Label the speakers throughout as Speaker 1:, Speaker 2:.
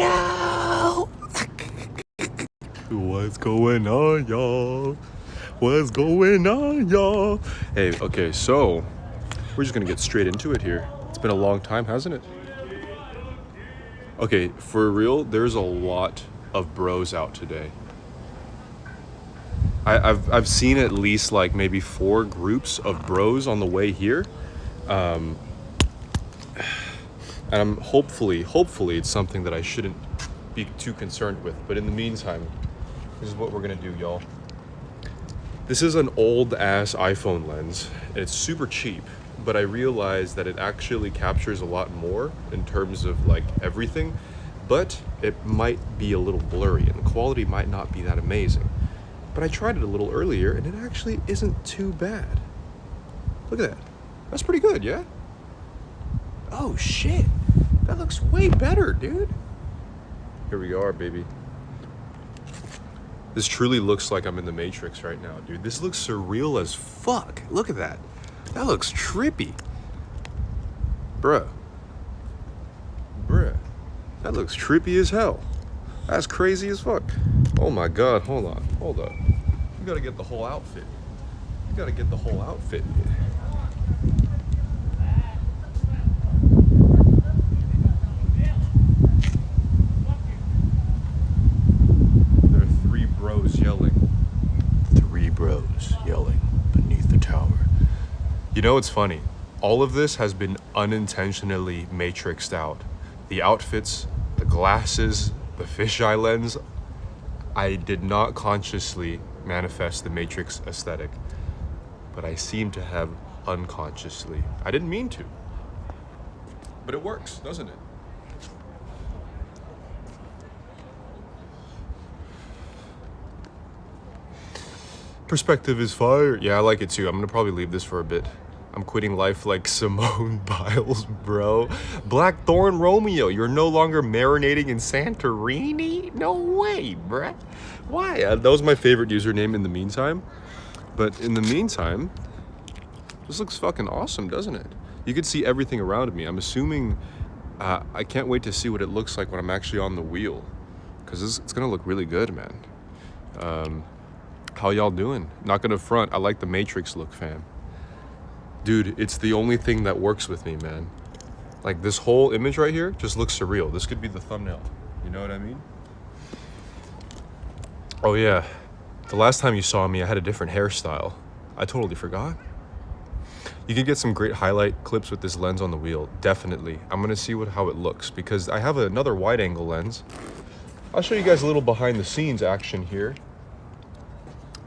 Speaker 1: Yo! What's going on, y'all? What's going on, y'all? Hey, okay, so we're just gonna get straight into it here. It's been a long time, hasn't it? Okay, for real, there's a lot of bros out today. I've seen at least like maybe 4 groups of bros on the way here. And I'm hopefully it's something that I shouldn't be too concerned with. But in the meantime, this is what we're gonna do, y'all. This is an old ass iPhone lens, and it's super cheap, but I realized that it actually captures a lot more in terms of like everything, but it might be a little blurry and the quality might not be that amazing. But I tried it a little earlier and it actually isn't too bad. Look at that. That's pretty good, yeah? Oh shit. That looks way better, dude. Here we are, baby. This truly looks like I'm in the Matrix right now, dude. This looks surreal as fuck. Look at that. That looks trippy. Bruh. That looks trippy as hell. That's crazy as fuck. Oh my god, hold on. Hold up. You gotta get the whole outfit. There are 3 bros yelling. 3 bros yelling beneath the tower. You know, it's funny. All of this has been unintentionally matrixed out. The outfits, the glasses, the fisheye lens. I did not consciously manifest the Matrix aesthetic, but I seem to have unconsciously. I didn't mean to, but it works, doesn't it? Perspective is fire. Yeah, I like it too. I'm gonna probably leave this for a bit. I'm quitting life like Simone Biles, bro. Blackthorn Romeo, you're no longer marinating in Santorini? No way, bruh. Why? That was my favorite username in the meantime. But in the meantime, this looks fucking awesome, doesn't it? You can see everything around me. I'm assuming, I can't wait to see what it looks like when I'm actually on the wheel. Because it's gonna look really good, man. How y'all doing? Not gonna front, I like the Matrix look, fam. Dude, it's the only thing that works with me, man. Like, this whole image right here just looks surreal. This could be the thumbnail. You know what I mean? Oh, yeah. The last time you saw me, I had a different hairstyle. I totally forgot. You can get some great highlight clips with this lens on the wheel. Definitely. I'm going to see how it looks, because I have another wide-angle lens. I'll show you guys a little behind-the-scenes action here.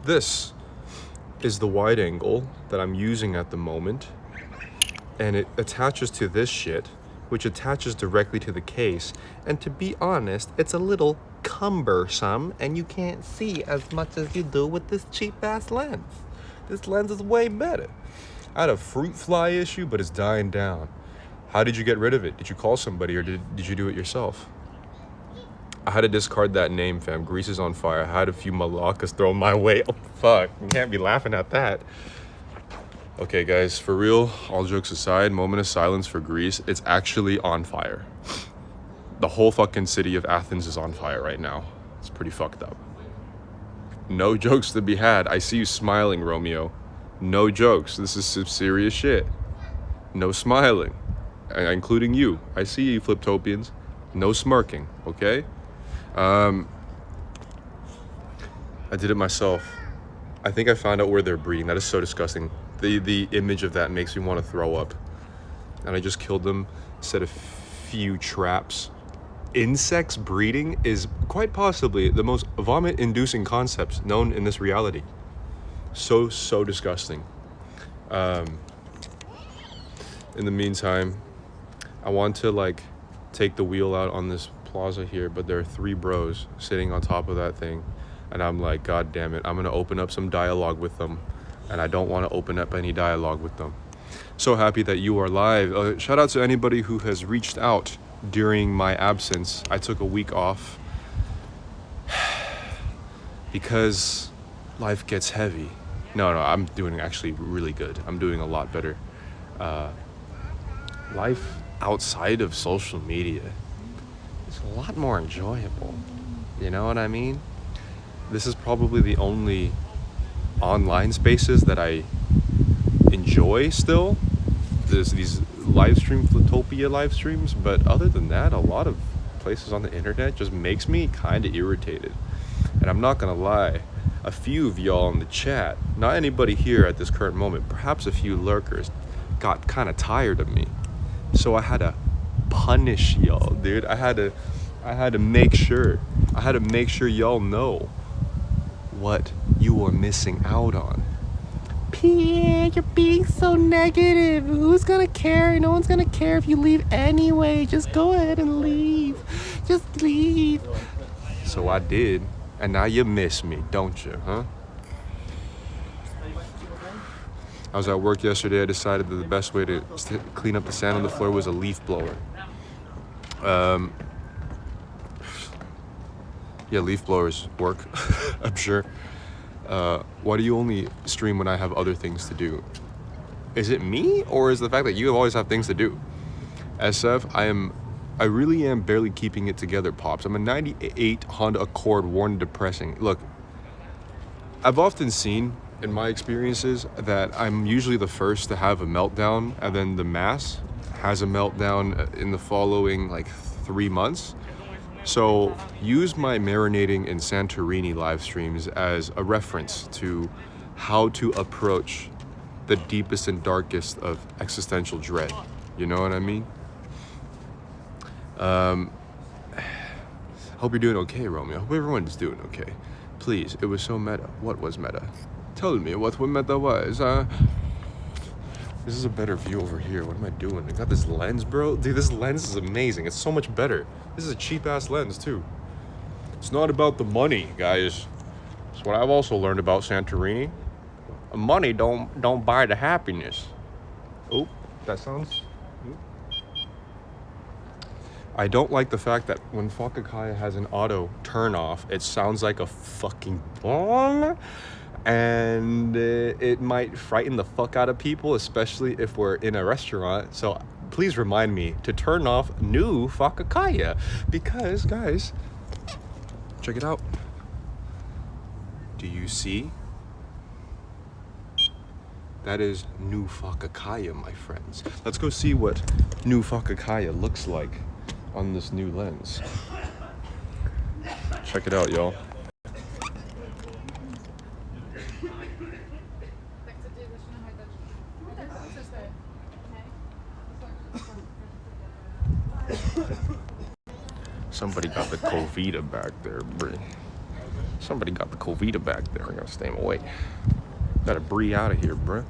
Speaker 1: This is the wide angle that I'm using at the moment, and it attaches to this shit, which attaches directly to the case. And to be honest, it's a little cumbersome and you can't see as much as you do with this cheap ass lens. This lens is way better. I had a fruit fly issue, but it's dying down. How did you get rid of it? Did you call somebody or did you do it yourself? I had to discard that name, fam. Greece is on fire. I had a few malakas thrown my way. Oh, fuck. You can't be laughing at that. Okay, guys, for real, all jokes aside, moment of silence for Greece. It's actually on fire. The whole fucking city of Athens is on fire right now. It's pretty fucked up. No jokes to be had. I see you smiling, Romeo. No jokes. This is some serious shit. No smiling. Including you. I see you, Fliptopians. No smirking, okay? I did it myself. I think I found out where they're breeding. That is so disgusting. The image of that makes me want to throw up. And I just killed them, set a few traps. Insects breeding is quite possibly the most vomit-inducing concept known in this reality. So disgusting. In the meantime, I want to like take the wheel out on this plaza here, but there are 3 bros sitting on top of that thing, and I'm like, god damn it, I'm gonna open up some dialogue with them, and I don't want to open up any dialogue with them. So happy that you are live. Shout out to anybody who has reached out during my absence. I took a week off because life gets heavy. No, I'm doing actually really good. I'm doing a lot better. Life outside of social media is a lot more enjoyable. You know what I mean? This is probably the only online spaces that I enjoy still. There's these live stream Flutopia live streams, but other than that, a lot of places on the internet just makes me kind of irritated. And I'm not gonna lie, a few of y'all in the chat, not anybody here at this current moment, perhaps a few lurkers, got kind of tired of me. So I had to punish y'all, dude. I had to make sure y'all know what you were missing out on. Pierre, you're being so negative. Who's gonna care? No one's gonna care if you leave anyway. Just go ahead and leave. Just leave. So I did, and now you miss me, don't you, huh? I was at work yesterday. I decided that the best way to clean up the sand on the floor was a leaf blower. Yeah, leaf blowers work, I'm sure. Why do you only stream when I have other things to do? Is it me, or is it the fact that you always have things to do? SF, I really am barely keeping it together, Pops. I'm a 98 Honda Accord, worn and depressing. Look, I've often seen in my experiences that I'm usually the first to have a meltdown, and then the mass has a meltdown in the following like 3 months. So use my marinating in Santorini live streams as a reference to how to approach the deepest and darkest of existential dread. You know what I mean? Hope you're doing okay, Romeo. Hope everyone's doing okay. Please, it was so meta. What was meta? Tell me what meta was. This is a better view over here. What am I doing? I got this lens, bro. Dude, this lens is amazing. It's so much better. This is a cheap-ass lens, too. It's not about the money, guys. It's what I've also learned about Santorini. Money don't buy the happiness. Oh, that sounds... I don't like the fact that when Fakakaya has an auto turn off, it sounds like a fucking bomb. And it might frighten the fuck out of people, especially if we're in a restaurant. So please remind me to turn off new Fakakaya, because guys, check it out. Do you see? That is new Fakakaya, my friends. Let's go see what new Fakakaya looks like on this new lens. Check it out, y'all. Somebody got the Covita back there, bro. Somebody got the Covita back there. I gotta stay away. Gotta brie out of here, bro.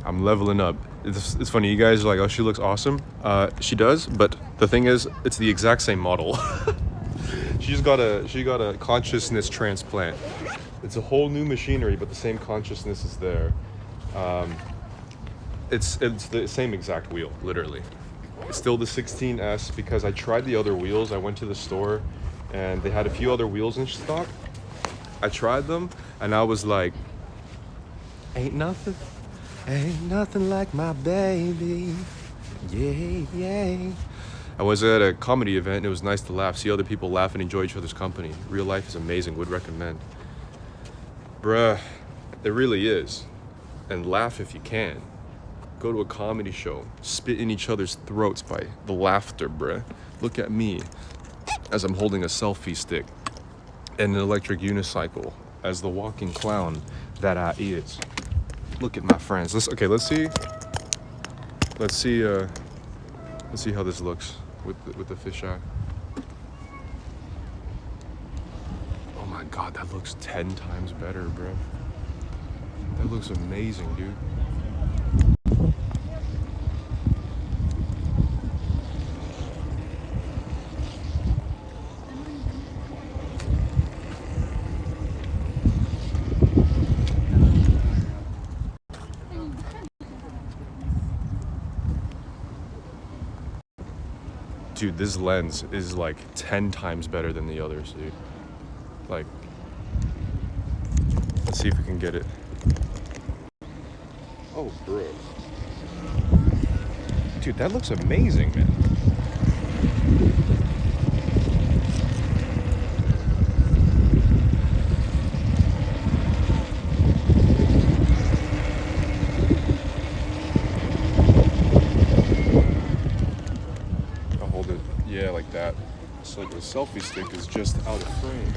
Speaker 1: I'm leveling up. It's funny, you guys are like, oh, she looks awesome. She does, but the thing is, it's the exact same model. She got a consciousness transplant. It's a whole new machinery, but the same consciousness is there. It's the same exact wheel, literally. It's still the 16S because I tried the other wheels. I went to the store and they had a few other wheels in stock. I tried them and I was like, ain't nothing like my baby. Yay, yay. I was at a comedy event and it was nice to laugh, see other people laugh and enjoy each other's company. Real life is amazing, would recommend. Bruh, it really is. And laugh if you can. Go to a comedy show, spit in each other's throats by the laughter, bruh. Look at me as I'm holding a selfie stick and an electric unicycle as the walking clown that I is. Look at my friends. Let's see how this looks with the fisheye. Oh my God, that looks 10 times better, bro. That looks amazing, dude. Dude, this lens is like 10 times better than the others, dude. Like, let's see if we can get it. Oh, bro. Dude, that looks amazing, man. Yeah, like that. So like the selfie stick is just out of frame.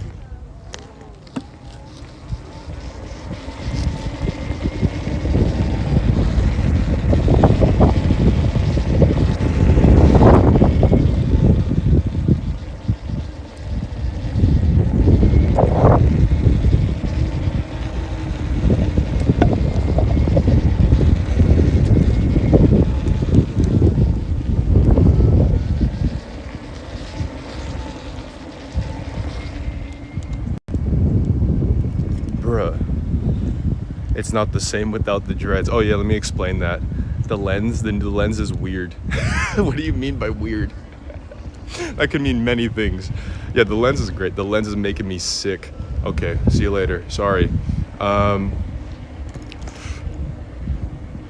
Speaker 1: Bruh. It's not the same without the dreads. Oh yeah, let me explain that. The lens is weird. What do you mean by weird? That could mean many things. Yeah, the lens is great. The lens is making me sick. Okay, see you later. Sorry.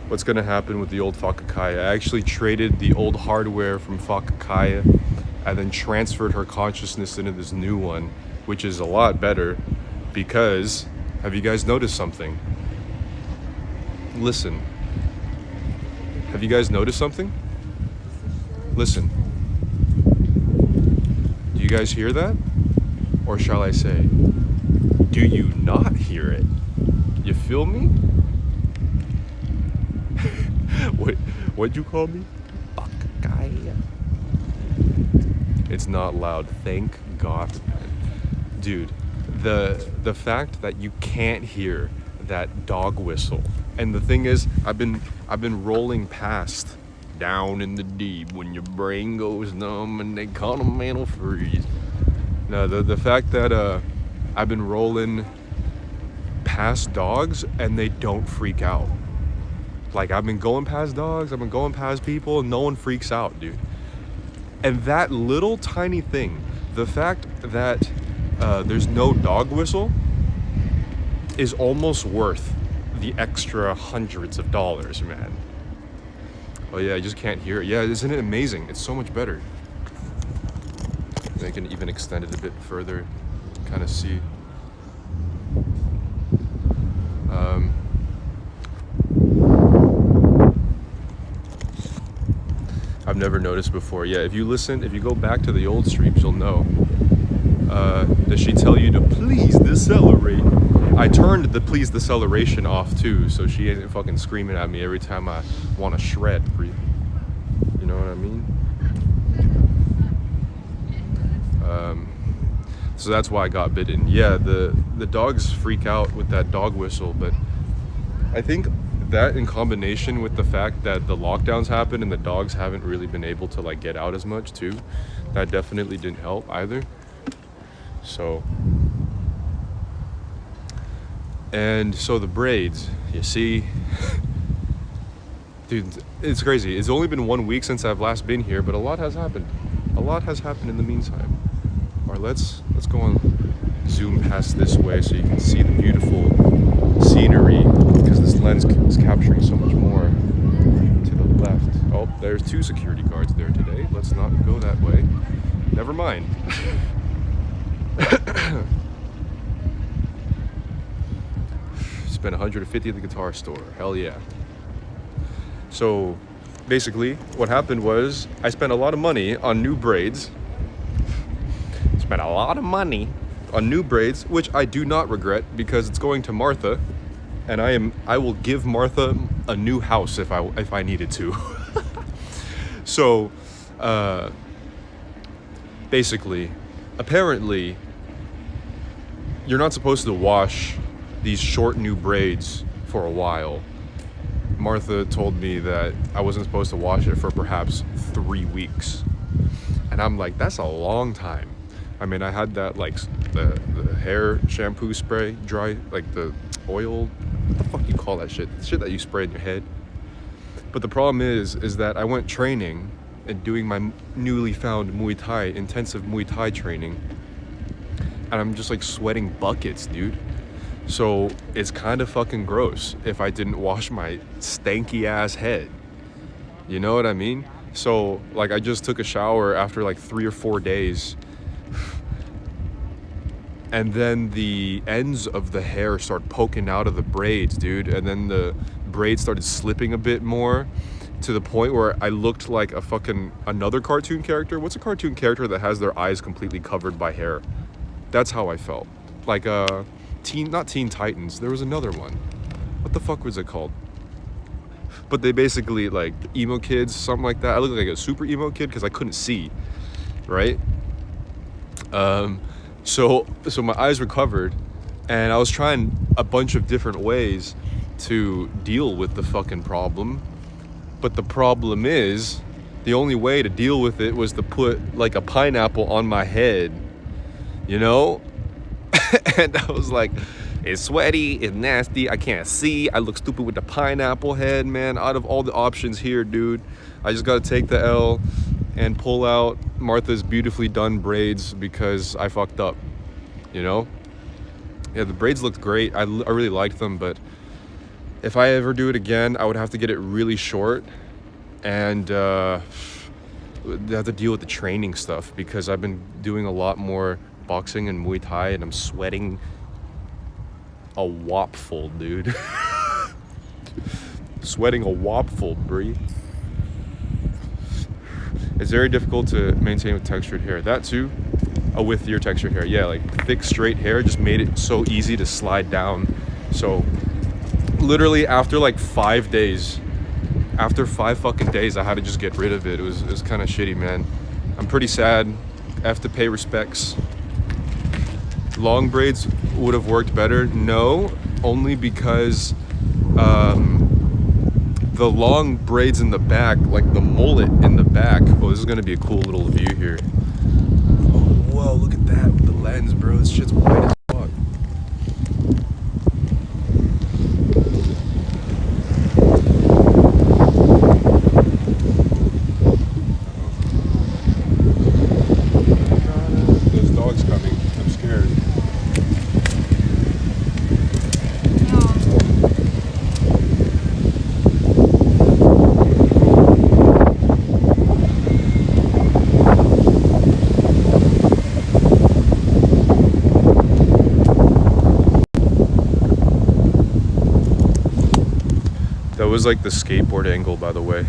Speaker 1: What's gonna happen with the old Fakakaya? I actually traded the old hardware from Fakakaya and then transferred her consciousness into this new one, which is a lot better because, have you guys noticed something? Listen. Have you guys noticed something? Listen. Do you guys hear that? Or shall I say, do you not hear it? You feel me? What'd you call me? Fakakaya. It's not loud, thank God, man. Dude, the fact that you can't hear that dog whistle. And the thing is, I've been rolling past down in the deep when your brain goes numb and they call a man will freeze. No, the fact that I've been rolling past dogs and they don't freak out. Like, I've been going past dogs, I've been going past people, and no one freaks out, dude. And that little tiny thing, the fact that there's no dog whistle is almost worth the extra hundreds of dollars, man. Oh yeah, I just can't hear it. Yeah, isn't it amazing? It's so much better. I can even extend it a bit further, kind of see. I've never noticed before. Yeah, if you go back to the old streams, you'll know. Does she tell you to please decelerate? I turned the please deceleration off too, so she isn't fucking screaming at me every time I want to shred. You know what I mean? So that's why I got bitten. Yeah, the dogs freak out with that dog whistle, but I think that in combination with the fact that the lockdowns happened and the dogs haven't really been able to like get out as much too, that definitely didn't help either. So, and so the braids, you see, dude, it's crazy. It's only been 1 week since I've last been here, but a lot has happened. A lot has happened in the meantime. All right, let's go on, zoom past this way so you can see the beautiful scenery, because this lens is capturing so much more to the left. Oh, there's 2 security guards there today. Let's not go that way. Never mind. Spent $150 at the guitar store. Hell yeah. So basically what happened was I spent a lot of money on new braids. Spent a lot of money on new braids, which I do not regret because it's going to Martha, and I will give Martha a new house if I needed to. So basically, apparently you're not supposed to wash these short new braids for a while. Martha told me that I wasn't supposed to wash it for perhaps 3 weeks. And I'm like, that's a long time. I mean, I had that like the hair shampoo spray, dry, like the oil, what the fuck you call that shit? The shit that you spray in your head. But the problem is that I went training and doing my newly found Muay Thai, intensive Muay Thai training. And I'm just like sweating buckets, dude. So it's kind of fucking gross if I didn't wash my stanky ass head. You know what I mean? So like I just took a shower after like 3 or 4 days. And then the ends of the hair start poking out of the braids, dude. And then the braids started slipping a bit more. to the point where I looked like a fucking another cartoon character. What's a cartoon character that has their eyes completely covered by hair? That's how I felt. Like not Teen Titans. There was another one. What the fuck was it called? But they basically like emo kids, something like that. I looked like a super emo kid because I couldn't see, right? So my eyes were covered, and I was trying a bunch of different ways to deal with the fucking problem. But the problem is, the only way to deal with it was to put like a pineapple on my head, you know? And I was like, it's sweaty, it's nasty, I can't see, I look stupid with the pineapple head, man. Out of all the options here, dude, I just gotta take the L and pull out Martha's beautifully done braids because I fucked up, you know? Yeah, the braids looked great. I really liked them, but if I ever do it again, I would have to get it really short and have to deal with the training stuff because I've been doing a lot more boxing and Muay Thai and I'm sweating a wopful, dude. Sweating a wopful, Bree. It's very difficult to maintain with textured hair. That too, with your textured hair. Yeah, like thick, straight hair just made it so easy to slide down. So literally after like 5 days, after 5 fucking days, I had to just get rid of it. It was kind of shitty, man. I'm pretty sad. I have to pay respects. Long braids would have worked better. No, only because the long braids in the back, like the mullet in the back. Oh, this is gonna be a cool little view here. Oh, whoa, look at that with the lens, bro. This shit's white as fuck. There's dogs coming. I'm scared. That was like the skateboard angle, by the way.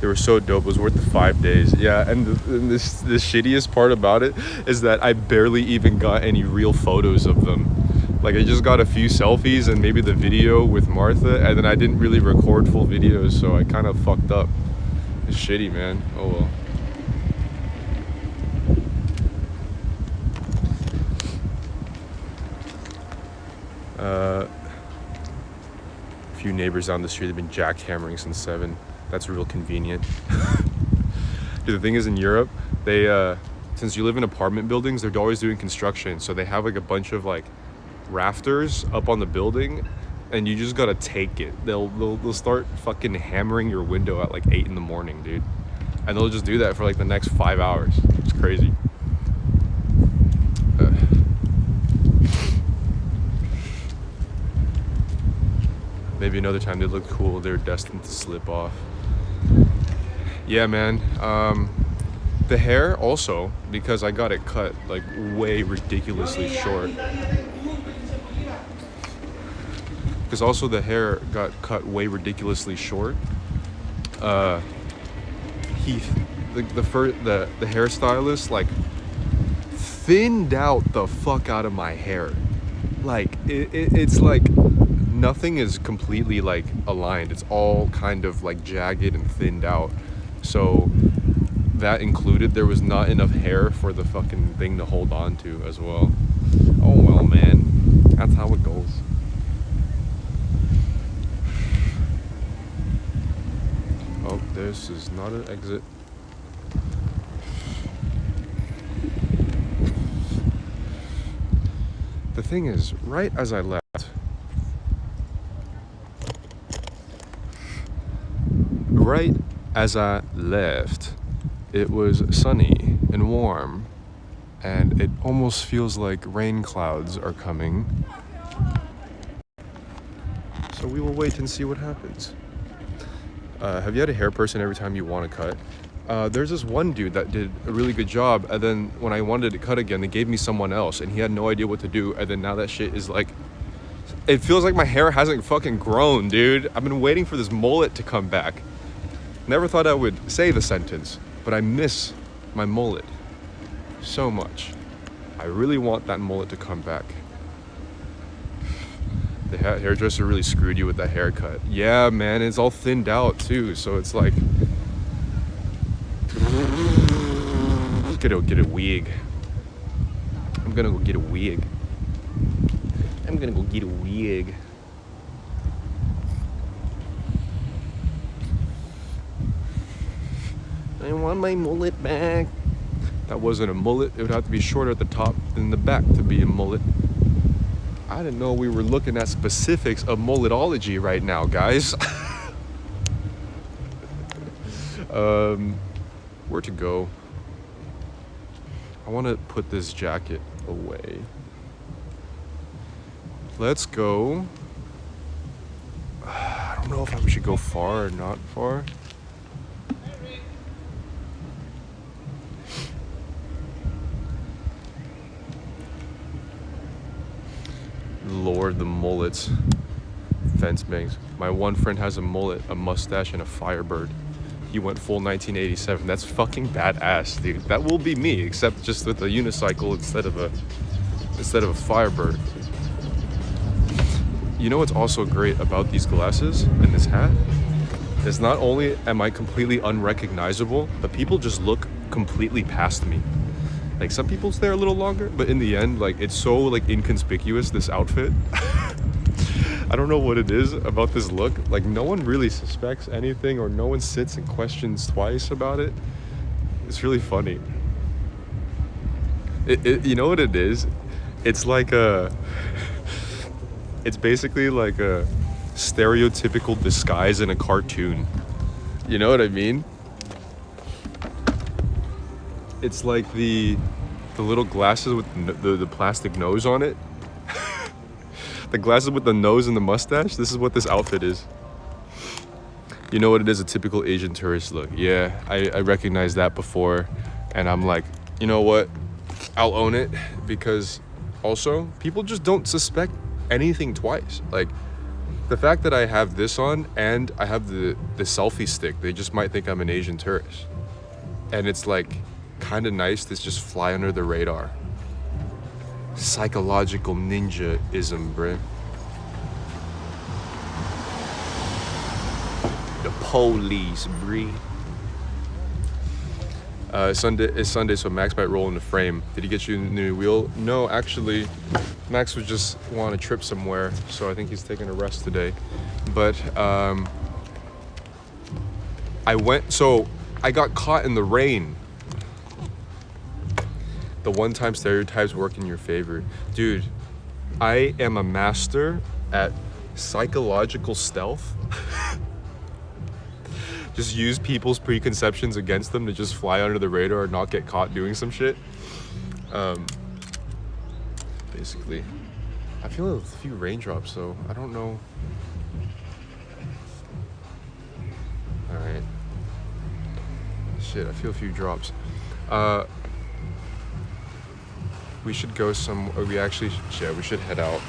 Speaker 1: They were so dope. It was worth the 5 days. Yeah, and the shittiest part about it is that I barely even got any real photos of them. Like I just got a few selfies and maybe the video with Martha, and then I didn't really record full videos, so I kind of fucked up. It's shitty, man. Oh well. A few neighbors down the street have been jackhammering since 7. That's real convenient. Dude, the thing is, in Europe, they since you live in apartment buildings, they're always doing construction, so they have like a bunch of like rafters up on the building, and you just gotta take it. They'll start fucking hammering your window at like 8 in the morning, dude, and they'll just do that for like the next 5 hours. It's crazy. Maybe another time they look cool, they're destined to slip off. Yeah, man. The hair also, because I got it cut like way ridiculously short. Because also the hair got cut way ridiculously short. The hairstylist like thinned out the fuck out of my hair. Like it's like nothing is completely like aligned. It's all kind of like jagged and thinned out. So that included, there was not enough hair for the fucking thing to hold on to as well. Oh well, man. That's how it goes. Oh, this is not an exit. The thing is, right as I left, it was sunny and warm, and it almost feels like rain clouds are coming. So we will wait and see what happens. Have you had a hair person every time you want to cut? There's this one dude that did a really good job, and then when I wanted to cut again, they gave me someone else, and he had no idea what to do, and then now that shit is like, it feels like my hair hasn't fucking grown, dude. I've been waiting for this mullet to come back. Never thought I would say the sentence, but I miss my mullet so much. I really want that mullet to come back. The hairdresser really screwed you with that haircut. Yeah, man, it's all thinned out too, so it's like... Get a wig. I'm gonna go get a wig. I want my mullet back. That wasn't a mullet. It would have to be shorter at the top than the back to be a mullet. I didn't know we were looking at specifics of mulletology right now, guys. Where to go? I want to put this jacket away. Let's go. I don't know if we should go far or not far. Lord, the mullets. Fence bangs. My one friend has a mullet, a mustache, and a Firebird. He went full 1987. That's fucking badass, dude. That will be me, except just with a unicycle instead of a Firebird. You know what's also great about these glasses and this hat? Is not only am I completely unrecognizable, but people just look completely past me. Like, some people stay a little longer, but in the end, like, it's so like inconspicuous, this outfit. I don't know what it is about this look. Like, no one really suspects anything, or no one sits and questions twice about it. It's really funny. You know what it is? It's like it's basically like a stereotypical disguise in a cartoon. You know what I mean? It's like the little glasses with the plastic nose on it. The glasses with the nose and the mustache. This is what this outfit is. You know what it is? A typical Asian tourist look. Yeah, I recognized that before. And I'm like, you know what? I'll own it, because also people just don't suspect anything twice. Like, the fact that I have this on and I have the selfie stick, they just might think I'm an Asian tourist. And it's like kind of nice to just fly under the radar. Psychological ninja-ism, bruh. The police, bruh. It's Sunday, so Max might roll in the frame. Did he get you a new wheel? No, actually, Max would just want to trip somewhere, so I think he's taking a rest today. But I got caught in the rain. The one-time stereotypes work in your favor. Dude, I am a master at psychological stealth. Just use people's preconceptions against them to just fly under the radar and not get caught doing some shit. Basically. I feel a few raindrops, so I don't know. Alright. Shit, I feel a few drops. We should go we should head out.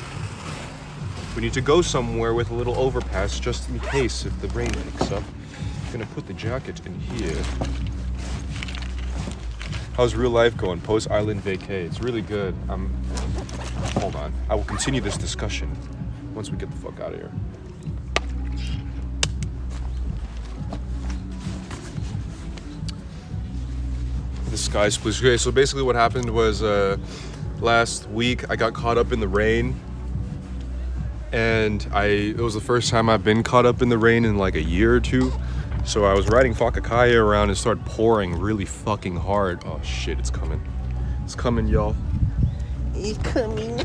Speaker 1: We need to go somewhere with a little overpass just in case if the rain picks up. I'm gonna put the jacket in here. How's real life going? Post island vacay. It's really good. Hold on. I will continue this discussion once we get the fuck out of here. The sky's blue. Okay, so basically what happened was last week I got caught up in the rain, and it was the first time I've been caught up in the rain in like a year or two. So I was riding Whakakaya around and it started pouring really fucking hard. Oh shit, it's coming. It's coming, y'all. It's coming.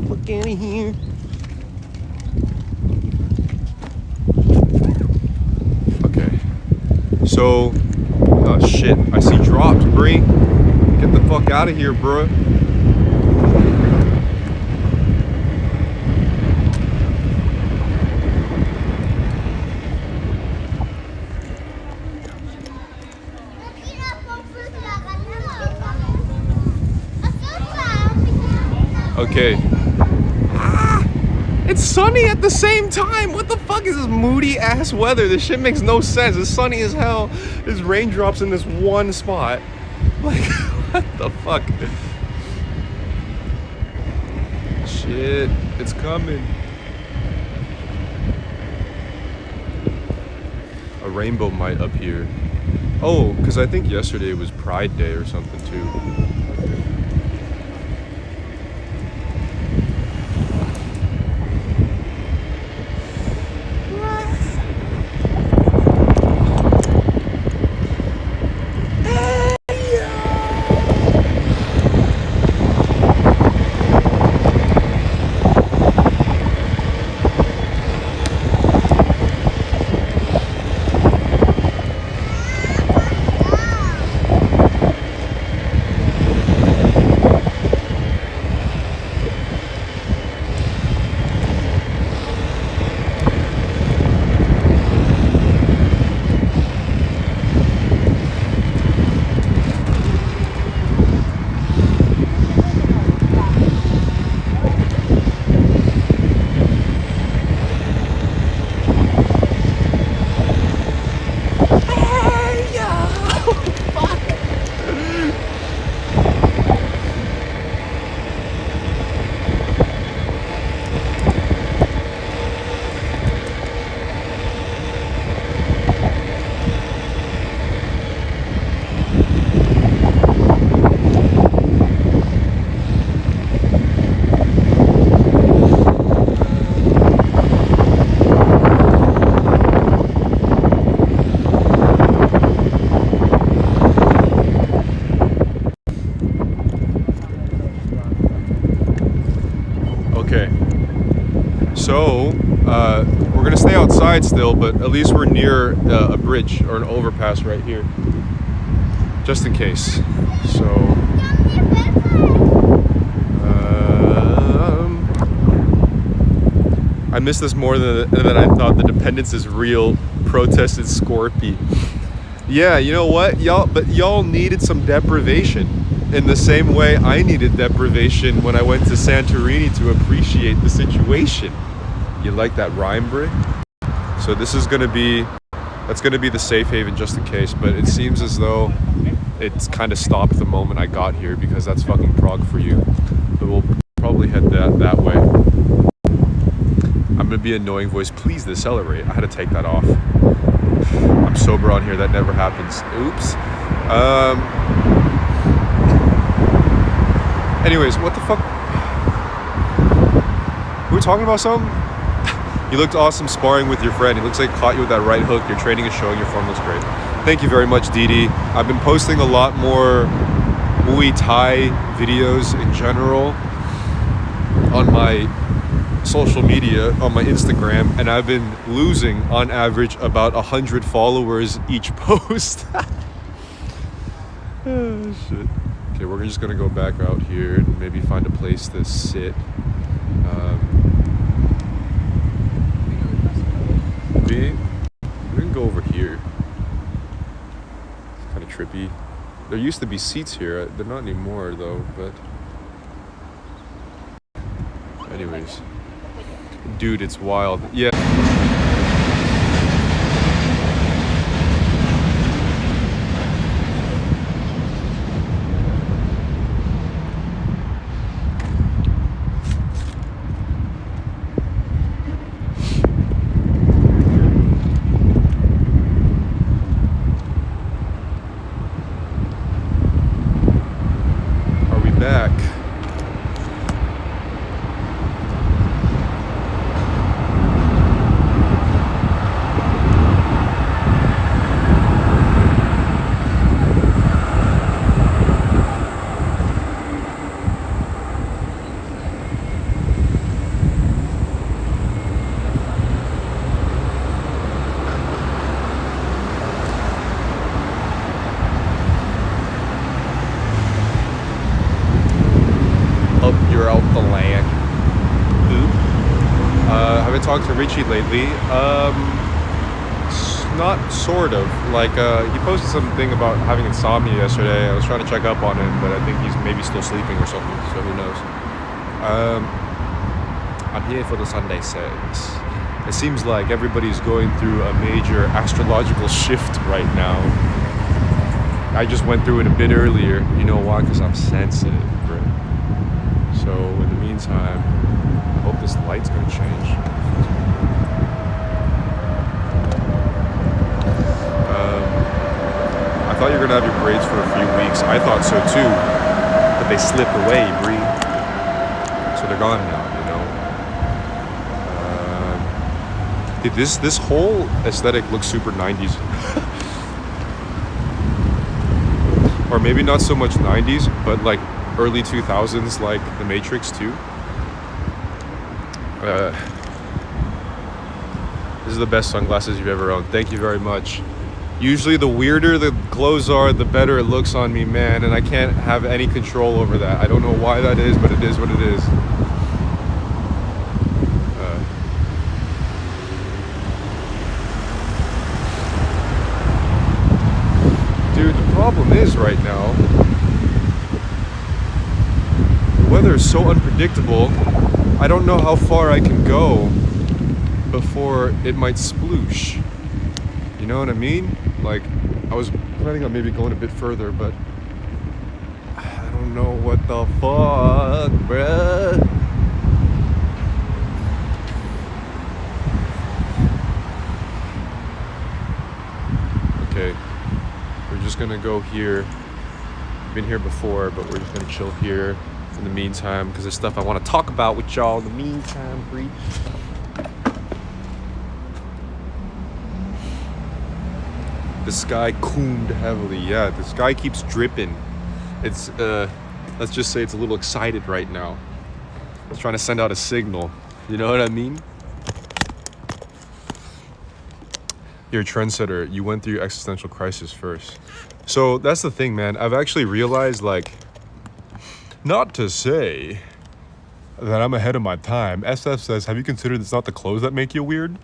Speaker 1: Look out of here. Okay. So, oh shit, I see drops, Bree. Get the fuck out of here, bruh. Okay. It's sunny at the same time. What the fuck is this moody ass weather? This shit makes no sense. It's sunny as hell. There's raindrops in this one spot. Like, what the fuck? Shit, it's coming. A rainbow might appear. Oh, because I think yesterday was Pride Day or something too. So, we're gonna stay outside still, but at least we're near a bridge or an overpass right here, just in case. So, I miss this more than I thought. The dependence is real. Protested Scorpy. Yeah, you know what, y'all needed some deprivation. In the same way I needed deprivation when I went to Santorini to appreciate the situation. You like that rhyme, Brick? So this is gonna be, that's gonna be the safe haven just in case, but it seems as though it's kind of stopped the moment I got here because that's fucking Prague for you. But we'll probably head that way. I'm gonna be annoying voice, please decelerate. I had to take that off. I'm sober on here, that never happens. Oops. Anyways, what the fuck? Were we talking about something? You looked awesome sparring with your friend. He looks like he caught you with that right hook. Your training is showing, your form looks great. Thank you very much, Didi. I've been posting a lot more Muay Thai videos in general on my social media, on my Instagram, and I've been losing on average about 100 followers each post. Oh, shit. Okay, we're just gonna go back out here and maybe find a place to sit. We can go over here. It's kind of trippy. There used to be seats here. They're not anymore though, but anyways. Dude, it's wild. Yeah. Back. You're out the land. I've been talking to Richie lately. Not sort of. Like, he posted something about having insomnia yesterday. I was trying to check up on him, but I think he's maybe still sleeping or something, so who knows. I'm here for the Sunday service. It seems like everybody's going through a major astrological shift right now. I just went through it a bit earlier. You know why? Because I'm sensitive, bro. So in the meantime, I hope this light's gonna change. I thought you were gonna have your braids for a few weeks. I thought so too, but they slipped away, Bree. So they're gone now, you know. This whole aesthetic looks super 90s. Or maybe not so much 90s, but like early 2000s, like The Matrix too. This is the best sunglasses you've ever owned. Thank you very much. Usually the weirder the clothes are, the better it looks on me, man, and I can't have any control over that. I don't know why that is, but it is what it is. Dude, the problem is right now, the weather is so unpredictable, I don't know how far I can go before it might sploosh. You know what I mean? Like, I was planning on maybe going a bit further, but I don't know what the fuck, bruh. Okay, we're just gonna go here. Been here before, but we're just gonna chill here in the meantime, because there's stuff I want to talk about with y'all in the meantime, Bree. The sky coomed heavily. Yeah, the sky keeps dripping. It's let's just say it's a little excited right now. It's trying to send out a signal. You know what I mean? You're a trendsetter. You went through your existential crisis first. So that's the thing, man. I've actually realized, like, not to say that I'm ahead of my time. SF says, have you considered it's not the clothes that make you weird?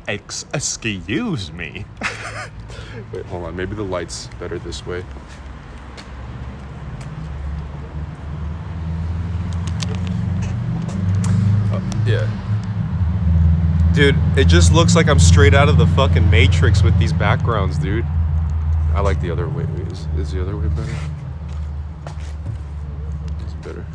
Speaker 1: Excuse me. Wait, hold on. Maybe the light's better this way. Yeah. Dude, it just looks like I'm straight out of the fucking Matrix with these backgrounds, dude. I like the other way. Wait, is the other way better? It's better.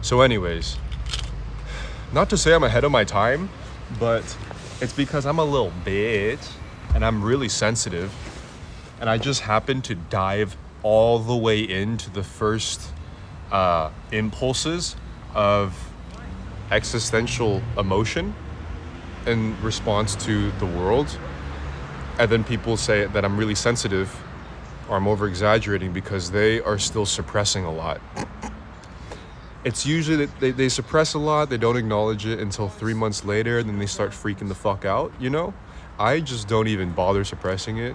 Speaker 1: So anyways, not to say I'm ahead of my time, but it's because I'm a little bitch and I'm really sensitive, and I just happened to dive all the way into the first impulses of existential emotion in response to the world. And then people say that I'm really sensitive or I'm over exaggerating because they are still suppressing a lot. It's usually that they suppress a lot, they don't acknowledge it until 3 months later, and then they start freaking the fuck out, you know? I just don't even bother suppressing it.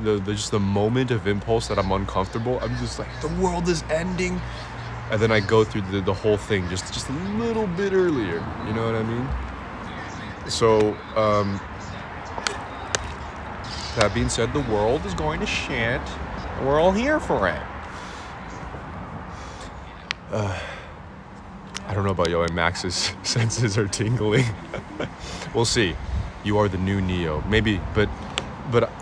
Speaker 1: Just the moment of impulse that I'm uncomfortable, I'm just like, the world is ending. And then I go through the whole thing just a little bit earlier, you know what I mean? So, that being said, the world is going to shit. We're all here for it. I don't know about you, and Max's senses are tingling. We'll see. You are the new Neo, maybe, but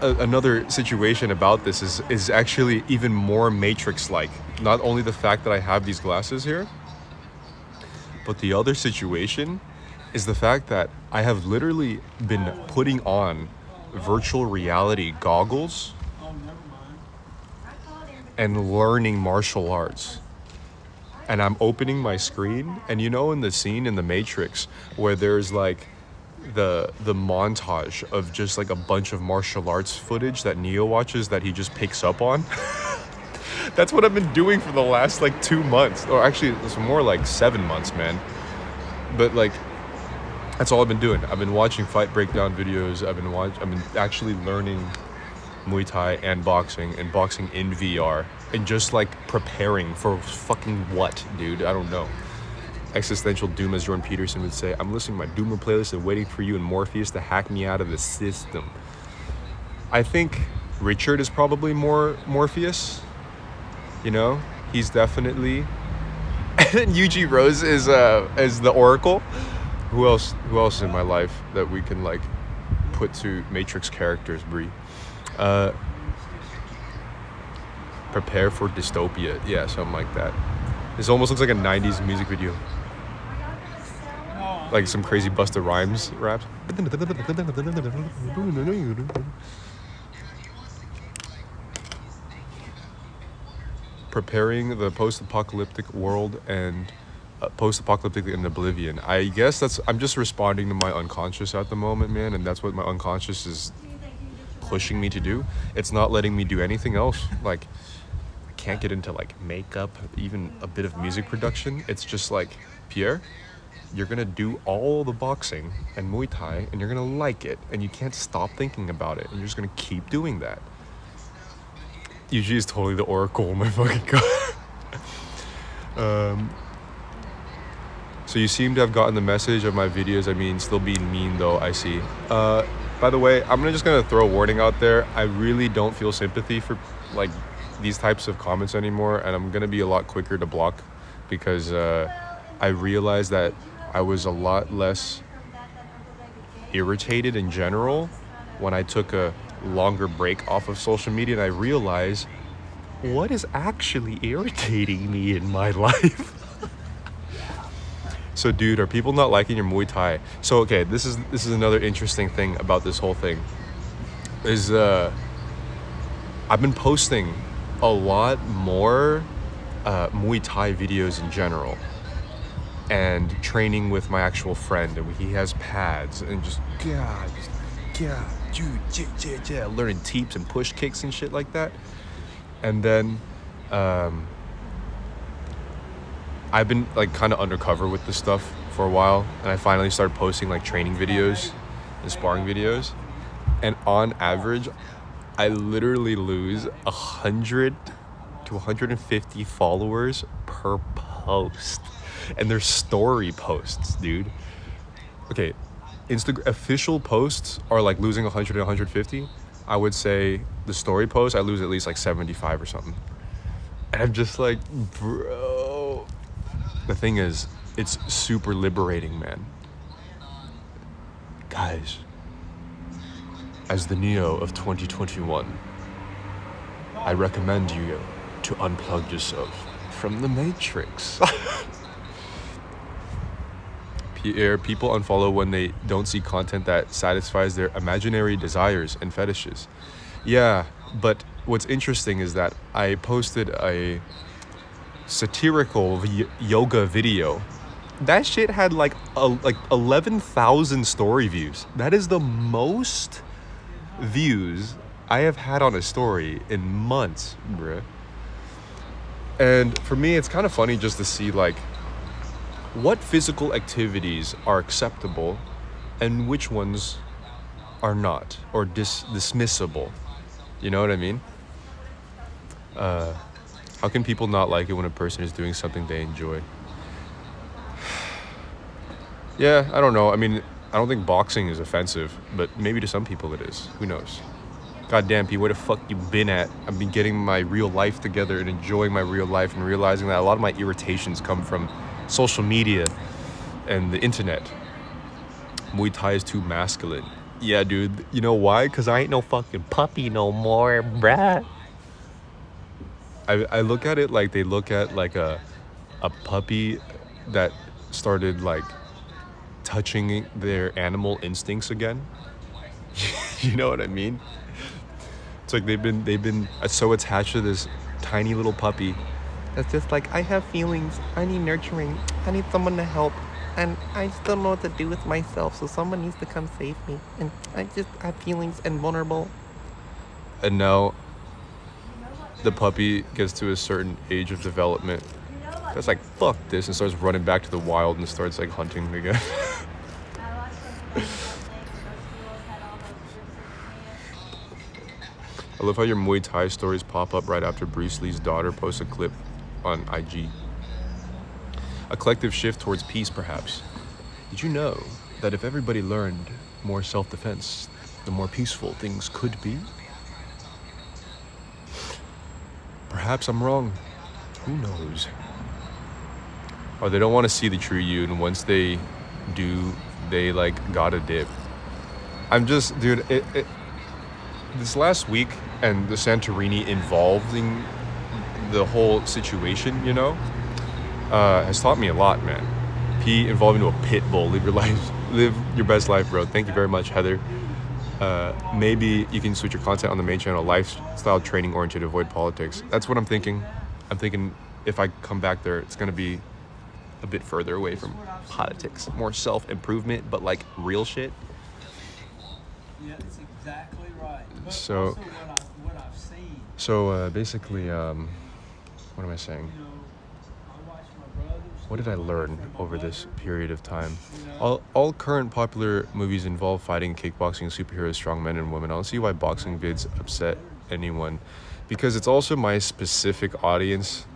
Speaker 1: another situation about this is actually even more Matrix-like. Not only the fact that I have these glasses here, but the other situation is the fact that I have literally been putting on virtual reality goggles and learning martial arts. And I'm opening my screen, and you know, in the scene in The Matrix where there's like the montage of just like a bunch of martial arts footage that Neo watches that he just picks up on. That's what I've been doing for the last like 2 months, or actually it's more like 7 months, man. But like, that's all I've been doing. I've been watching fight breakdown videos. I've been actually learning Muay Thai and boxing in VR, and just like preparing for fucking what, dude? I don't know. Existential doom, as Jordan Peterson would say. I'm listening to my Doomer playlist and waiting for you and Morpheus to hack me out of the system. I think Richard is probably more Morpheus. You know, he's definitely. And then Yuji Rose is the Oracle. Who else? Who else in my life that we can like put to Matrix characters, Brie? Prepare for dystopia. Yeah, something like that. This almost looks like a 90s music video. Like some crazy Busta Rhymes raps. Preparing the post-apocalyptic world and post-apocalyptic in oblivion. I guess I'm just responding to my unconscious at the moment, man, and that's what my unconscious is pushing me to do. It's not letting me do anything else. Like, I can't get into like makeup, even a bit of music production. It's just like, Pierre, you're gonna do all the boxing and Muay Thai and you're gonna like it and you can't stop thinking about it and you're just gonna keep doing that. Yuji is totally the Oracle, oh my fucking god. So you seem to have gotten the message of my videos. I mean, still being mean though, I see. By the way, I'm just gonna throw a warning out there. I really don't feel sympathy for like these types of comments anymore, and I'm gonna be a lot quicker to block because I realized that I was a lot less irritated in general when I took a longer break off of social media, and I realized what is actually irritating me in my life. So dude, are people not liking your Muay Thai? So okay, this is another interesting thing about this whole thing is I've been posting a lot more Muay Thai videos in general and training with my actual friend, and he has pads and just learning teeps and push kicks and shit like that. And then I've been like kind of undercover with this stuff for a while, and I finally started posting like training videos and sparring videos, and on average I literally lose 100 to 150 followers per post, and they're story posts, dude. Okay, Instagram official posts are like losing 100 to 150. I would say the story posts I lose at least like 75 or something, and I'm just like, bro. The thing is, it's super liberating, man. Guys, as the Neo of 2021, I recommend you to unplug yourself from the Matrix. People unfollow when they don't see content that satisfies their imaginary desires and fetishes. Yeah, but what's interesting is that I posted a satirical yoga video. That shit had like 11,000 story views. That is the most views I have had on a story in months, bruh. And for me, it's kind of funny just to see like what physical activities are acceptable and which ones are not, or dismissible. You know what I mean? How can people not like it when a person is doing something they enjoy? Yeah, I don't know. I mean, I don't think boxing is offensive, but maybe to some people it is. Who knows? Goddamn, P, where the fuck you been at? I've been getting my real life together and enjoying my real life and realizing that a lot of my irritations come from social media and the internet. Muay Thai is too masculine. Yeah, dude. You know why? Because I ain't no fucking puppy no more, bruh. I look at it like they look at like a puppy that started like touching their animal instincts again. You know what I mean? It's like they've been so attached to this tiny little puppy that's just like, I have feelings, I need nurturing, I need someone to help, and I just don't know what to do with myself, so someone needs to come save me, and I just have feelings and vulnerable. And now the puppy gets to a certain age of development that's like, fuck this, and starts running back to the wild and starts like hunting again. I love how your Muay Thai stories pop up right after Bruce Lee's daughter posts a clip on IG. A collective shift towards peace, perhaps. Did you know that if everybody learned more self-defense, the more peaceful things could be? perhaps I'm wrong. Who knows? Or they don't want to see the true you, and once they do, they like gotta dip. I'm just, dude, this last week and the Santorini involving the whole situation, you know, has taught me a lot, man. P involving into a pit bull. Live your best life, bro. Thank you very much, Heather. Maybe you can switch your content on the main channel, lifestyle training oriented, avoid politics. That's what I'm thinking. I'm thinking if I come back there, it's gonna be a bit further away from politics, more self-improvement, but like real shit.
Speaker 2: Yeah, that's exactly right. But
Speaker 1: So,
Speaker 2: also what I've seen,
Speaker 1: basically, what am I saying?
Speaker 2: you know, I watch my brothers.
Speaker 1: What did I learn
Speaker 2: from my
Speaker 1: over this
Speaker 2: mother,
Speaker 1: period of time?
Speaker 2: you know.
Speaker 1: All current popular movies involve fighting, kickboxing, superheroes, strong men and women. I don't see why boxing vids upset anyone, because it's also my specific audience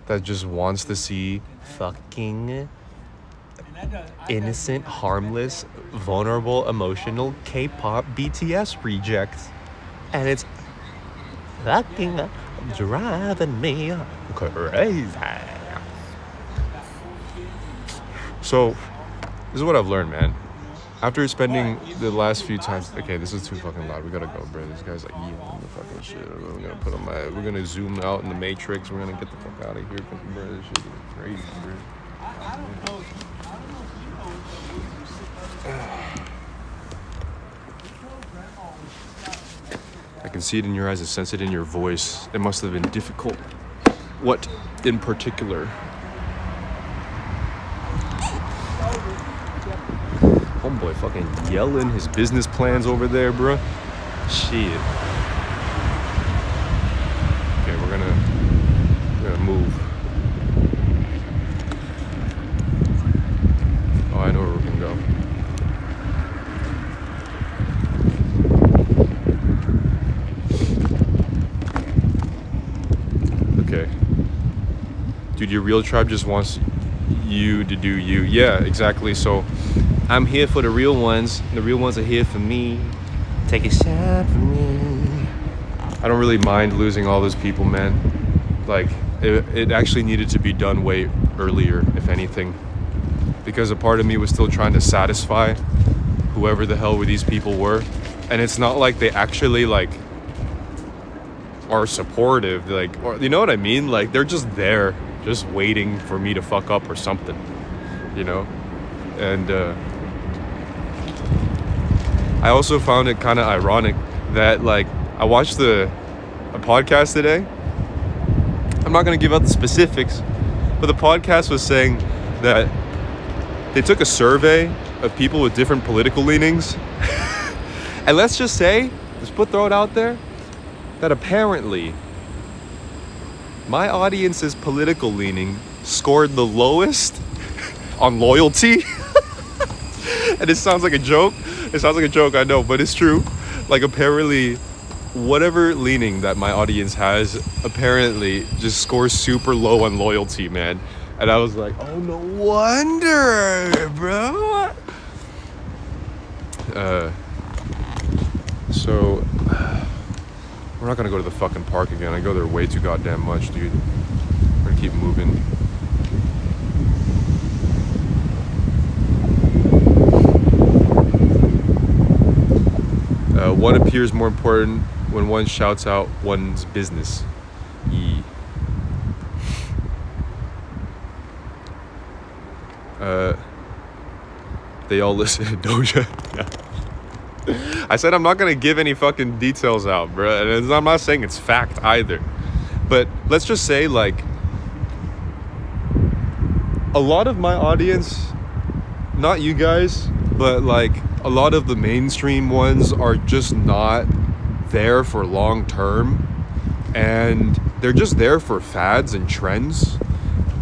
Speaker 1: that just wants to see fucking
Speaker 2: And that
Speaker 1: innocent, harmless, vulnerable, emotional K-pop BTS rejects. And it's fucking driving me crazy. So, this is what I've learned, man. After spending the last few times, okay, this is too fucking loud. We gotta go, bro. This guy's like yelling the fucking shit. We're gonna zoom out in the Matrix. We're gonna get the fuck out of here, bro. This shit is crazy, bro.
Speaker 2: I don't know if you know.
Speaker 1: I can see it in your eyes. I sense it in your voice. It must have been difficult. What in particular? Homeboy fucking yelling his business plans over there, bruh. Shit. Okay, we're gonna move. Oh, I know where we can go. Okay. Dude, your real tribe just wants you to do you. Yeah, exactly. So I'm here for the real ones. The real ones are here for me. Take a shot for me. I don't really mind losing all those people, man. Like, it actually needed to be done way earlier, if anything. Because a part of me was still trying to satisfy whoever the hell these people were. And it's not like they actually, like, are supportive. Like, or you know what I mean? Like, they're just there, just waiting for me to fuck up or something. You know? And, I also found it kind of ironic that, like, I watched a podcast today. I'm not going to give out the specifics, but the podcast was saying that they took a survey of people with different political leanings. And let's just say, throw it out there, that apparently my audience's political leaning scored the lowest on loyalty. And it sounds like a joke. It sounds like a joke, I know, but it's true. Like, apparently, whatever leaning that my audience has, apparently just scores super low on loyalty, man. And I was like, oh, no wonder, bro. So, we're not gonna go to the fucking park again. I go there way too goddamn much, dude. We're gonna keep moving. One appears more important when one shouts out one's business. Yee. They all listen to Doja. I said I'm not gonna give any fucking details out, bro. And I'm not saying it's fact either. But let's just say, like, a lot of my audience, not you guys, but like a lot of the mainstream ones are just not there for long term, and they're just there for fads and trends.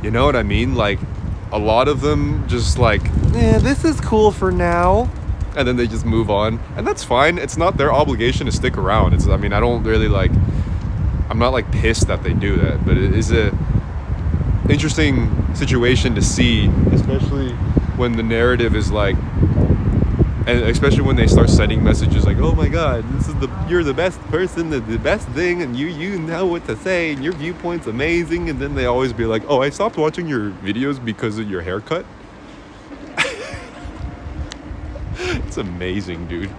Speaker 1: You know what I mean? Like, a lot of them just like, this is cool for now, and then they just move on, and that's fine. It's not their obligation to stick around. I mean, I don't really like, I'm not like pissed that they do that, but it is a interesting situation to see, especially when the narrative is like, And especially when they start sending messages like, "Oh my God, you're the best person, the best thing, and you know what to say, and your viewpoint's amazing." And then they always be like, "Oh, I stopped watching your videos because of your haircut." It's amazing, dude.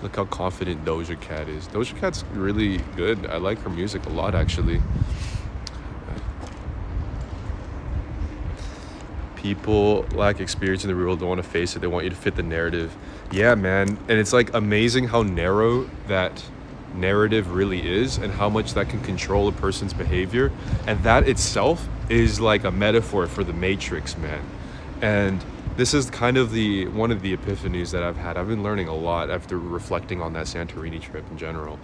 Speaker 1: Look how confident Doja Cat is. Doja Cat's really good. I like her music a lot, actually. People lack experience in the real world, don't want to face it. They want you to fit the narrative. Yeah, man. And it's like amazing how narrow that narrative really is and how much that can control a person's behavior. And that itself is like a metaphor for the Matrix, man. And this is kind of one of the epiphanies that I've had. I've been learning a lot after reflecting on that Santorini trip in general.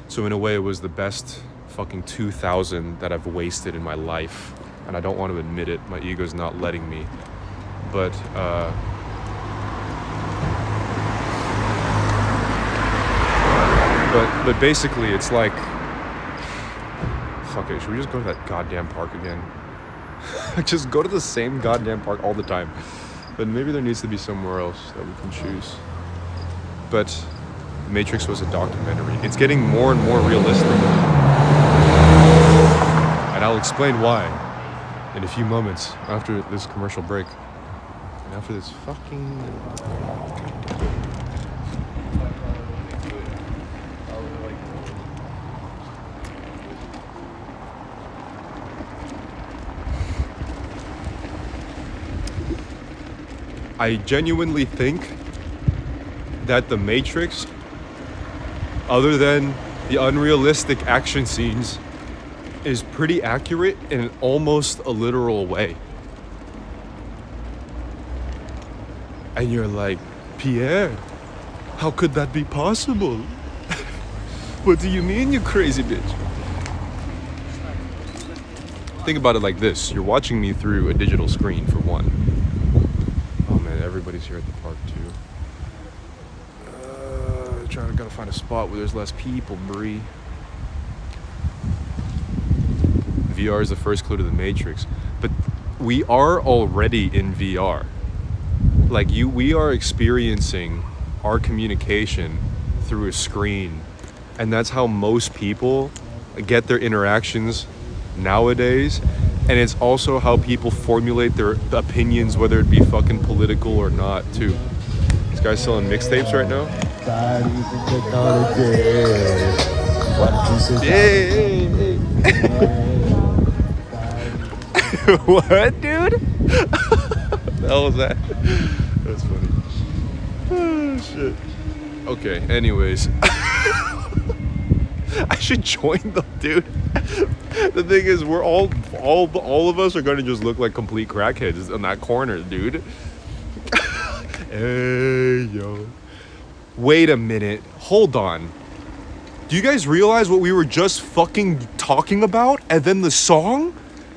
Speaker 1: So in a way, it was the best fucking 2,000 that I've wasted in my life. And I don't want to admit it. My ego's not letting me. But basically, it's like, fuck it. Should we just go to that goddamn park again? Just go to the same goddamn park all the time. But maybe there needs to be somewhere else that we can choose. But The Matrix was a documentary. It's getting more and more realistic. And I'll explain why in a few moments after this commercial break. And after this fucking... I genuinely think that The Matrix, other than the unrealistic action scenes, is pretty accurate in almost a literal way. And you're like, Pierre, how could that be possible? What do you mean, you crazy bitch? Think about it like this. You're watching me through a digital screen, for one. Oh man, everybody's here at the park too. Gotta find a spot where there's less people, Bree. VR is the first clue to the Matrix, but we are already in VR. Like we are experiencing our communication through a screen, and that's how most people get their interactions nowadays. And it's also how people formulate their opinions, whether it be fucking political or not, too. This guy's selling mixtapes right now. Hey. What, dude? What the hell was that? That's funny. Oh, shit. Okay, anyways. I should join them, dude. The thing is, we're all of us are going to just look like complete crackheads in that corner, dude. Hey, yo. Wait a minute. Hold on. Do you guys realize what we were just fucking talking about? And then the song?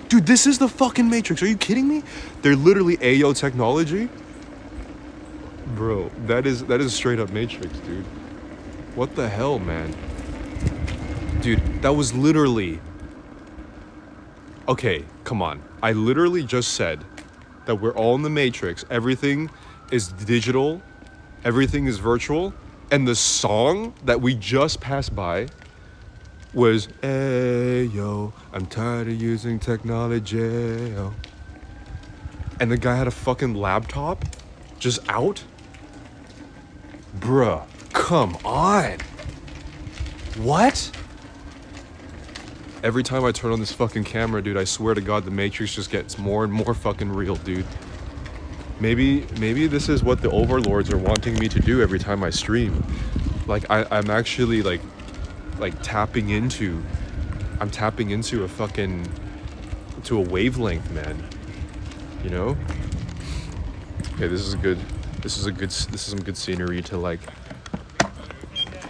Speaker 1: Dude, this is the fucking Matrix. Are you kidding me? They're literally Ayo technology. Bro, that is straight up Matrix, dude. What the hell, man? Dude, that was literally... Okay, come on. I literally just said that we're all in the Matrix. Everything is digital. Everything is virtual. And the song that we just passed by was, hey, yo, I'm tired of using technology. Yo. And the guy had a fucking laptop just out. Bruh, come on. What? Every time I turn on this fucking camera, dude, I swear to God, the Matrix just gets more and more fucking real, dude. Maybe this is what the overlords are wanting me to do every time I stream. Like, I'm actually, like tapping into a fucking, to a wavelength, man. You know? Okay, this is some good scenery to, like,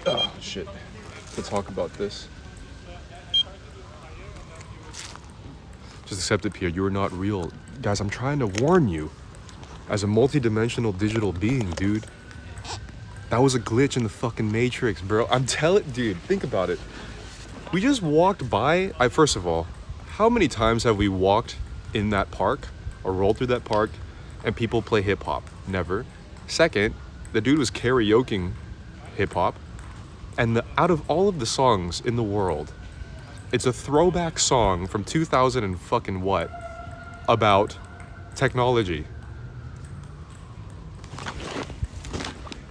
Speaker 1: oh, shit, to talk about this. Just accept it, Pierre. You are not real. Guys, I'm trying to warn you. As a multi-dimensional digital being, dude. That was a glitch in the fucking Matrix, bro. I'm telling... Dude, think about it. We just walked by... First of all, how many times have we walked in that park or rolled through that park and people play hip hop. Never. Second, the dude was karaokeing hip hop. And out of all of the songs in the world, it's a throwback song from 2000 and fucking what about technology.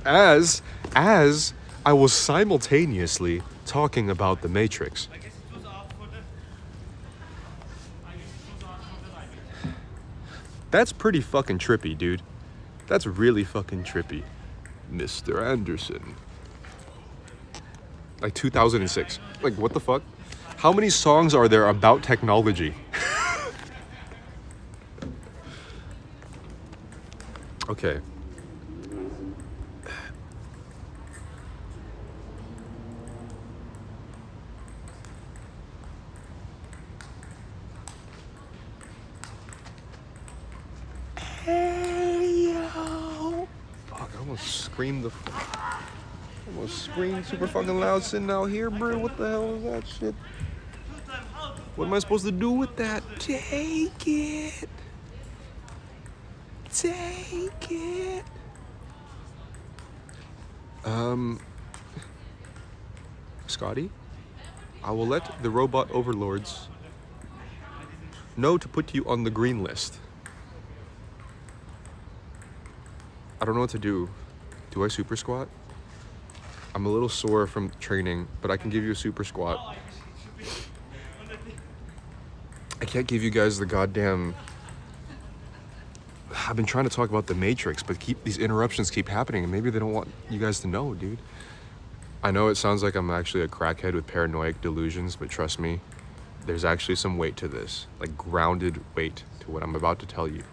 Speaker 1: As I was simultaneously talking about The Matrix. That's pretty fucking trippy, dude. That's really fucking trippy. Mr. Anderson. Like 2006. Like, what the fuck? How many songs are there about technology? Okay. Hey, yo. Fuck, I almost screamed super fucking loud sitting out here, bro. What the hell is that shit? What am I supposed to do with that? Take it. Take it. Scotty, I will let the robot overlords know to put you on the green list. I don't know what to do. Do I super squat? I'm a little sore from training, but I can give you a super squat. I can't give you guys the goddamn... I've been trying to talk about The Matrix, but these interruptions keep happening, and maybe they don't want you guys to know, dude. I know it sounds like I'm actually a crackhead with paranoid delusions, but trust me, there's actually some weight to this. Like, grounded weight to what I'm about to tell you.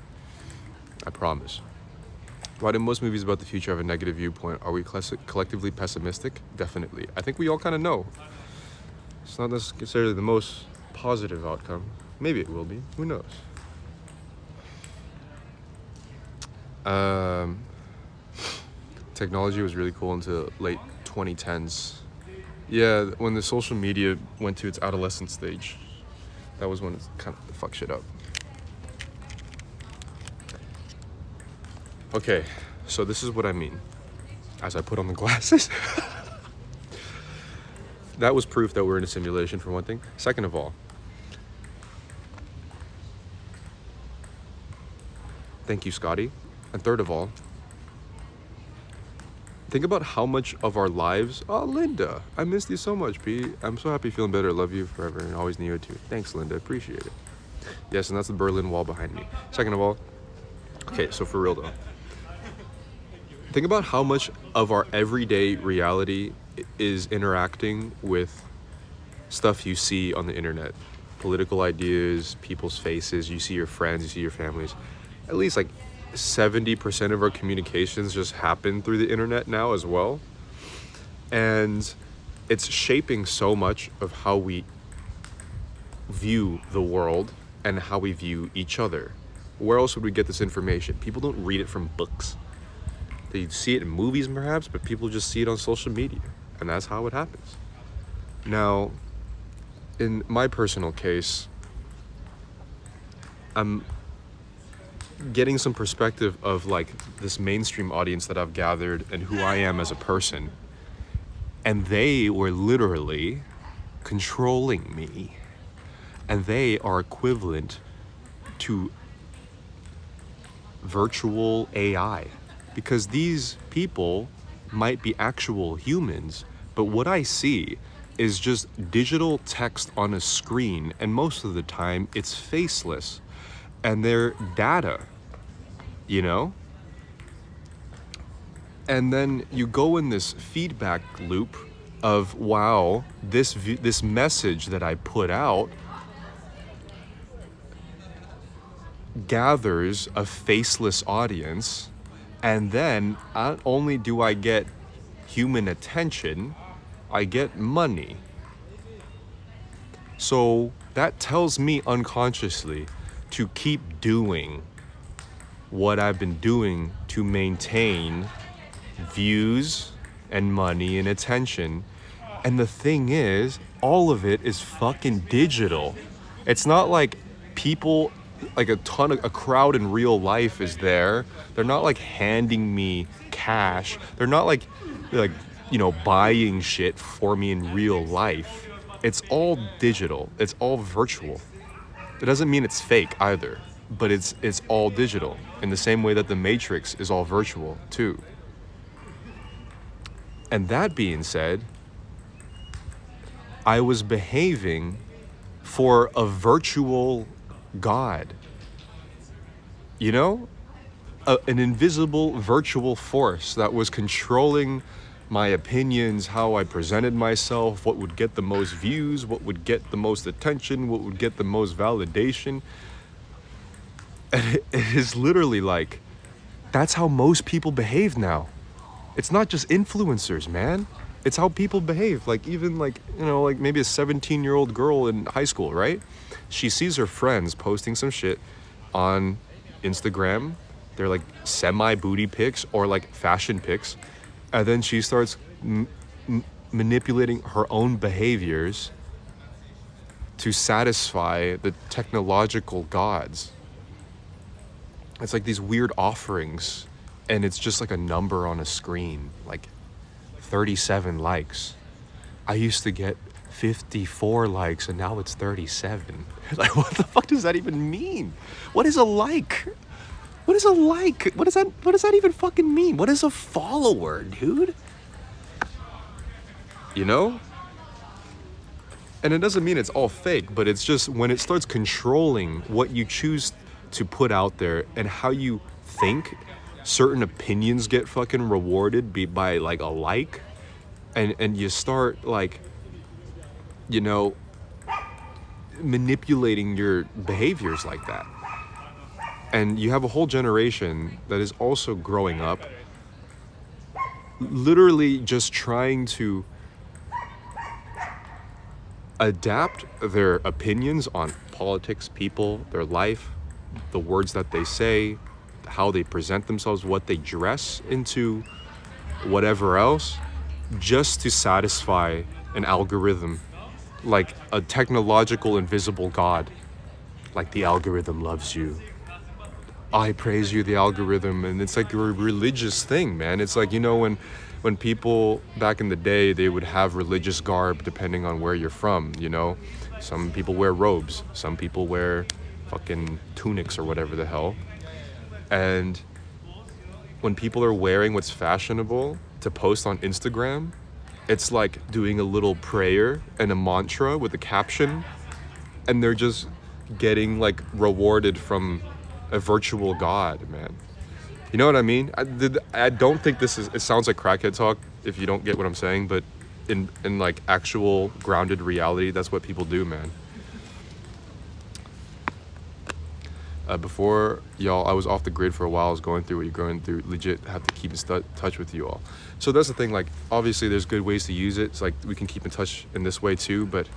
Speaker 1: I promise. Why do most movies about the future have a negative viewpoint? Are we collectively pessimistic? Definitely. I think we all kind of know. It's not necessarily the most positive outcome. Maybe it will be. Who knows? Technology was really cool into late 2010s. Yeah, when the social media went to its adolescent stage, that was when it kind of fucked shit up. Okay, so this is what I mean. As I put on the glasses. That was proof that we're in a simulation, for one thing. Second of all, thank you, Scotty. And third of all, think about how much of our lives... Oh, Linda, I missed you so much, P. I'm so happy, feeling better. Love you forever and always need you too. Thanks, Linda. Appreciate it. Yes, and that's the Berlin Wall behind me. Second of all, okay, so for real though, think about how much of our everyday reality is interacting with stuff you see on the internet. Political ideas, people's faces, you see your friends, you see your families. At least like 70% of our communications just happen through the internet now as well. And it's shaping so much of how we view the world and how we view each other. Where else would we get this information? People don't read it from books. They see it in movies perhaps, but people just see it on social media. And that's how it happens. Now, in my personal case, I'm getting some perspective of like this mainstream audience that I've gathered and who I am as a person. And they were literally controlling me. And they are equivalent to virtual AI. Because these people might be actual humans, but what I see is just digital text on a screen, and most of the time it's faceless. And they're data, you know? And then you go in this feedback loop of, wow, this message that I put out gathers a faceless audience, and then not only do I get human attention, I get money. So that tells me unconsciously to keep doing what I've been doing to maintain views and money and attention. And the thing is, all of it is fucking digital. It's not like people like a crowd in real life is there. They're not like handing me cash. They're not like buying shit for me in real life. It's all digital. It's all virtual. It doesn't mean it's fake either, but it's all digital in the same way that the Matrix is all virtual too. And that being said, I was behaving for a virtual God. You know? An invisible virtual force that was controlling my opinions, how I presented myself, what would get the most views, what would get the most attention, what would get the most validation. And it is literally like, that's how most people behave now. It's not just influencers, man. It's how people behave. Like even like maybe a 17-year-old girl in high school, right? She sees her friends posting some shit on Instagram. They're like semi-booty pics or like fashion pics. And then she starts manipulating her own behaviors to satisfy the technological gods. It's like these weird offerings, and it's just like a number on a screen, like 37 likes. I used to get 54 likes, and now it's 37. Like, what the fuck does that even mean? What is a like? What is a like? What does that even fucking mean? What is a follower, dude? You know? And it doesn't mean it's all fake, but it's just when it starts controlling what you choose to put out there and how you think, certain opinions get fucking rewarded by like a like, and you start like, manipulating your behaviors like that. And you have a whole generation that is also growing up literally just trying to adapt their opinions on politics, people, their life, the words that they say, how they present themselves, what they dress into, whatever else, just to satisfy an algorithm, like a technological invisible god. Like the algorithm loves you. I praise you, the algorithm. And it's like a religious thing, man. It's like, when people back in the day, they would have religious garb depending on where you're from, Some people wear robes. Some people wear fucking tunics or whatever the hell. And when people are wearing what's fashionable to post on Instagram, it's like doing a little prayer and a mantra with a caption, and they're just getting like rewarded from a virtual god, man. You know what I mean? I don't think it sounds like crackhead talk if you don't get what I'm saying, but in like actual grounded reality, that's what people do, man. Before y'all, I was off the grid for a while. I was going through what you're going through. Legit have to keep in touch with you all. So that's the thing, like obviously there's good ways to use it. It's like we can keep in touch in this way too, but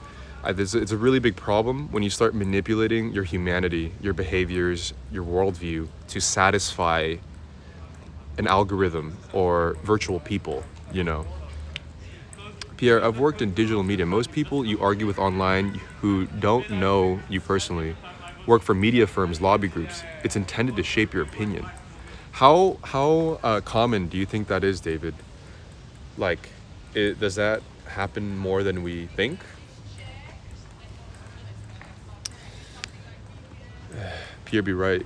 Speaker 1: it's a really big problem when you start manipulating your humanity, your behaviors, your worldview to satisfy an algorithm or virtual people, Pierre, I've worked in digital media. Most people you argue with online who don't know you personally work for media firms, lobby groups. It's intended to shape your opinion. How common do you think that is, David? Like, does that happen more than we think? Pierre be right,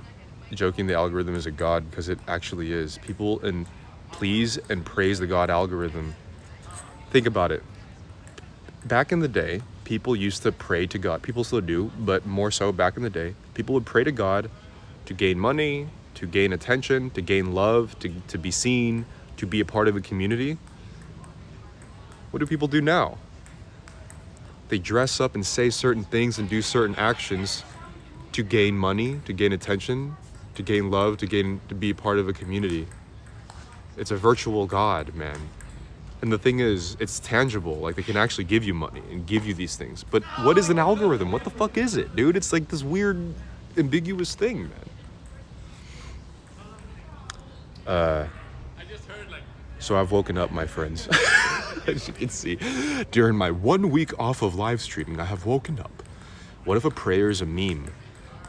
Speaker 1: joking the algorithm is a god, because it actually is. People please and praise the god algorithm. Think about it. Back in the day, people used to pray to God. People still do, but more so back in the day. People would pray to God to gain money, to gain attention, to gain love, to be seen, to be a part of a community. What do people do now? They dress up and say certain things and do certain actions to gain money, to gain attention, to gain love, to be a part of a community. It's a virtual god, man. And the thing is, it's tangible. Like, they can actually give you money and give you these things. But what is an algorithm? What the fuck is it, dude? It's like this weird, ambiguous thing, man. So I've woken up, my friends. As you can see, during my 1 week off of live streaming, I have woken up. What if a prayer is a meme?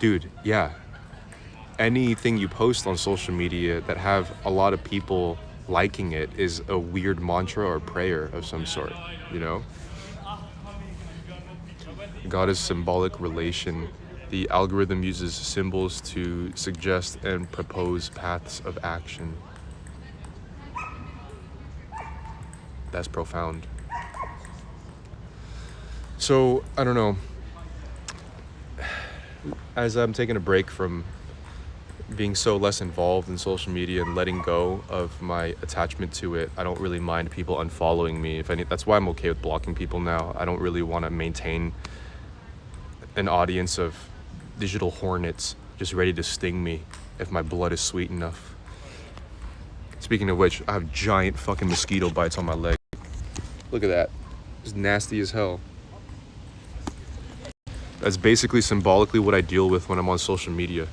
Speaker 1: Dude, yeah. Anything you post on social media that have a lot of people liking it is a weird mantra or prayer of some sort, you know? God is symbolic relation. The algorithm uses symbols to suggest and propose paths of action. That's profound. So, I don't know. As I'm taking a break from being so less involved in social media and letting go of my attachment to it, I don't really mind people unfollowing me. If any, that's why I'm okay with blocking people now. I don't really want to maintain an audience of digital hornets just ready to sting me if my blood is sweet enough. Speaking of which, I have giant fucking mosquito bites on my leg. Look at that. It's nasty as hell. That's basically symbolically what I deal with when I'm on social media.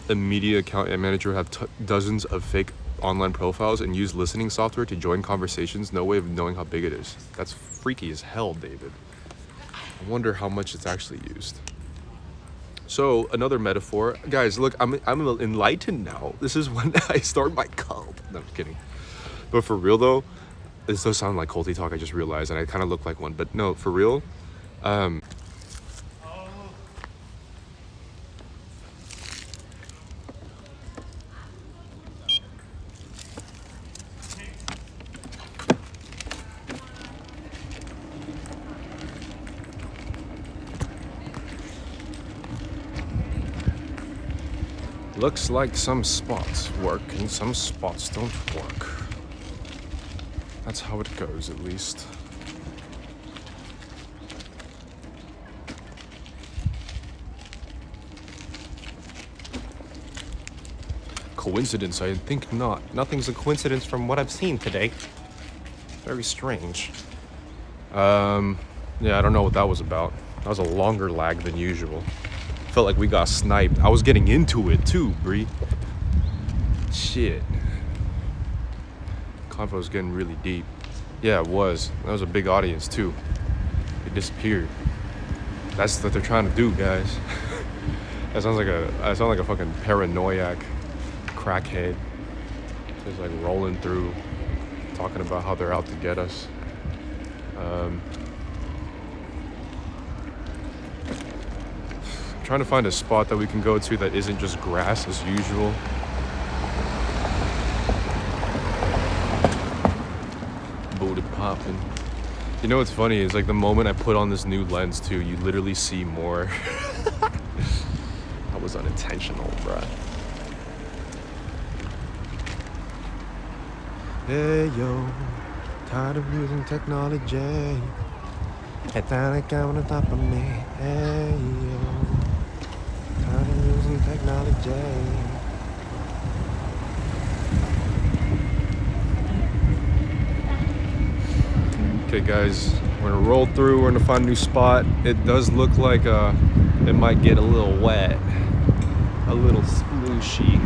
Speaker 1: A media account manager have dozens of fake online profiles and use listening software to join conversations. No way of knowing how big it is. That's freaky as hell, David. I wonder how much it's actually used. So another metaphor, guys. Look, I'm enlightened now. This is when I start my cult. No, I'm kidding. But for real though, this does sound like culty talk. I just realized, and I kind of look like one. But no, for real. Looks like some spots work and some spots don't work. That's how it goes, at least. Coincidence? I think not. Nothing's a coincidence from what I've seen today. Very strange. Yeah, I don't know what that was about. That was a longer lag than usual. Felt like we got sniped. I was getting into it too, Bree. Shit. Convo was getting really deep. Yeah, it was. That was a big audience too. It disappeared. That's what they're trying to do, guys. I sound like a fucking paranoiac crackhead. Just like rolling through, talking about how they're out to get us. Trying to find a spot that we can go to that isn't just grass as usual. Booty popping. You know what's funny is like the moment I put on this new lens too, you literally see more. That was unintentional, bruh. Hey yo, tired of using technology. Head down and come on top of me. Hey yo. I'm using technology. Okay, guys, we're gonna roll through. We're gonna find a new spot. It does look like it might get a little wet, a little splooshy.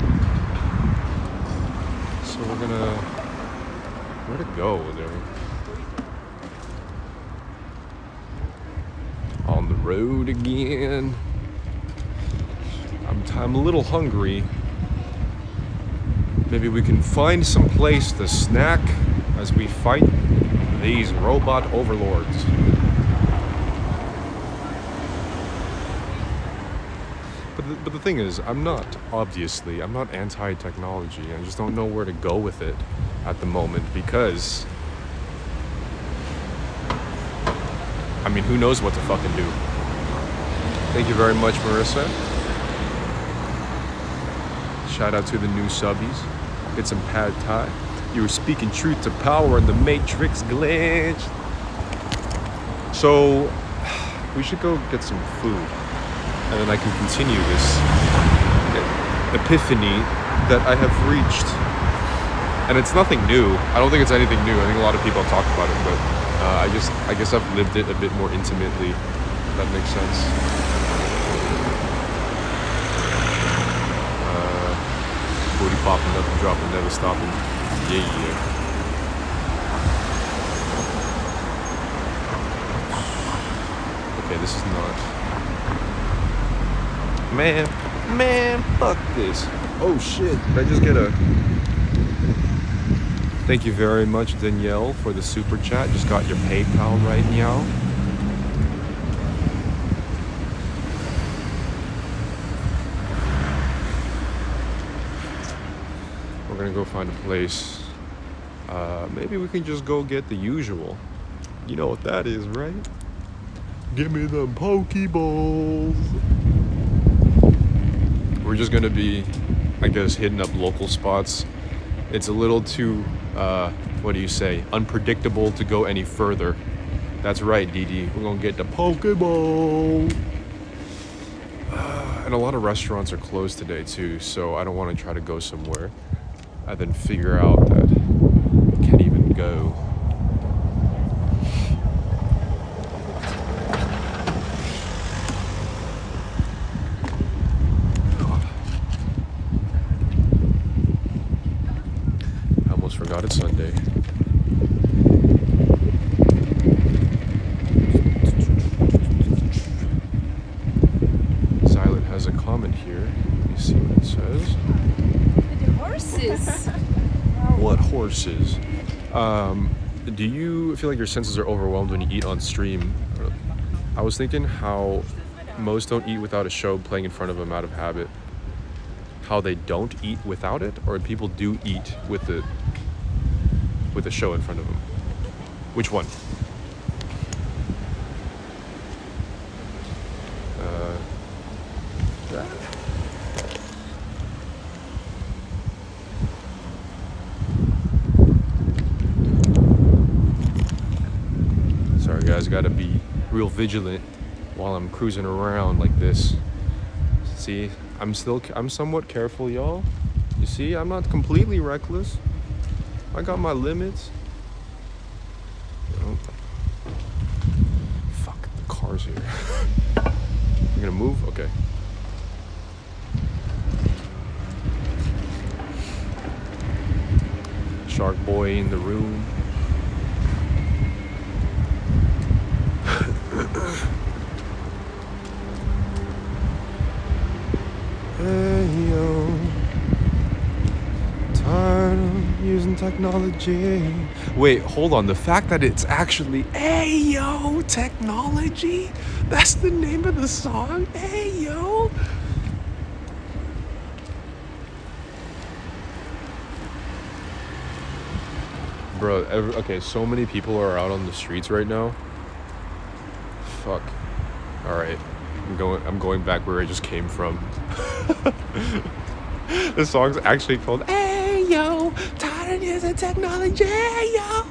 Speaker 1: So we're gonna. Where to go, there? On the road again. I'm a little hungry. Maybe we can find some place to snack as we fight these robot overlords. But the thing is, I'm not anti-technology. I just don't know where to go with it at the moment because, I mean, who knows what to fucking do. Thank you very much, Marissa. Shout out to the new subbies. Get some pad thai. You were speaking truth to power and the Matrix glitched. So, we should go get some food. And then I can continue this epiphany that I have reached. And it's nothing new. I don't think it's anything new. I think a lot of people have talked about it, but I guess I've lived it a bit more intimately. If that makes sense. Booty popping, nothing dropping, never stopping. Yeah. Okay, this is not. Man, fuck this. Oh shit, did I just get a... Thank you very much, Danielle, for the super chat. Just got your PayPal right now. We're gonna go find a place. Maybe we can just go get the usual. You know what that is, right? Give me them Pokeballs. We're just gonna be, I guess, hitting up local spots. It's a little too, what do you say, unpredictable to go any further. That's right, Dee. We're gonna get the Pokeball. And a lot of restaurants are closed today too, so I don't want to try to go somewhere and then figure out that I can't even go. I almost forgot it's Sunday. Silent has a comment here. Let me see what it says.
Speaker 3: The horses.
Speaker 1: What horses? Do you feel like your senses are overwhelmed when you eat on stream? I was thinking how most don't eat without a show playing in front of them out of habit. How they don't eat without it, or people do eat with the show in front of them. Which one? Sorry guys, gotta be real vigilant while I'm cruising around like this. See, I'm somewhat careful, y'all. You see, I'm not completely reckless. I got my limits. Oh. Fuck, the car's here. You're gonna move? Okay. Shark boy in the room. Hey yo, tired of using technology. Wait, hold on. The fact that it's actually hey yo technology, that's the name of the song. Hey yo. Bro, okay, so many people are out on the streets right now. Fuck. All right. I'm going back where I just came from. The song's actually called Hey Yo, tired of using technology, hey yo.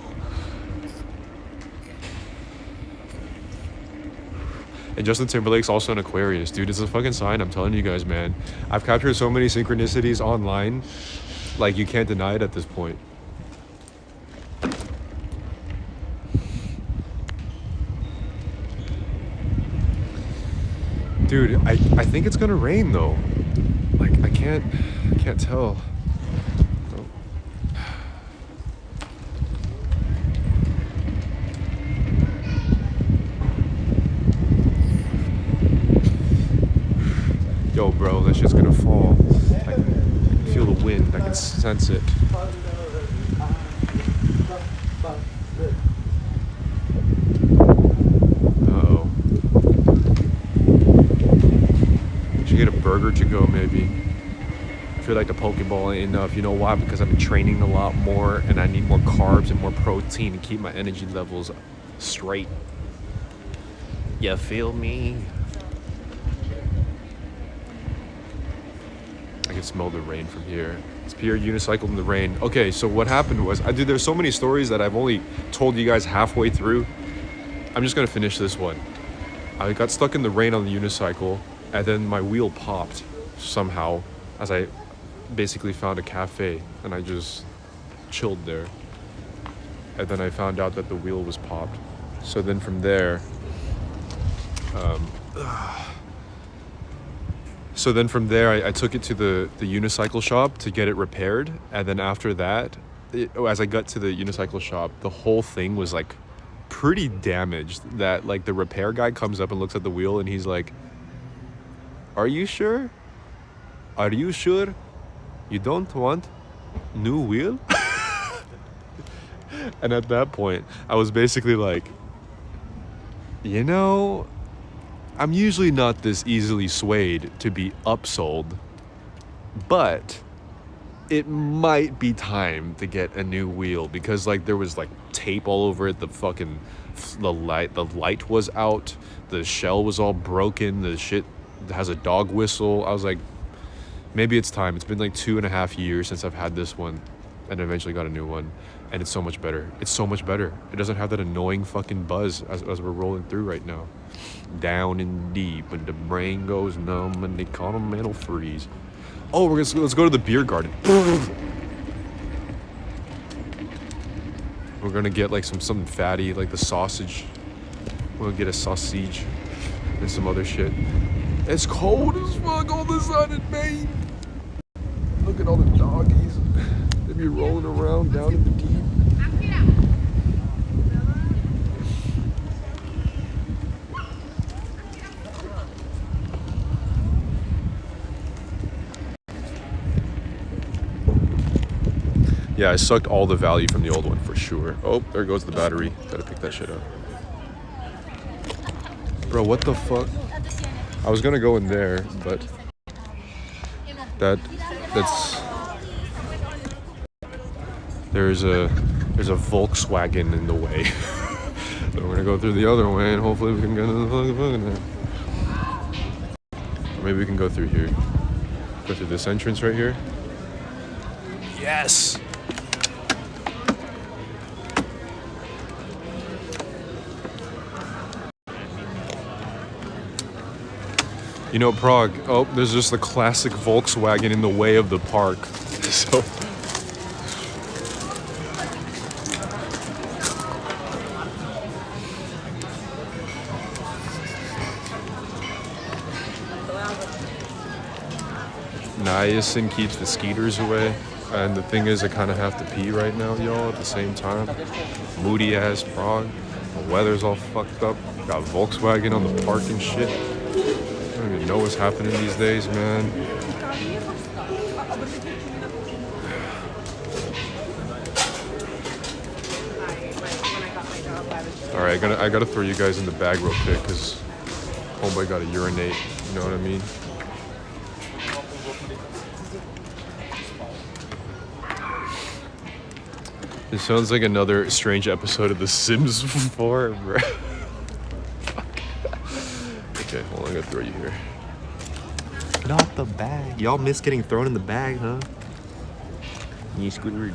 Speaker 1: And Justin Timberlake's also an Aquarius, dude. It's a fucking sign, I'm telling you guys, man. I've captured so many synchronicities online, like you can't deny it at this point. Dude, I think it's gonna rain though. Like I can't tell. Oh. Yo, bro, that shit's gonna fall. I can feel the wind. I can sense it. Get a burger to go maybe. I feel like the Pokeball ain't enough. You know why? Because I've been training a lot more and I need more carbs and more protein to keep my energy levels straight. You feel me? I can smell the rain from here. It's Pierre unicycled in the rain. Okay, so what happened was, dude, there's so many stories that I've only told you guys halfway through. I'm just gonna finish this one. I got stuck in the rain on the unicycle. And then my wheel popped somehow as I basically found a cafe and I just chilled there. And then I found out that the wheel was popped. So then from there, I took it to the unicycle shop to get it repaired. And then after that, as I got to the unicycle shop, the whole thing was like pretty damaged. That like the repair guy comes up and looks at the wheel and he's like, Are you sure? Are you sure you don't want new wheel? And at that point, I was basically like, you know, I'm usually not this easily swayed to be upsold, but it might be time to get a new wheel because like there was like tape all over it. The light was out. The shell was all broken. The shit has a dog whistle. I was like, maybe it's time. It's been like 2.5 years since I've had this one, and eventually got a new one, and it's so much better. It's so much better. It doesn't have that annoying fucking buzz as we're rolling through right now. Down and deep, and the brain goes numb, and the continental freeze. Oh, let's go to the beer garden. We're gonna get like something fatty, like the sausage. We'll get a sausage and some other shit. It's cold as fuck all of a sudden, man. Look at all the doggies. They be rolling around down in the deep. Yeah, I sucked all the value from the old one for sure. Oh, there goes the battery. Gotta pick that shit up. Bro, what the fuck? I was gonna go in there, but that's there's a Volkswagen in the way. So we're gonna go through the other way and hopefully we can get into the fucking there. Or maybe we can go through here. Go through this entrance right here. Yes! You know, Prague, oh, there's just the classic Volkswagen in the way of the park. So. Niacin keeps the skeeters away. And the thing is, I kind of have to pee right now, y'all, at the same time. Moody ass Prague. The weather's all fucked up. Got Volkswagen on the park and shit. I don't even know what's happening these days, man. Alright, I gotta throw you guys in the bag real quick, because homeboy gotta urinate, you know what I mean? It sounds like another strange episode of The Sims 4, bro. Okay, hold on, I'm gonna throw you here.
Speaker 4: Not the bag. Y'all miss getting thrown in the bag, huh? You Squidward.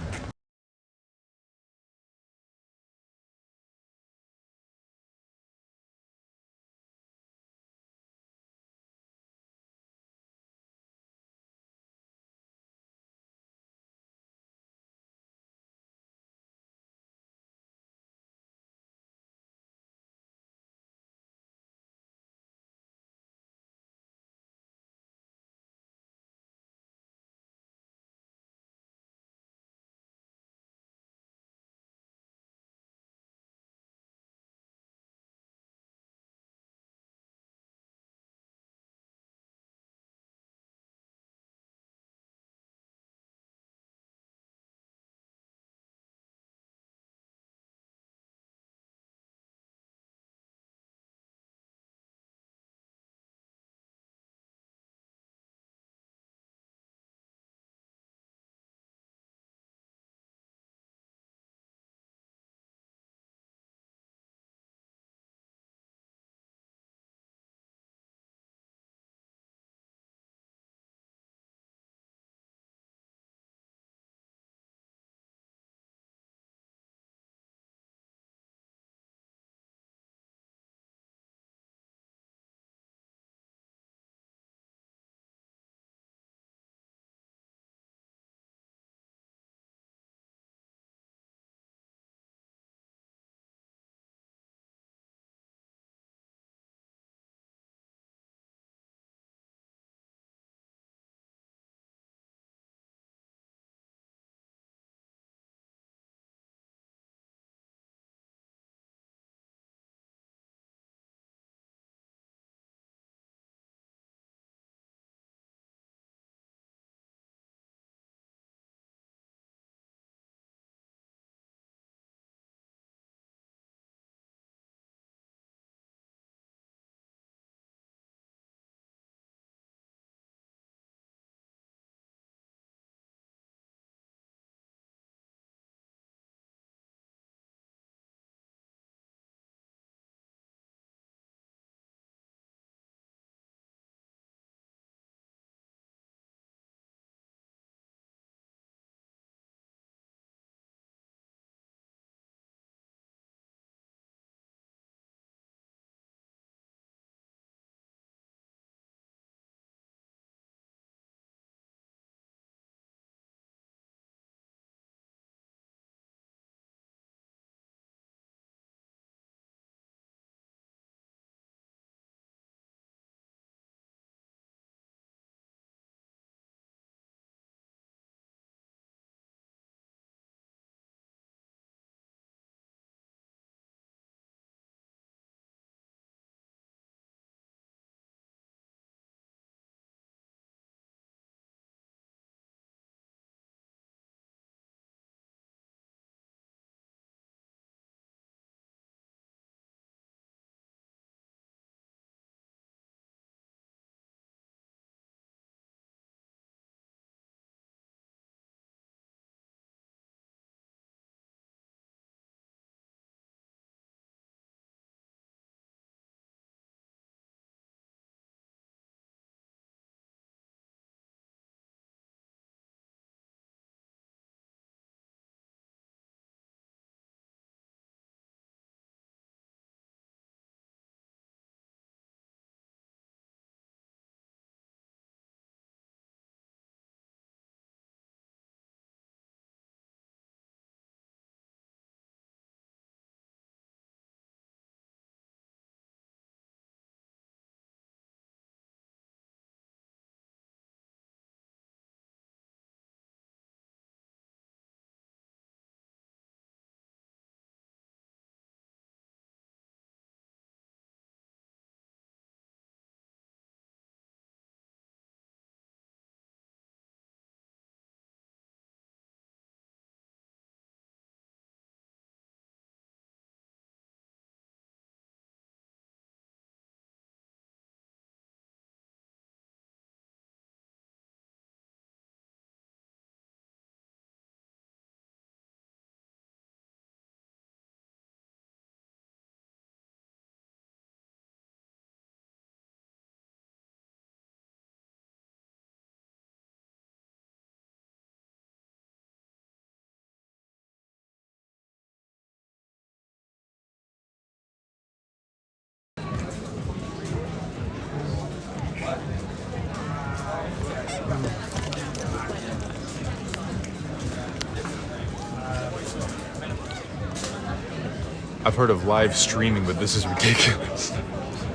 Speaker 1: I've heard of live streaming, but this is ridiculous.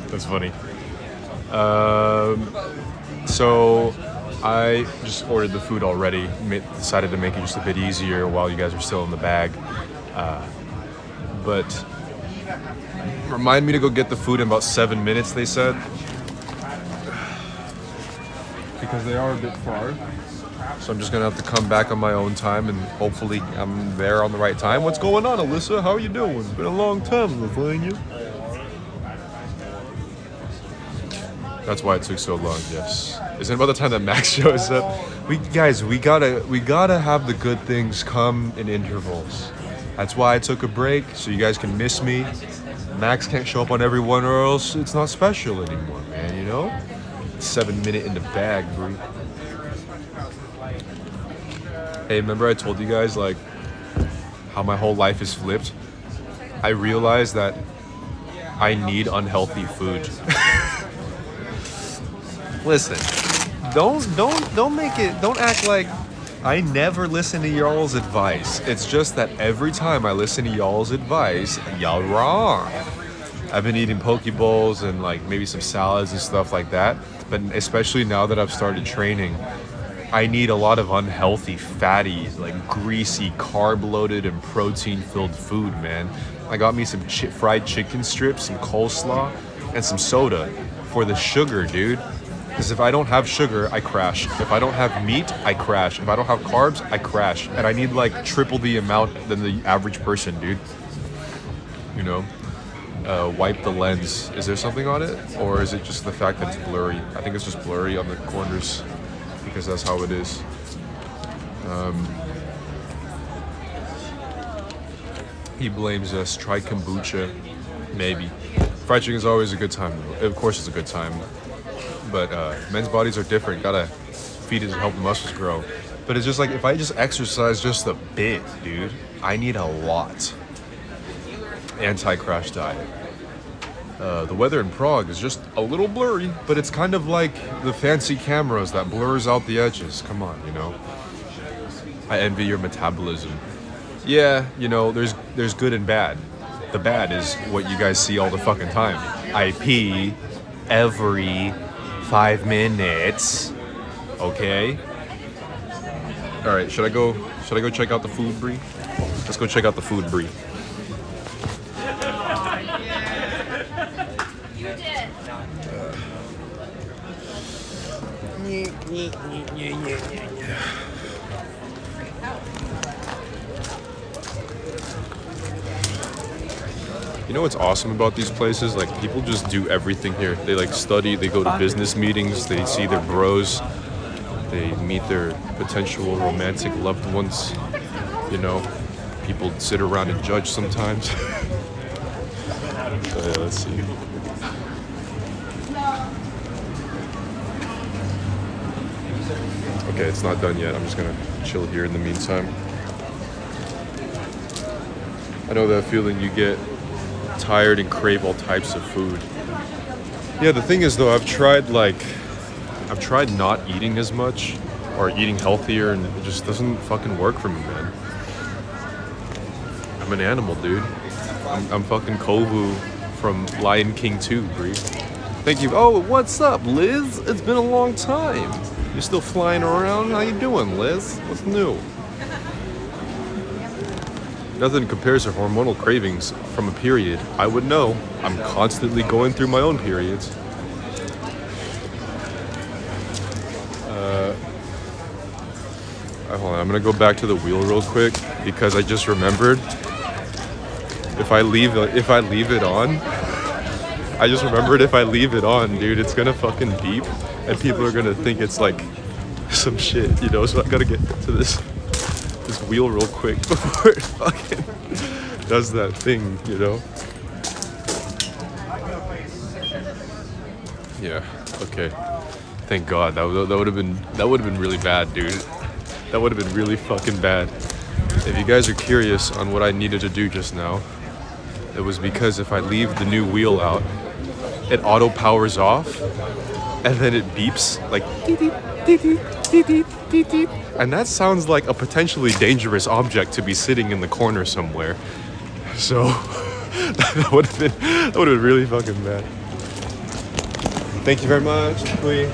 Speaker 1: That's funny. So I just ordered the food already. Decided to make it just a bit easier while you guys are still in the bag. But remind me to go get the food in about 7 minutes, they said. Because they are a bit far. So I'm just gonna have to come back on my own time and hopefully I'm there on the right time. What's going on, Alyssa? How are you doing? It's been a long time, Lithuania. That's why it took so long, yes. Isn't it about the time that Max shows up? We gotta have the good things come in intervals. That's why I took a break, so you guys can miss me. Max can't show up on every one or else it's not special anymore, man, you know? 7 minute in the bag, bro. Hey, remember I told you guys, like, how my whole life is flipped? I realized that I need unhealthy food. Listen, don't act like I never listen to y'all's advice. It's just that every time I listen to y'all's advice, y'all wrong. I've been eating poke bowls and like maybe some salads and stuff like that, but especially now that I've started training, I need a lot of unhealthy, fatty, like greasy, carb-loaded and protein-filled food, man. I got me some fried chicken strips, some coleslaw, and some soda for the sugar, dude. Because if I don't have sugar, I crash. If I don't have meat, I crash. If I don't have carbs, I crash. And I need like triple the amount than the average person, dude. You know? Wipe the lens. Is there something on it? Or is it just the fact that it's blurry? I think it's just blurry on the corners. Because that's how it is. He blames us. Try kombucha. Maybe. Fried chicken is always a good time, though. Of course it's a good time. But men's bodies are different. Gotta feed it to help the muscles grow. But it's just like, if I just exercise just a bit, dude, I need a lot. Anti-crash diet. The weather in Prague is just a little blurry, but it's kind of like the fancy cameras that blurs out the edges. Come on, you know. I envy your metabolism. Yeah, you know, there's good and bad. The bad is what you guys see all the fucking time. I pee every 5 minutes. Okay. All right. Should I go check out the food, Bree? Let's go check out the food, Bree. You know what's awesome about these places? Like, people just do everything here. They like study, they go to business meetings, they see their bros, they meet their potential romantic loved ones. You know, people sit around and judge sometimes. Let's see. Okay, it's not done yet. I'm just gonna chill here in the meantime. I know that feeling you get tired and crave all types of food. Yeah, the thing is though, I've tried not eating as much or eating healthier, and it just doesn't fucking work for me, man. I'm an animal, dude. I'm fucking Kovu from Lion King 2, Bree. Thank you. Oh, what's up, Liz? It's been a long time. You're still flying around? How you doing, Liz? What's new? Nothing compares to hormonal cravings from a period. I would know. I'm constantly going through my own periods. Hold on, I'm gonna go back to the wheel real quick because I just remembered. If I leave it on, I just remembered if I leave it on, dude, it's gonna fucking beep, and people are gonna think it's like some shit, you know. So I gotta get to this wheel real quick before it fucking does that thing, you know. Yeah. Okay. Thank God. That would have been really bad, dude. That would have been really fucking bad. If you guys are curious on what I needed to do just now, it was because if I leave the new wheel out, it auto powers off, and then it beeps like dee dee dee dee dee dee dee dee. And that sounds like a potentially dangerous object to be sitting in the corner somewhere. So That would have been really fucking bad. Thank you very much, Kui.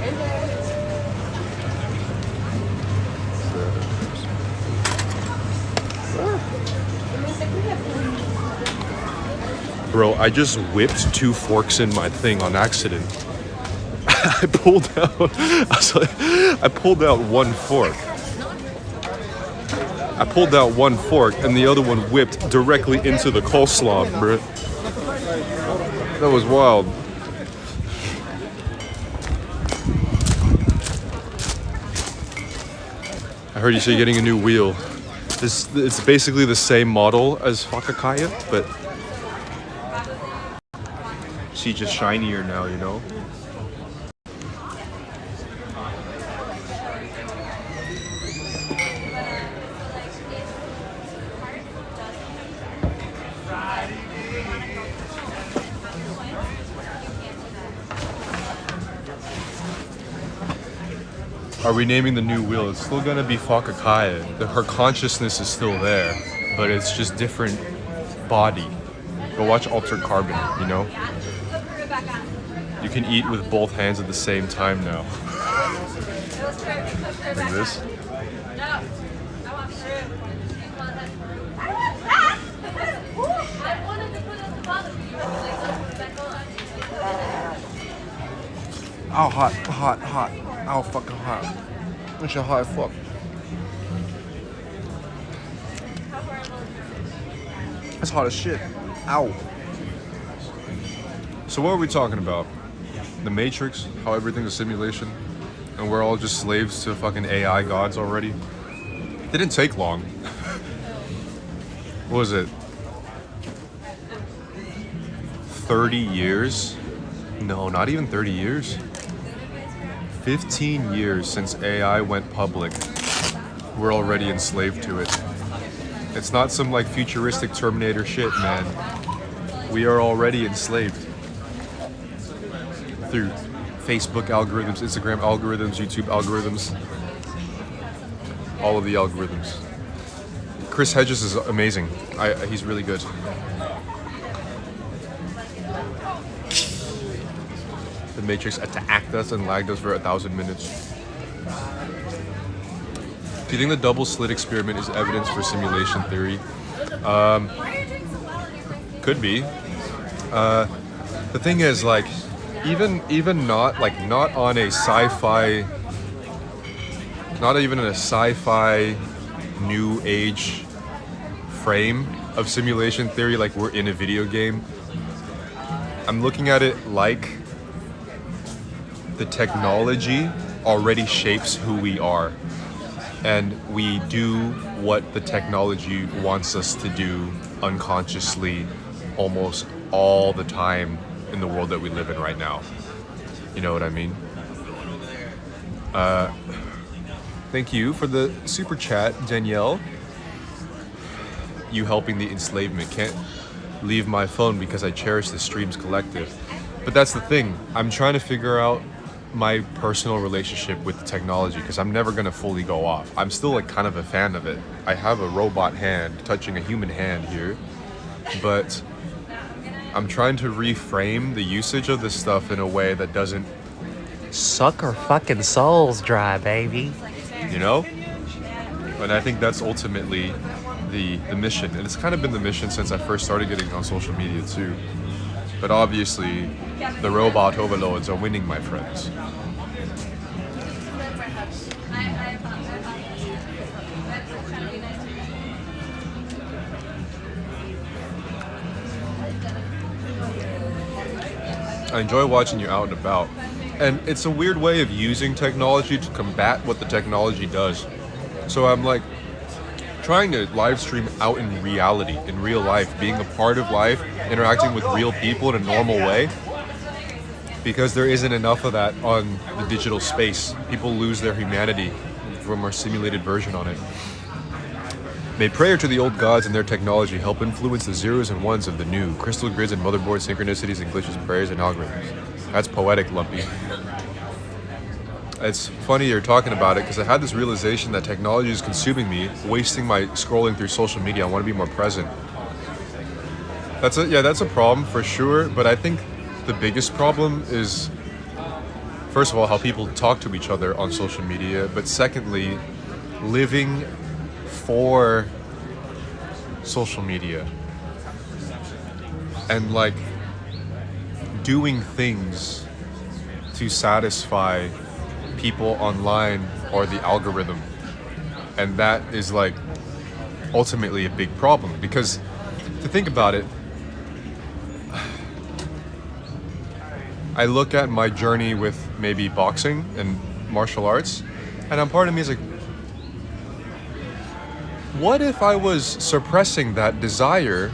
Speaker 1: Bro, I just whipped 2 forks in my thing on accident. I pulled out 1 fork. I pulled out 1 fork and the other one whipped directly into the coleslaw, bro. That was wild. I heard you say you're getting a new wheel. It's basically the same model as Fakakaya, but she's just shinier now, you know? Are we naming the new wheel? It's still gonna be Fakakaya. Her consciousness is still there, but it's just different body. Go watch Altered Carbon, you know? You can eat with both hands at the same time now. Like this. Ow, hot, hot, hot. Ow, fucking hot. It's a hot fuck. That's hot as shit. Ow. So what are we talking about? The Matrix, how everything's a simulation, and we're all just slaves to fucking AI gods already? It didn't take long. What was it? 30 years? No, not even 30 years. 15 years since AI went public. We're already enslaved to it. It's not some like futuristic Terminator shit, man. We are already enslaved. Through Facebook algorithms, Instagram algorithms, YouTube algorithms. All of the algorithms. Chris Hedges is amazing. He's really good. The Matrix attacked us and lagged us for 1,000 minutes. Do you think the double slit experiment is evidence for simulation theory? Could be. The thing is, like, even not on a sci-fi, not even in a sci-fi new age frame of simulation theory, like we're in a video game. I'm looking at it like the technology already shapes who we are, and we do what the technology wants us to do unconsciously almost all the time in the world that we live in right now. You know what I mean? Thank you for the super chat, Danielle. You helping the enslavement. Can't leave my phone because I cherish the Streams Collective. But that's the thing. I'm trying to figure out my personal relationship with the technology because I'm never gonna fully go off. I'm still like kind of a fan of it. I have a robot hand touching a human hand here, but I'm trying to reframe the usage of this stuff in a way that doesn't
Speaker 5: suck our fucking souls dry, baby.
Speaker 1: You know? And I think that's ultimately the mission. And it's kind of been the mission since I first started getting on social media too. But obviously, the robot overlords are winning, my friends. I enjoy watching you out and about. And it's a weird way of using technology to combat what the technology does. So I'm like trying to live stream out in reality, in real life, being a part of life, interacting with real people in a normal way. Because there isn't enough of that on the digital space. People lose their humanity from our simulated version on it. May prayer to the old gods and their technology help influence the zeros and ones of the new, crystal grids and motherboard synchronicities and glitches, prayers and algorithms. That's poetic, Lumpy. It's funny you're talking about it because I had this realization that technology is consuming me, wasting my scrolling through social media. I want to be more present. That's a problem for sure. But I think the biggest problem is, first of all, how people talk to each other on social media. But secondly, living for social media and like doing things to satisfy people online or the algorithm. And that is like ultimately a big problem because to think about it, I look at my journey with maybe boxing and martial arts, and I'm part of me is like, what if I was suppressing that desire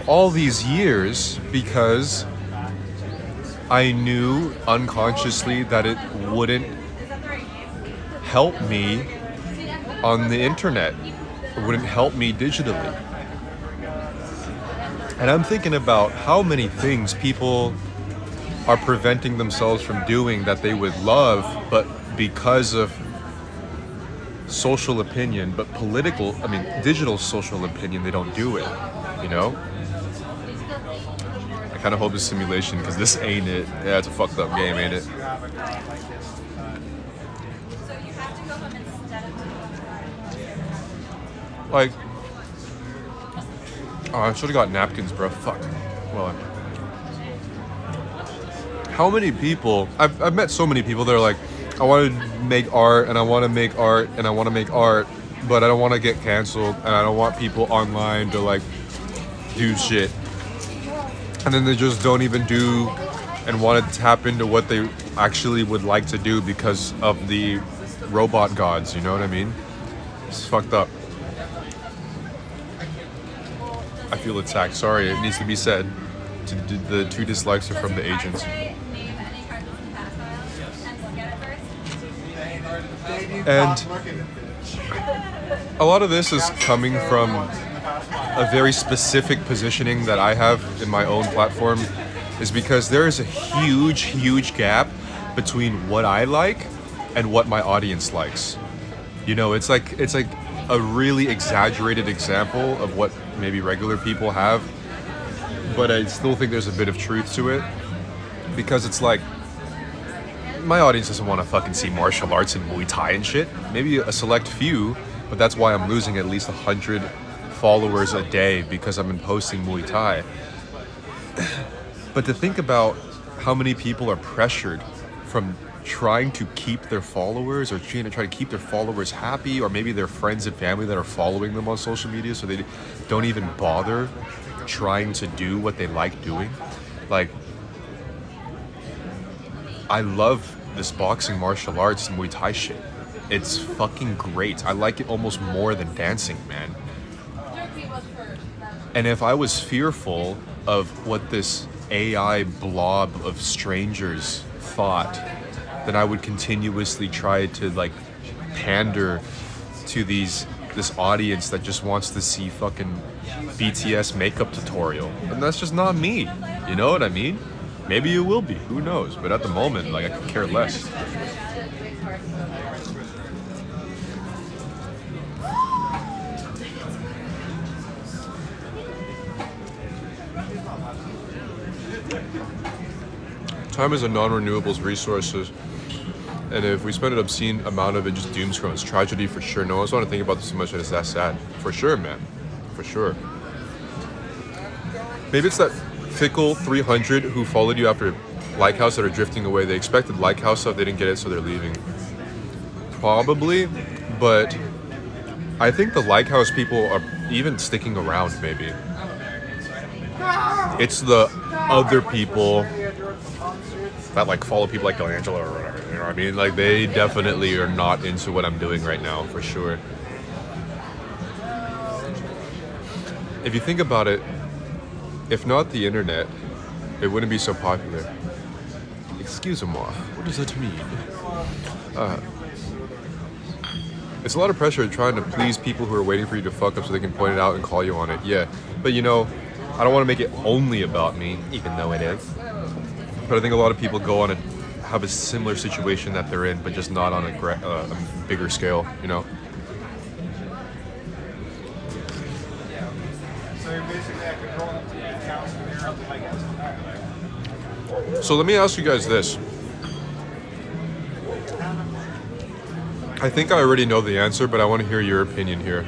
Speaker 1: all these years because I knew unconsciously that it wouldn't help me on the internet. It wouldn't help me digitally. And I'm thinking about how many things people are preventing themselves from doing that they would love, but because of social opinion, but digital social opinion, they don't do it, you know? I kind of hope it's simulation because this ain't it. Yeah, it's a fucked up game, ain't it? Like, oh, I should have got napkins, bro. Fuck. Well, how many people? I've met so many people that are like, I want to make art and I want to make art and I want to make art, but I don't want to get canceled and I don't want people online to like do shit. And then they just don't even do and want to tap into what they actually would like to do because of the robot gods, you know what I mean? It's fucked up. I feel attacked. Sorry, it needs to be said. The 2 dislikes are from the agents. And a lot of this is coming from a very specific positioning that I have in my own platform, is because there is a huge gap between what I like and what my audience likes. You know, it's like a really exaggerated example of what maybe regular people have, but I still think there's a bit of truth to it, because it's like, my audience doesn't want to fucking see martial arts and Muay Thai and shit. Maybe a select few, but that's why I'm losing at least 100 followers a day, because I've been posting Muay Thai. But to think about how many people are pressured from trying to keep their followers, or trying to keep their followers happy, or maybe their friends and family that are following them on social media, so they don't even bother trying to do what they like doing. Like, I love this boxing, martial arts, and Muay Thai shit. It's fucking great. I like it almost more than dancing, man. And if I was fearful of what this AI blob of strangers thought, then I would continuously try to like pander to this audience that just wants to see fucking BTS makeup tutorial. And that's just not me. You know what I mean? Maybe it will be, who knows? But at the moment, like, I could care less. Time is a non-renewables resource, and if we spend an obscene amount of it just doom scrolling, it's tragedy for sure. No one's want to think about this so much, and it's that sad. For sure, man. For sure. Maybe it's that fickle 300 who followed you after Likehouse that are drifting away. They expected Likehouse stuff, they didn't get it, so they're leaving. Probably, but I think the Likehouse people are even sticking around, maybe. It's the other people that like follow people like Delangelo or whatever, you know what I mean? Like, they definitely are not into what I'm doing right now, for sure. If you think about it, if not the internet, it wouldn't be so popular. Excuse-moi, what does that mean? It's a lot of pressure trying to please people who are waiting for you to fuck up so they can point it out and call you on it. Yeah, but you know, I don't want to make it only about me, even though it is. But I think a lot of people have a similar situation that they're in, but just not on a bigger scale, you know?
Speaker 2: So you're basically controlling the account.
Speaker 1: So let me ask you guys this. I think I already know the answer, but I want to hear your opinion here.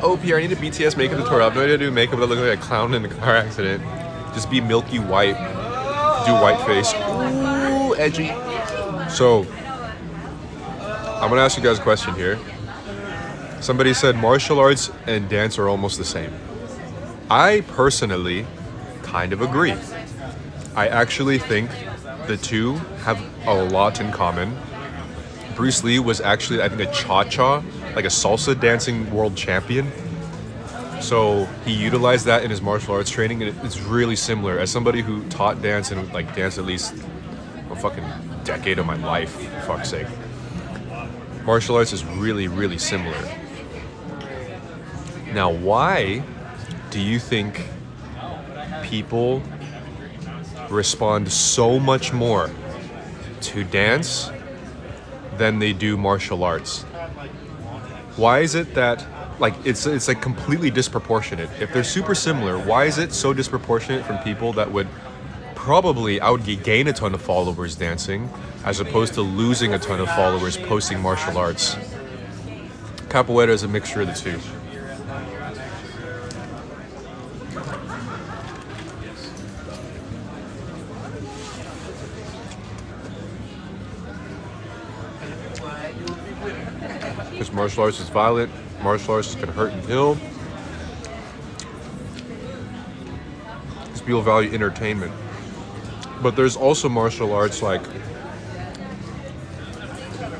Speaker 1: Oh, Pierre, I need a BTS makeup tutorial. I have no idea how to do makeup without looking like a clown in a car accident. Just be milky white. Do white face. Ooh, edgy. So, I'm going to ask you guys a question here. Somebody said martial arts and dance are almost the same. I personally kind of agree. I actually think the two have a lot in common. Bruce Lee was actually, I think, a cha-cha, like a salsa dancing world champion. So he utilized that in his martial arts training, and it's really similar. As somebody who taught dance and like danced at least a fucking decade of my life, for fuck's sake. Martial arts is really, really similar. Now, why do you think people respond so much more to dance than they do martial arts? Why is it that it's like completely disproportionate? If they're super similar, why is it so disproportionate from people that would probably gain a ton of followers dancing as opposed to losing a ton of followers posting martial arts? Capoeira is a mixture of the two. Because martial arts is violent, martial arts can hurt and kill. Because people value entertainment. But there's also martial arts like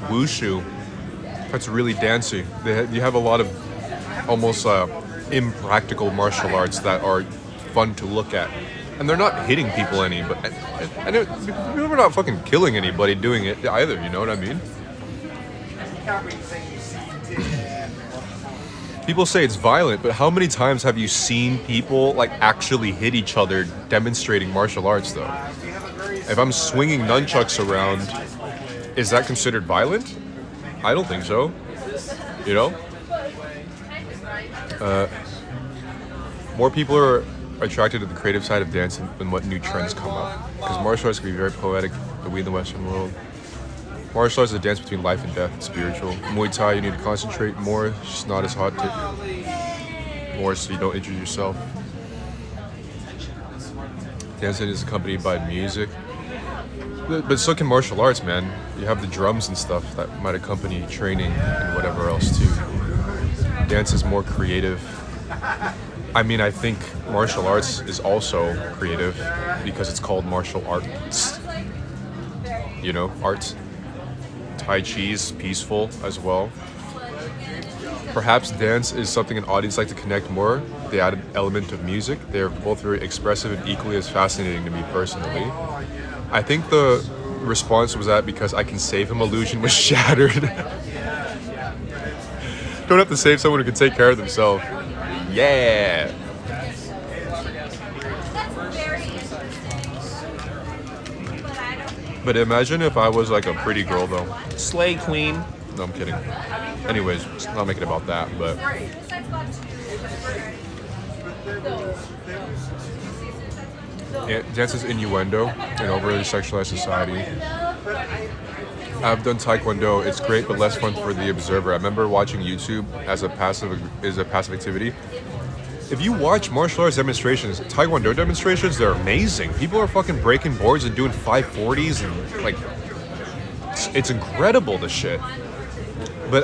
Speaker 1: wushu. That's really dancey. You have a lot of almost impractical martial arts that are fun to look at. And they're not hitting people people are not fucking killing anybody doing it either, you know what I mean? People say it's violent, but how many times have you seen people like actually hit each other demonstrating martial arts though? If I'm swinging nunchucks around, is that considered violent? I don't think so. You know? More people are attracted to the creative side of dance and what new trends come up. Because martial arts can be very poetic, the we in the Western world. Martial arts is a dance between life and death. It's spiritual. Muay Thai, you need to concentrate more. It's just not as hot more so you don't injure yourself. Dancing is accompanied by music. But so can martial arts, man. You have the drums and stuff that might accompany training and whatever else too. Dance is more creative. I mean, I think martial arts is also creative because it's called martial arts. You know, arts. Tai Chi is peaceful as well. Perhaps dance is something an audience like to connect more. The added element of music. They're both very expressive and equally as fascinating to me personally. I think the response was that because I can save him, illusion was shattered. Don't have to save someone who can take care of themselves. Yeah. But imagine if I was like a pretty girl though. Slay queen. No, I'm kidding. Anyways, it's not making it about that, but dance is innuendo in overly sexualized society. I've done Taekwondo. It's great, but less fun for the observer. I remember watching YouTube as a passive activity. If you watch martial arts demonstrations, Taekwondo demonstrations, they're amazing. People are fucking breaking boards and doing 540s and like, it's incredible, this shit. But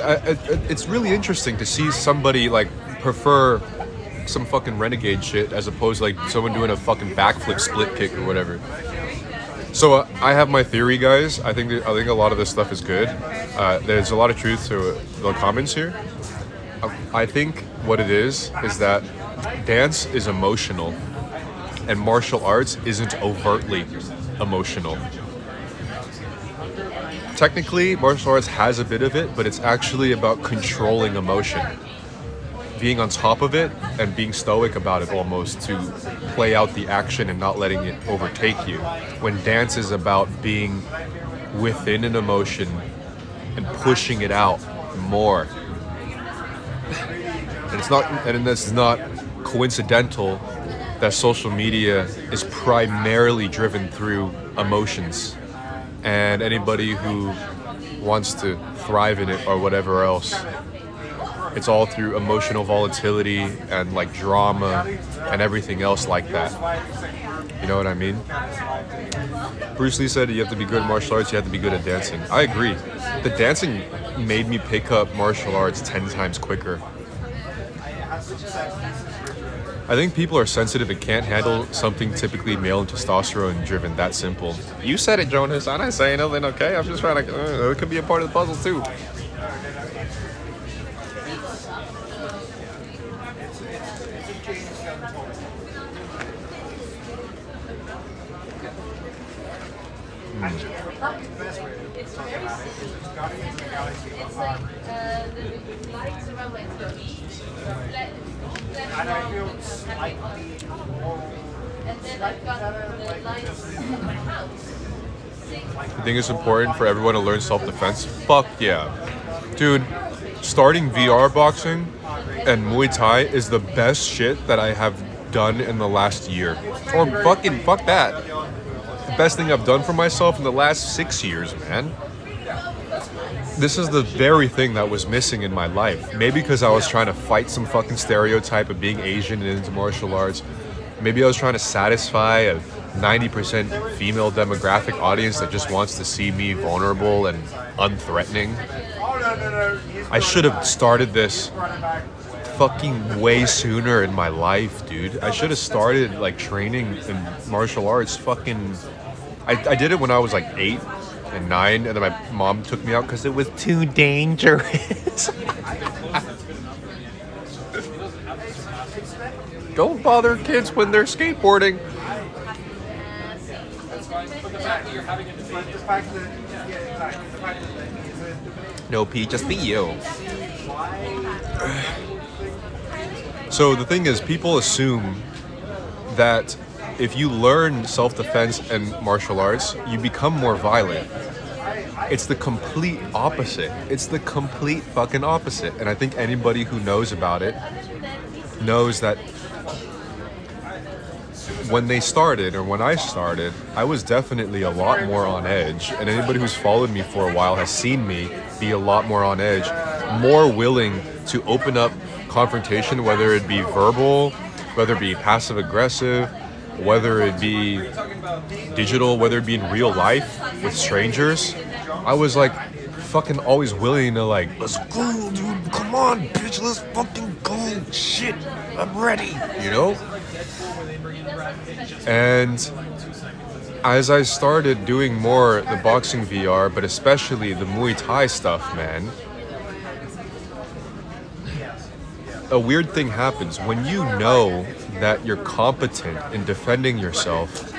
Speaker 1: it's really interesting to see somebody like prefer some fucking renegade shit as opposed to like someone doing a fucking backflip split kick or whatever. So I have my theory, guys. I think a lot of this stuff is good. There's a lot of truth to the comments here. I think what it is that dance is emotional and martial arts isn't overtly emotional. Technically, martial arts has a bit of it, but it's actually about controlling emotion. Being on top of it and being stoic about it almost to play out the action and not letting it overtake you. When dance is about being within an emotion and pushing it out more. And this is not coincidental that social media is primarily driven through emotions, and anybody who wants to thrive in it or whatever else, it's all through emotional volatility and like drama and everything else like that. You know what I mean? Bruce Lee said you have to be good at martial arts, you have to be good at dancing. I agree. The dancing made me pick up martial arts 10 times quicker. I think people are sensitive and can't handle something typically male and testosterone driven. That simple. You said it, Jonas. I'm not saying nothing, okay? I'm just trying to, it could be a part of the puzzle too.
Speaker 3: It's very It's like the lights around my feet reflect and then I've got the lights in my house.
Speaker 1: I think it's important for everyone to learn self-defense. Fuck yeah. Dude, starting VR boxing and Muay Thai is the best shit that I have done in the last year. Or fuck that. The best thing I've done for myself in the last 6 years, man. This is the very thing that was missing in my life. Maybe because I was trying to fight some fucking stereotype of being Asian and into martial arts. Maybe I was trying to satisfy a 90% female demographic audience that just wants to see me vulnerable and unthreatening. I should have started this fucking way sooner in my life, dude. I should have started like training in martial arts fucking... I did it when I was like 8 and 9, and then my mom took me out because it was too dangerous. Don't bother kids when they're skateboarding. No, Pete, just be you. So the thing is, people assume that if you learn self-defense and martial arts, you become more violent. It's the complete opposite. It's the complete fucking opposite. And I think anybody who knows about it knows that when they started, or when I started, I was definitely a lot more on edge. And anybody who's followed me for a while has seen me be a lot more on edge, more willing to open up confrontation, whether it be verbal, whether it be passive aggressive, whether it be digital, whether it be in real life with strangers. I was like fucking always willing to like, let's go, dude, come on, bitch, let's fucking go, shit, I'm ready, you know? And as I started doing more the boxing VR, but especially the Muay Thai stuff, man, a weird thing happens. When you know that you're competent in defending yourself,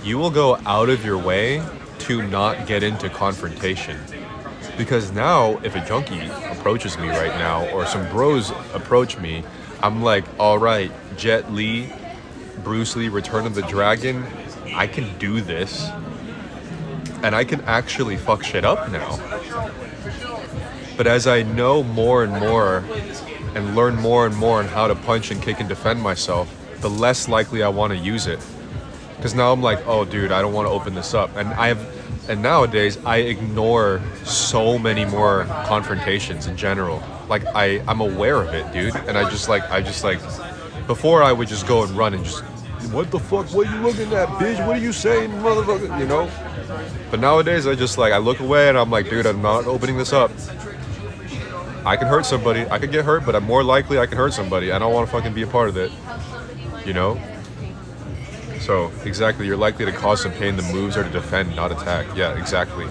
Speaker 1: you will go out of your way to not get into confrontation. Because now, if a junkie approaches me right now, or some bros approach me, I'm like, all right, Jet Li, Bruce Lee, Return of the Dragon, I can do this. And I can actually fuck shit up now. But as I know more and more, and learn more and more on how to punch and kick and defend myself, the less likely I want to use it. Because now I'm like, oh dude, I don't want to open this up. And nowadays I ignore so many more confrontations in general. Like I'm aware of it, dude. And I just like before I would just go and run and just, what the fuck, what are you looking at, bitch? What are you saying, motherfucker? You know? But nowadays I just like, I look away and I'm like, dude, I'm not opening this up. I can hurt somebody. I could get hurt, but I'm more likely I can hurt somebody. I don't want to fucking be a part of it. You know? So, exactly. You're likely to cause some pain. The moves are to defend, not attack. Yeah, exactly.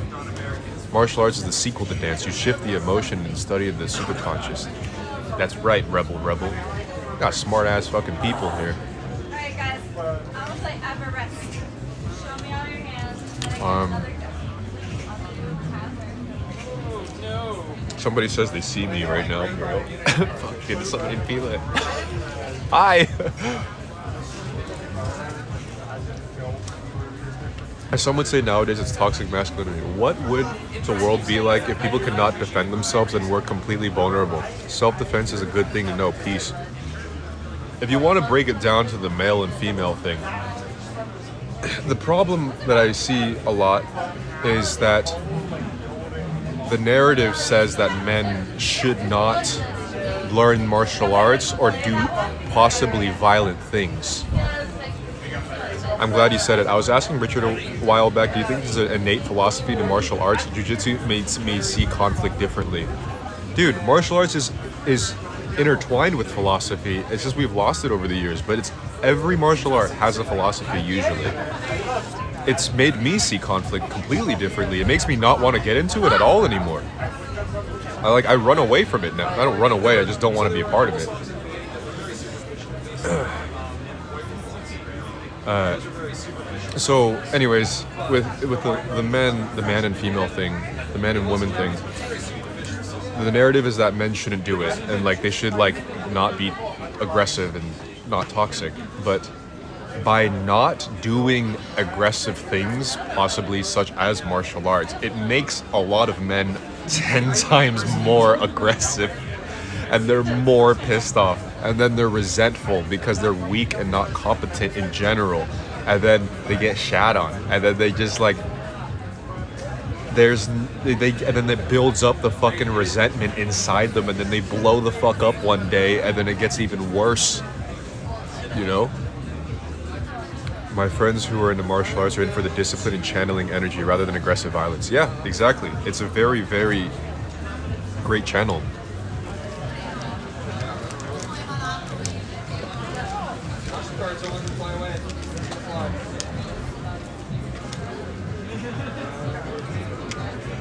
Speaker 1: Martial arts is the sequel to dance. You shift the emotion and study the superconscious. That's right, rebel. Got smart-ass fucking people here.
Speaker 3: Alright guys, I will say Everest. Show me all your hands.
Speaker 1: Somebody says they see me right now, bro. Fucking somebody feel it. Hi! As some would say nowadays, it's toxic masculinity. What would the world be like if people could not defend themselves and were completely vulnerable? Self-defense is a good thing to know. Peace. if you want to break it down to the male and female thing, the problem that I see a lot is that the narrative says that men should not learn martial arts or do possibly violent things. I'm glad you said it. I was asking Richard a while back, do you think there's an innate philosophy to martial arts? Jiu-jitsu may see conflict differently. Dude, martial arts is intertwined with philosophy. It's just we've lost it over the years, but it's every martial art has a philosophy usually. It's made me see conflict completely differently. It makes me not want to get into it at all anymore. I run away from it now. I don't run away, I just don't want to be a part of it. So anyways, with the man and female thing, the man and woman thing, the narrative is that men shouldn't do it and like they should like not be aggressive and not toxic. But by not doing aggressive things, possibly such as martial arts, it makes a lot of men 10 times more aggressive, and they're more pissed off, and then they're resentful because they're weak and not competent in general, and then they get shat on, and then they just like and then it builds up the fucking resentment inside them, and then they blow the fuck up one day, and then it gets even worse, you know? My friends who are into martial arts are in for the discipline and channeling energy rather than aggressive violence. Yeah, exactly. It's a very, very great channel.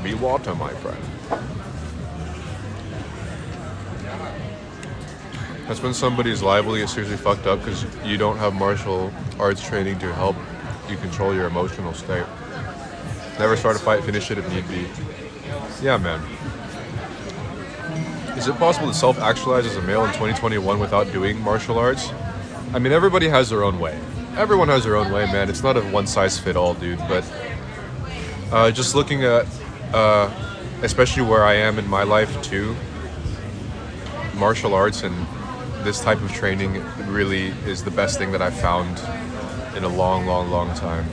Speaker 1: Be water, my friend. That's when somebody's liable to get seriously fucked up because you don't have martial arts training to help you control your emotional state. Never start a fight, finish it if need be. Yeah, man. Is it possible to self-actualize as a male in 2021 without doing martial arts? I mean, everybody has their own way. Everyone has their own way, man. It's not a one-size-fit-all, dude. But just looking at, especially where I am in my life, too, martial arts and this type of training really is the best thing that I've found in a long, long, long time.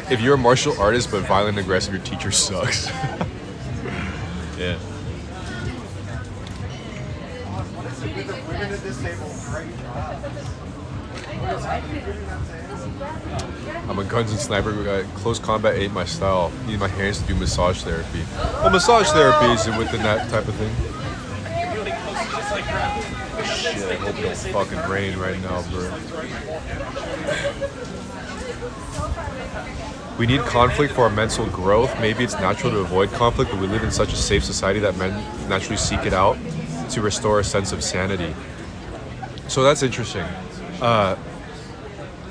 Speaker 1: If you're a martial artist but violent and aggressive, your teacher sucks. Yeah. I'm a guns and sniper guy. Close combat ain't my style. Need my hands to do massage therapy. Well, massage therapy is within that type of thing. Shit, I hope it don't fucking rain right now, bro. We need conflict for our mental growth. Maybe it's natural to avoid conflict, but we live in such a safe society that men naturally seek it out to restore a sense of sanity. So that's interesting.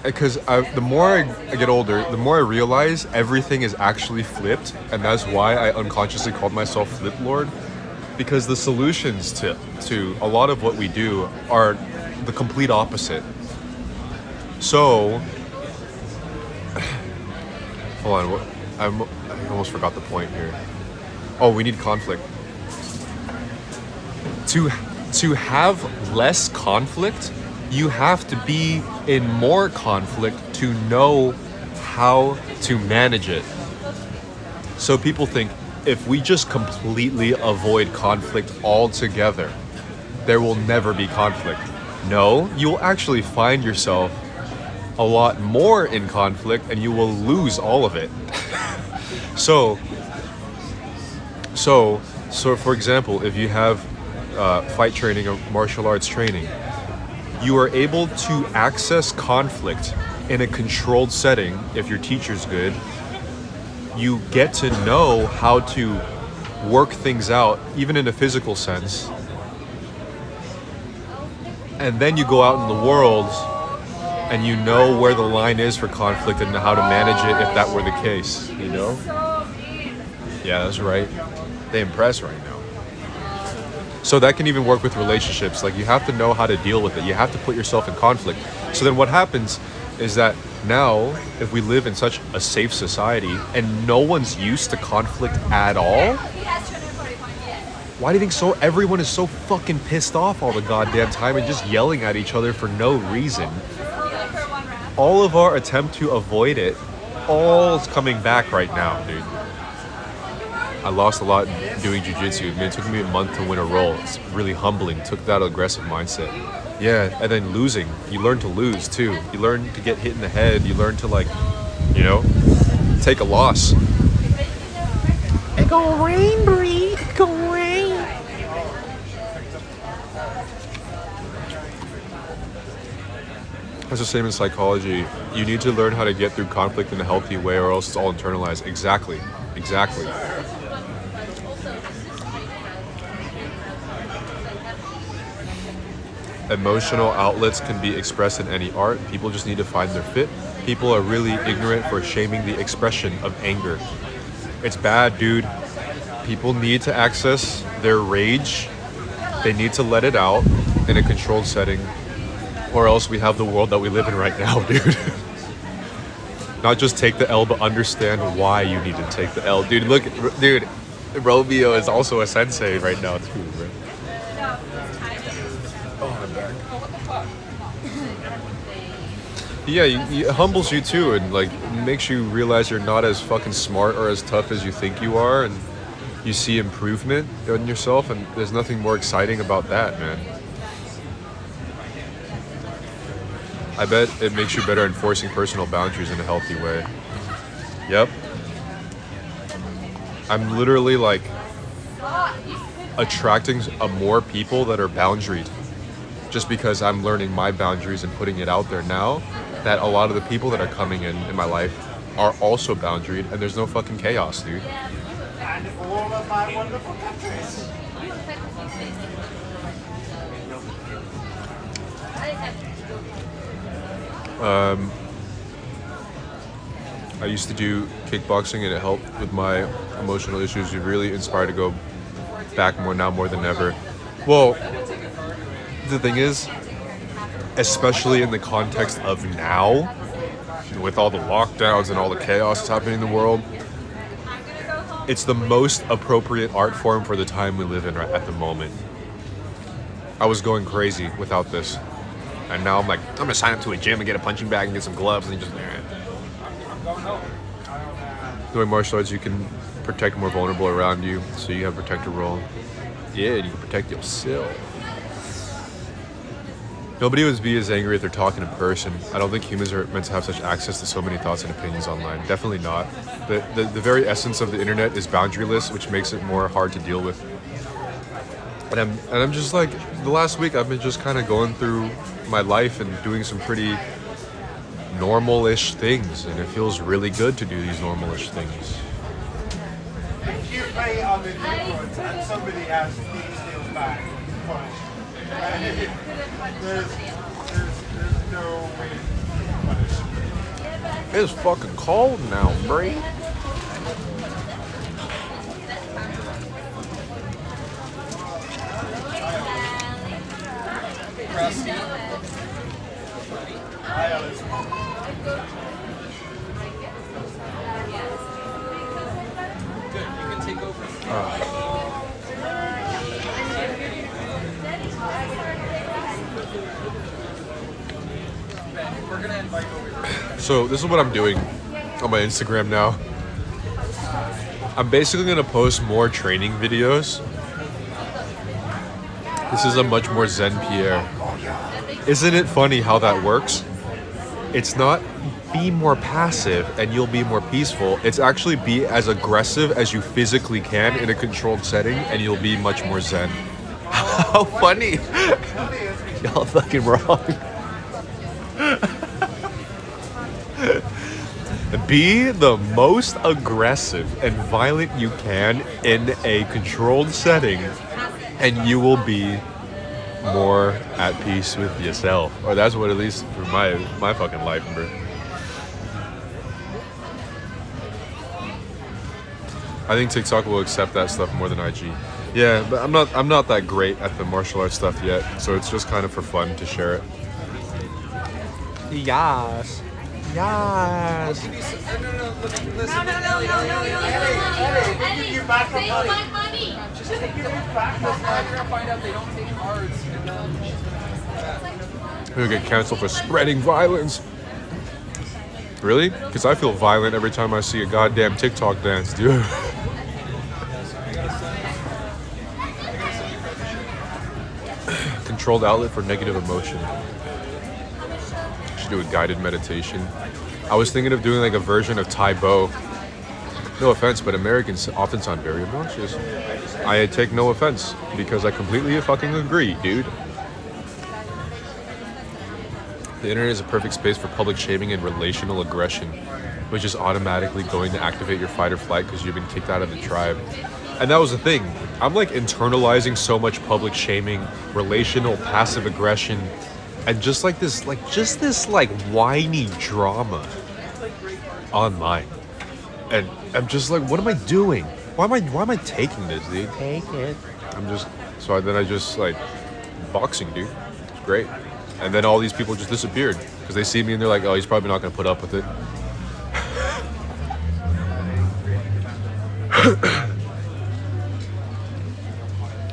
Speaker 1: Because the more I get older, the more I realize everything is actually flipped, and that's why I unconsciously called myself Flip Lord. Because the solutions to a lot of what we do are the complete opposite. So, hold on, I almost forgot the point here. Oh, we need conflict. To have less conflict, you have to be in more conflict to know how to manage it. So people think, if we just completely avoid conflict altogether, there will never be conflict. No, you'll actually find yourself a lot more in conflict and you will lose all of it. So for example, if you have fight training or martial arts training, you are able to access conflict in a controlled setting if your teacher's good. You get to know how to work things out, even in a physical sense. And then you go out in the world and you know where the line is for conflict and how to manage it if that were the case, you know? Yeah, that's right. They impress right now. So that can even work with relationships. Like, you have to know how to deal with it. You have to put yourself in conflict. So then what happens is that now, if we live in such a safe society and no one's used to conflict at all, Why do you think so? Everyone is so fucking pissed off all the goddamn time and just yelling at each other for no reason. All of our attempt to avoid it, all is coming back right now, dude. I lost a lot doing jiu-jitsu. I mean, it took me a month to win a roll. It's really humbling. Took that aggressive mindset. Yeah, and then losing. You learn to lose too. You learn to get hit in the head. You learn to like, you know, take a loss.
Speaker 5: It gon' rain, Bree. It gon' rain.
Speaker 1: It's the same in psychology. You need to learn how to get through conflict in a healthy way or else it's all internalized. Exactly. Exactly. Emotional outlets can be expressed in any art. People just need to find their fit. People are really ignorant for shaming the expression of anger. It's bad, dude. People need to access their rage. They need to let it out in a controlled setting, or else we have the world that we live in right now, dude. Not just take the L, but understand why you need to take the L. Dude, look, dude, Romeo is also a sensei right now, too, bro. Yeah, it humbles you too, and like makes you realize you're not as fucking smart or as tough as you think you are, and you see improvement in yourself, and there's nothing more exciting about that, man. I bet it makes you better enforcing personal boundaries in a healthy way. Yep. I'm literally like attracting more people that are boundaried, just because I'm learning my boundaries and putting it out there now. That a lot of the people that are coming in my life are also boundaried, and there's no fucking chaos, dude.
Speaker 2: And all of my wonderful countries.
Speaker 1: I used to do kickboxing and it helped with my emotional issues. You're really inspired to go back more now more than ever. Well, the thing is, especially in the context of now, with all the lockdowns and all the chaos that's happening in the world, it's the most appropriate art form for the time we live in right at the moment. I was going crazy without this. And now I'm like, I'm gonna sign up to a gym and get a punching bag and get some gloves and just... Doing martial arts, you can protect more vulnerable around you, so you have a protector role. Yeah, and you can protect yourself. Nobody would be as angry if they're talking in person. I don't think humans are meant to have such access to so many thoughts and opinions online. Definitely not. The very essence of the internet is boundaryless, which makes it more hard to deal with. And I'm just like, the last week I've been just kind of going through my life and doing some pretty normal-ish things, and it feels really good to do these normal-ish things.
Speaker 2: If you pay on the difference and somebody has these deals back, there's no way to punish.
Speaker 1: It's fucking cold now, Bree. So this is what I'm doing on my Instagram now. I'm basically gonna post more training videos. This is a much more Zen Pierre. Isn't it funny how that works? It's not be more passive and you'll be more peaceful. It's actually be as aggressive as you physically can in a controlled setting and you'll be much more Zen. How funny. Y'all fucking wrong. Be the most aggressive and violent you can in a controlled setting, and you will be more at peace with yourself. Or that's what, at least for my fucking life, bro. I think TikTok will accept that stuff more than IG. Yeah, but I'm not that great at the martial arts stuff yet, so it's just kind of for fun to share it.
Speaker 5: Yes.
Speaker 1: Yes.
Speaker 2: Eddie, you back
Speaker 3: Take
Speaker 2: on
Speaker 3: my money.
Speaker 1: We're gonna get canceled for spreading violence. Really? Because I feel violent every time I see a goddamn TikTok dance, dude. Controlled outlet for negative emotion. Should do a guided meditation. I was thinking of doing like a version of Tai Bo. No offense, but Americans often sound very obnoxious. I take no offense because I completely fucking agree, dude. The internet is a perfect space for public shaming and relational aggression, which is automatically going to activate your fight or flight because you've been kicked out of the tribe. And that was the thing. I'm like internalizing so much public shaming, relational passive aggression, and just this whiny drama online. And I'm just like, what am I doing? Why am I taking this, dude?
Speaker 5: Take it.
Speaker 1: Then I just like boxing, dude. It's great. And then all these people just disappeared because they see me and they're like, oh, he's probably not gonna put up with it.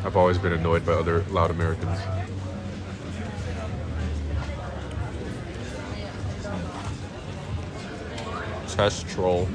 Speaker 1: I've always been annoyed by other loud Americans. Test troll.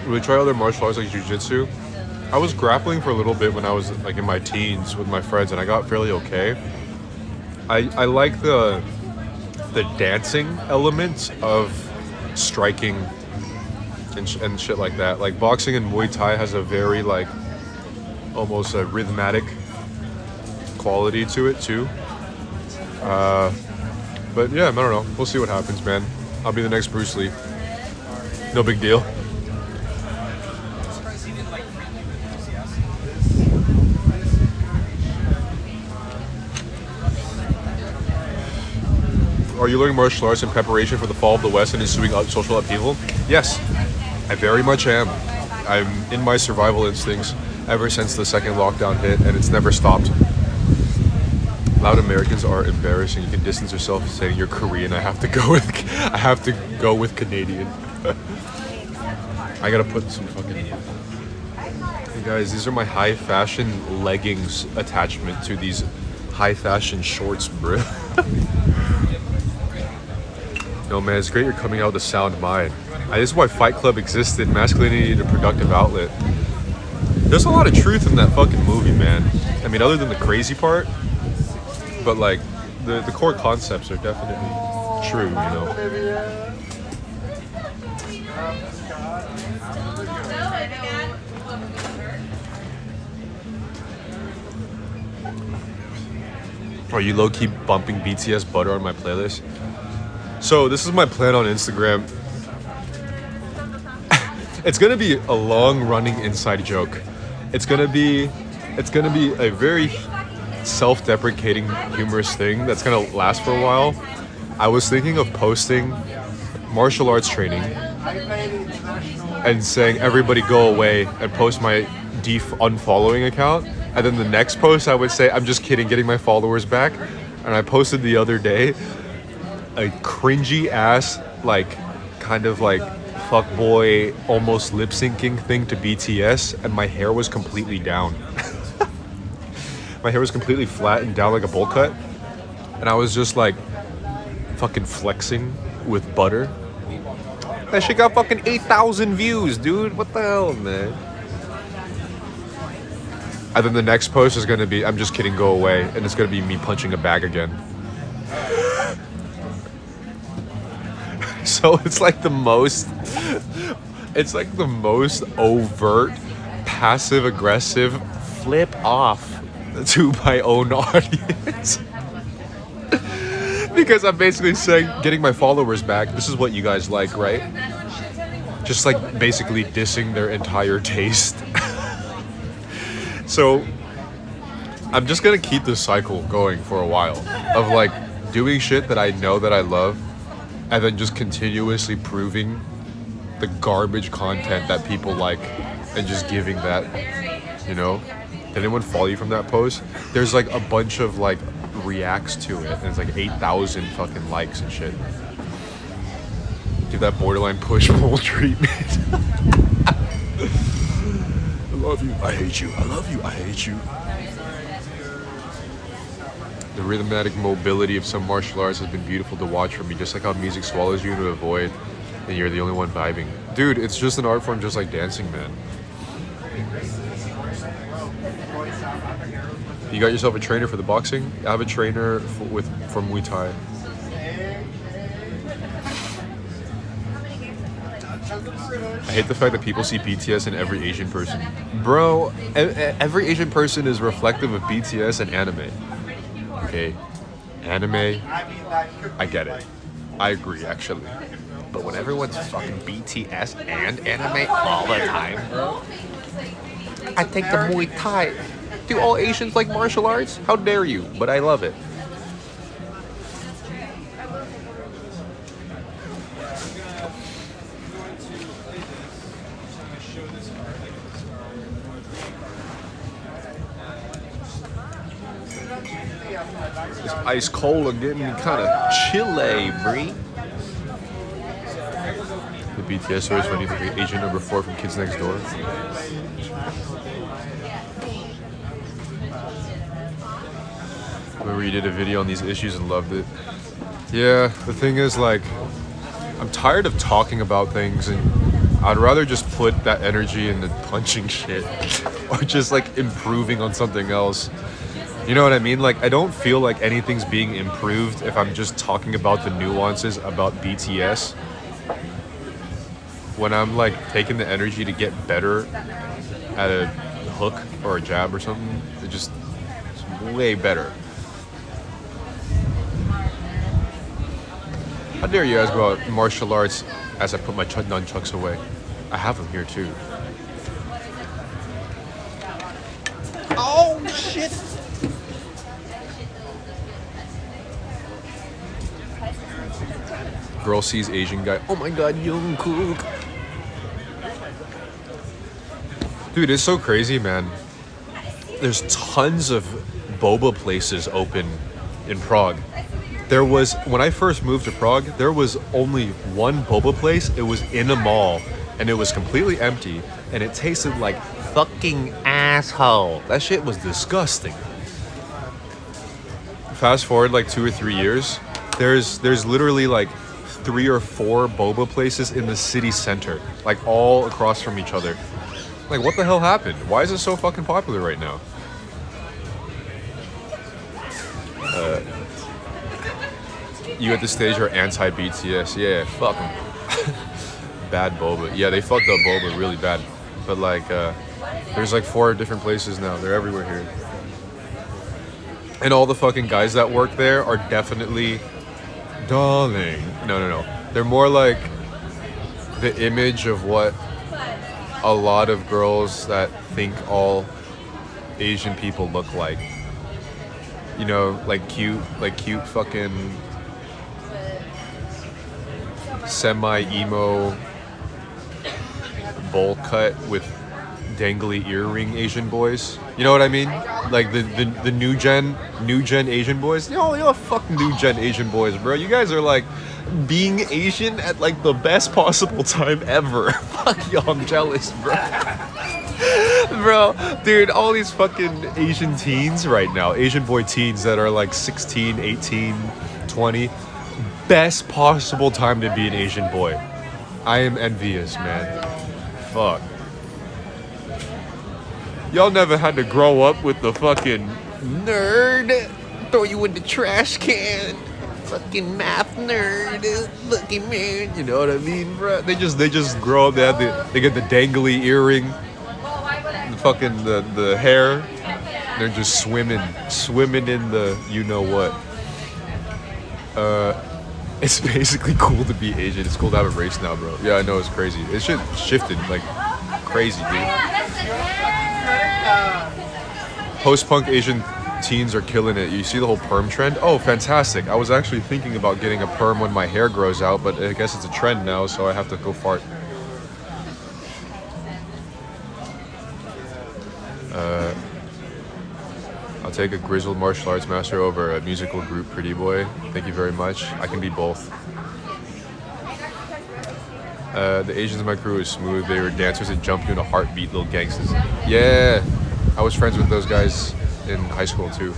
Speaker 1: Would try other martial arts like jiu-jitsu. I was grappling for a little bit when I was like in my teens with my friends, and I got fairly okay. I like the dancing element of striking and shit like that. Like boxing and Muay Thai has a very like almost a rhythmic quality to it too. But yeah, I don't know. We'll see what happens, man. I'll be the next Bruce Lee. No big deal. Are you learning martial arts in preparation for the fall of the West and ensuing social upheaval? Yes, I very much am. I'm in my survival instincts ever since the second lockdown hit, and it's never stopped. Loud Americans are embarrassing. You can distance yourself saying you're Korean. I have to go with Canadian. I gotta put some fucking. Hey guys, these are my high fashion leggings attachment to these high fashion shorts, bro. No man, it's great you're coming out with a sound mind. This is why Fight Club existed. Masculinity is a productive outlet. There's a lot of truth in that fucking movie, man. I mean, other than the crazy part, but like the core concepts are definitely true, you know. Are you low-key bumping BTS Butter on my playlist? So this is my plan on Instagram. It's gonna be a long-running inside joke. It's gonna be a very self-deprecating, humorous thing that's gonna last for a while. I was thinking of posting martial arts training and saying everybody go away and post my unfollowing account. And then the next post I would say, I'm just kidding, getting my followers back. And I posted the other day a cringy ass, like, kind of like fuckboy, almost lip syncing thing to BTS, and my hair was completely down. My hair was completely flat and down like a bowl cut. And I was just like fucking flexing with Butter. That shit got fucking 8,000 views, dude. What the hell, man? And then the next post is gonna be, I'm just kidding, go away. And it's gonna be me punching a bag again. So it's like the most overt, passive aggressive flip off to my own audience. Because I'm basically saying, getting my followers back, this is what you guys like, right? Just like basically dissing their entire taste. So I'm just gonna keep this cycle going for a while of like doing shit that I know that I love, and then just continuously proving the garbage content that people like, and just giving that, you know. Did anyone follow you from that post? There's like a bunch of like reacts to it, and it's like 8,000 fucking likes and shit. Give that borderline push pull treatment. I love you, I hate you. I love you, I hate you. The rhythmic mobility of some martial arts has been beautiful to watch for me, just like how music swallows you into a void and you're the only one vibing. Dude, it's just an art form just like dancing, man. You got yourself a trainer for the boxing? I have a trainer from Muay Thai. I hate the fact that people see BTS in every Asian person. Bro, every Asian person is reflective of BTS and anime. Okay, anime, I get it. I agree, actually. But when everyone's fucking BTS and anime all the time, bro, I take the Muay Thai. Do all Asians like martial arts? How dare you? But I love it. This ice cola getting me kind of chilly, bree. The BTS stories funny. The agent number 4 from Kids Next Door. Remember you did a video on these issues and loved it. Yeah, the thing is, like, I'm tired of talking about things, and I'd rather just put that energy into punching shit or just like improving on something else. You know what I mean? Like, I don't feel like anything's being improved if I'm just talking about the nuances about BTS. When I'm like taking the energy to get better at a hook or a jab or something, it's way better. How dare you ask about martial arts as I put my nunchucks away? I have them here too. Oh shit! Girl sees Asian guy. Oh my god, Jungkook. Dude, it's so crazy, man. There's tons of boba places open in Prague. There was, when I first moved to Prague, there was only one boba place. It was in a mall, and it was completely empty, and it tasted like fucking asshole. That shit was disgusting. Fast forward like 2 or 3 years, there's literally like 3 or 4 boba places in the city center, like all across from each other. Like, what the hell happened? Why is it so fucking popular right now? You at this stage are anti-BTS. Yeah, fuck them. Bad boba. Yeah, they fucked up boba really bad. But like, there's like 4 different places now. They're everywhere here. And all the fucking guys that work there are definitely, darling. No. They're more like the image of what a lot of girls that think all Asian people look like. You know, like cute fucking semi-emo bowl cut with dangly earring Asian boys. You know what I mean? Like the new gen Asian boys. Yo, fuck new gen Asian boys, bro. You guys are like being Asian at like the best possible time ever. Fuck y'all, I'm jealous, bro. Bro, dude, all these fucking Asian teens right now, Asian boy teens that are like 16, 18, 20, best possible time to be an Asian boy. I am envious, man. Fuck. Y'all never had to grow up with the fucking nerd, throw you in the trash can, fucking math nerd, looking man, you know what I mean, bro? They just grow up, they get the dangly earring, the fucking the hair, they're just swimming in the you know what. It's basically cool to be Asian. It's cool to have a race now, bro. Yeah, I know, it's crazy. It shifted like crazy, dude. Post-punk Asian teens are killing it. You see the whole perm trend? Oh, fantastic. I was actually thinking about getting a perm when my hair grows out, but I guess it's a trend now, so I have to go fart. I'll take a grizzled martial arts master over a musical group pretty boy. Thank you very much. I can be both. The Asians in my crew is smooth. They were dancers that jumped you in a heartbeat, little gangsters. Yeah, I was friends with those guys in high school too.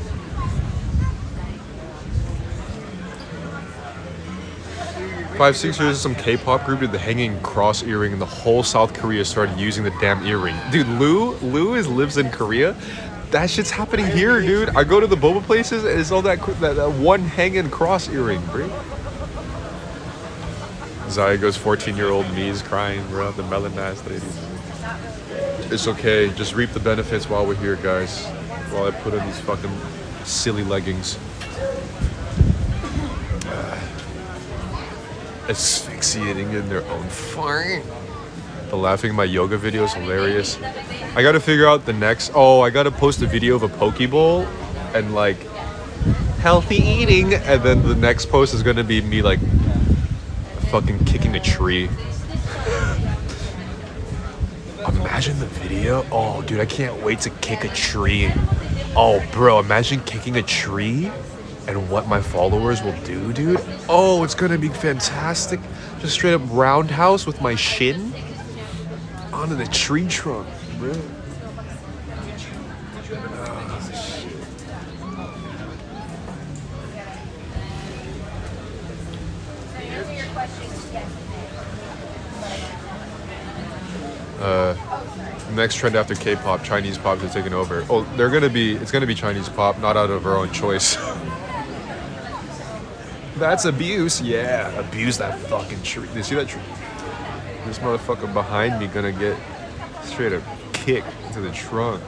Speaker 1: Five, 6 years, some K-pop group did the hanging cross earring, and the whole South Korea started using the damn earring. Dude, Lou lives in Korea. That shit's happening here, dude. I go to the boba places, and it's all that one hanging cross earring, bro. Zygo's 14-year-old me is crying, bro. The melon ass ladies. It's okay. Just reap the benefits while we're here, guys. While I put on these fucking silly leggings. Asphyxiating in their own fart. The laughing in my yoga video is hilarious. I gotta figure out the next. Oh, I gotta post a video of a poke bowl and like healthy eating, and then the next post is gonna be me like fucking kicking a tree. Imagine the video. Oh, dude, I can't wait to kick a tree. Oh, bro, imagine kicking a tree and what my followers will do, dude. Oh, it's gonna be fantastic. Just straight up roundhouse with my shin onto the tree trunk, bro. Next trend after K-pop, Chinese pop is taking over. Oh, it's gonna be Chinese pop, not out of our own choice. That's abuse, yeah. Abuse that fucking tree. You see that tree? This motherfucker behind me gonna get straight up kicked into the trunk.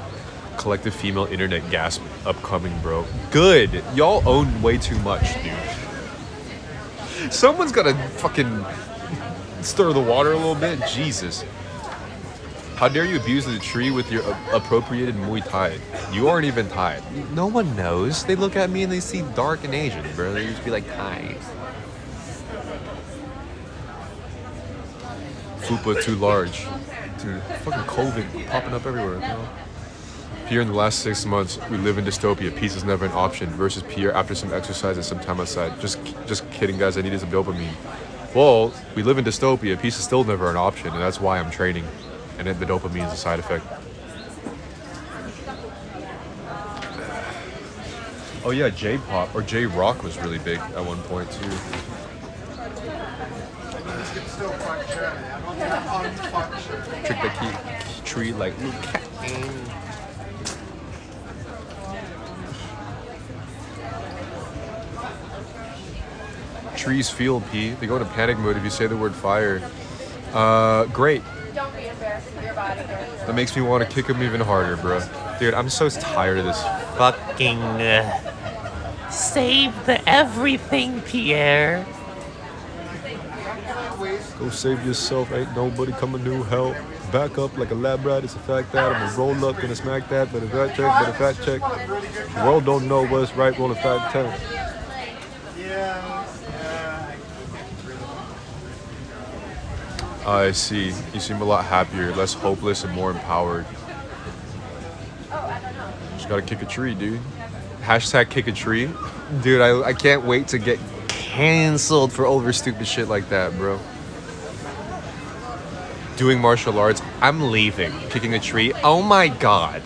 Speaker 1: Collective female internet gasp upcoming, bro. Good. Y'all own way too much, dude. Someone's gotta fucking stir the water a little bit. Jesus. How dare you abuse the tree with your appropriated Muay Thai? You aren't even Thai. No one knows. They look at me and they see dark and Asian, bro. They just be like, Thai. Fupa too large. Dude, fucking COVID popping up everywhere, bro. Here in the last 6 months, we live in dystopia. Peace is never an option. Versus Pierre after some exercise and some time outside. Just kidding, guys. I needed some dopamine. Well, we live in dystopia. Peace is still never an option, and that's why I'm training. And then the dopamine is a side effect. Oh yeah, J-pop or J-rock was really big at one point too. Trick the key tree like Luke. Trees feel P. They go into panic mode if you say the word fire. Great.
Speaker 3: Don't be embarrassed of your body.
Speaker 1: That makes me want to kick him even harder, bro. Dude, I'm so tired of this.
Speaker 5: Fucking save the everything, Pierre.
Speaker 1: Go save yourself, ain't nobody coming to help. Back up like a lab rat, it's a fact that I'm gonna roll up, gonna smack that, but a fact check. The world don't know what's right, roll a fact check. I see. You seem a lot happier, less hopeless, and more empowered. Just gotta kick a tree, dude. Hashtag kick a tree. Dude, I can't wait to get canceled for over stupid shit like that, bro. Doing martial arts, I'm leaving. Kicking a tree, oh my god.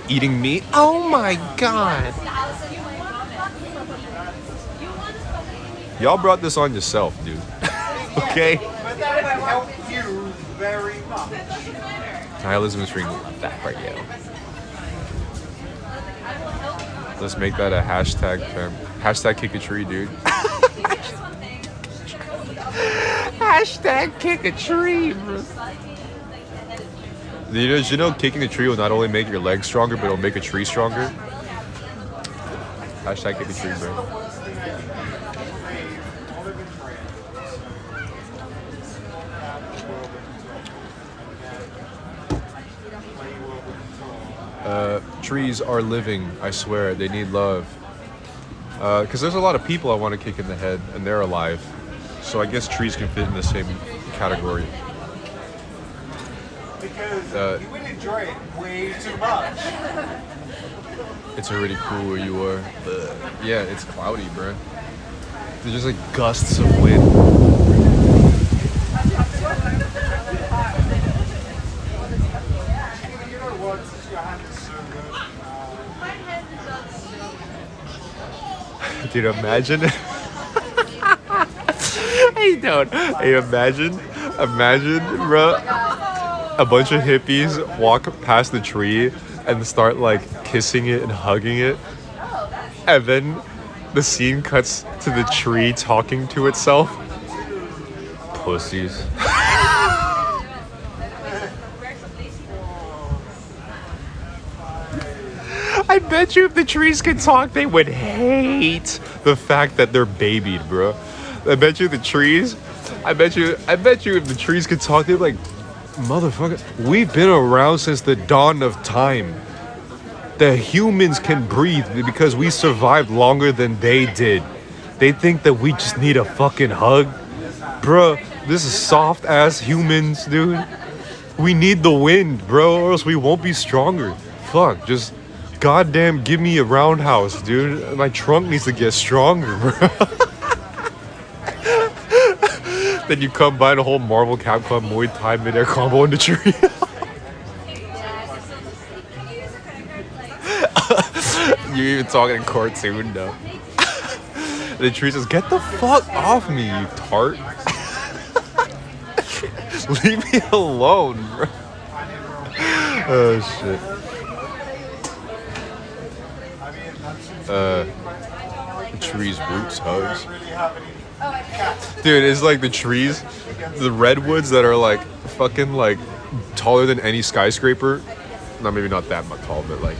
Speaker 1: Eating meat, oh my god. Y'all brought this on yourself, dude. Okay?
Speaker 2: But that would help you very much.
Speaker 1: Nihilism is free. That part, yeah. Let's make that a hashtag, fam. Hashtag kick a tree, dude.
Speaker 5: Hashtag kick a tree, bro.
Speaker 1: Did you know kicking a tree will not only make your legs stronger, but it'll make a tree stronger? Hashtag kick a tree, bro. Trees are living, I swear. They need love. Because there's a lot of people I want to kick in the head, and they're alive. So I guess trees can fit in the same category.
Speaker 2: Because you would enjoy it way too much.
Speaker 1: It's already cool where you are. Yeah, it's cloudy, bro. There's just like gusts of wind.
Speaker 2: You know what? Your hand is so good.
Speaker 1: Dude, imagine. Hey, dude. Hey, imagine, bro. A bunch of hippies walk past the tree and start like kissing it and hugging it. And then the scene cuts to the tree talking to itself. Pussies. I bet you if the trees could talk, they would hate the fact that they're babied, bro. I bet you if the trees could talk, they'd be like, motherfucker, we've been around since the dawn of time. The humans can breathe because we survived longer than they did. They think that we just need a fucking hug. Bruh, this is soft ass humans, dude. We need the wind, bro, or else we won't be stronger. Fuck, just goddamn give me a roundhouse, dude. My trunk needs to get stronger, bro. Then you combine a whole Marvel Capcom Muay Thai midair combo in the tree. You're even talking in cartoon now. The tree says, "Get the fuck off me, you tart." Leave me alone, bro. Oh shit. The tree's roots hugs. Dude, it's like the trees, the redwoods that are like fucking like taller than any skyscraper. No, maybe not that much tall, but like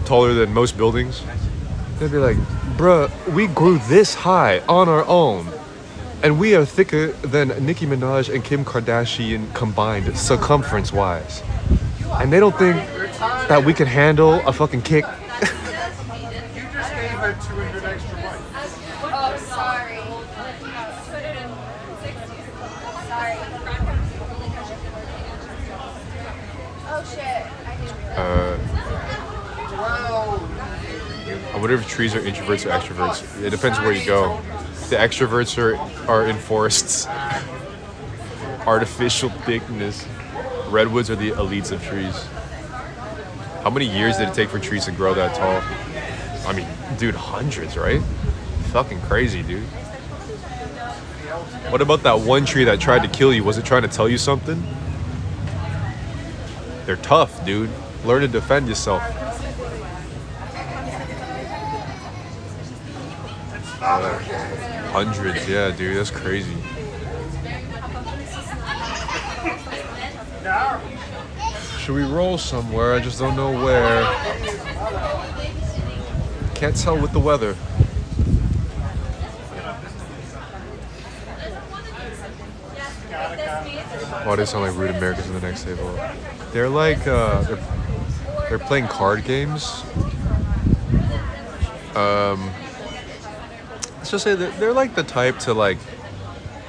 Speaker 1: taller than most buildings. They'd be like, bruh, we grew this high on our own. And we are thicker than Nicki Minaj and Kim Kardashian combined, circumference-wise. And they don't think that we can handle a fucking kick.
Speaker 2: You just gave her 200 extra points.
Speaker 3: Oh, sorry. 260. Sorry. Oh, shit. I didn't realize.
Speaker 1: I wonder if trees are introverts or extroverts. It depends where you go. The extroverts are in forests. Artificial thickness. Redwoods are the elites of trees. How many years did it take for trees to grow that tall? I mean, dude, hundreds, right? Fucking crazy, dude. What about that one tree that tried to kill you? Was it trying to tell you something? They're tough, dude. Learn to defend yourself. Hundreds, yeah, dude, that's crazy. Should we roll somewhere? I just don't know where. Can't tell with the weather. Why do they sound like rude Americans in the next table? They're like, they're playing card games. Let's just say that they're like the type to like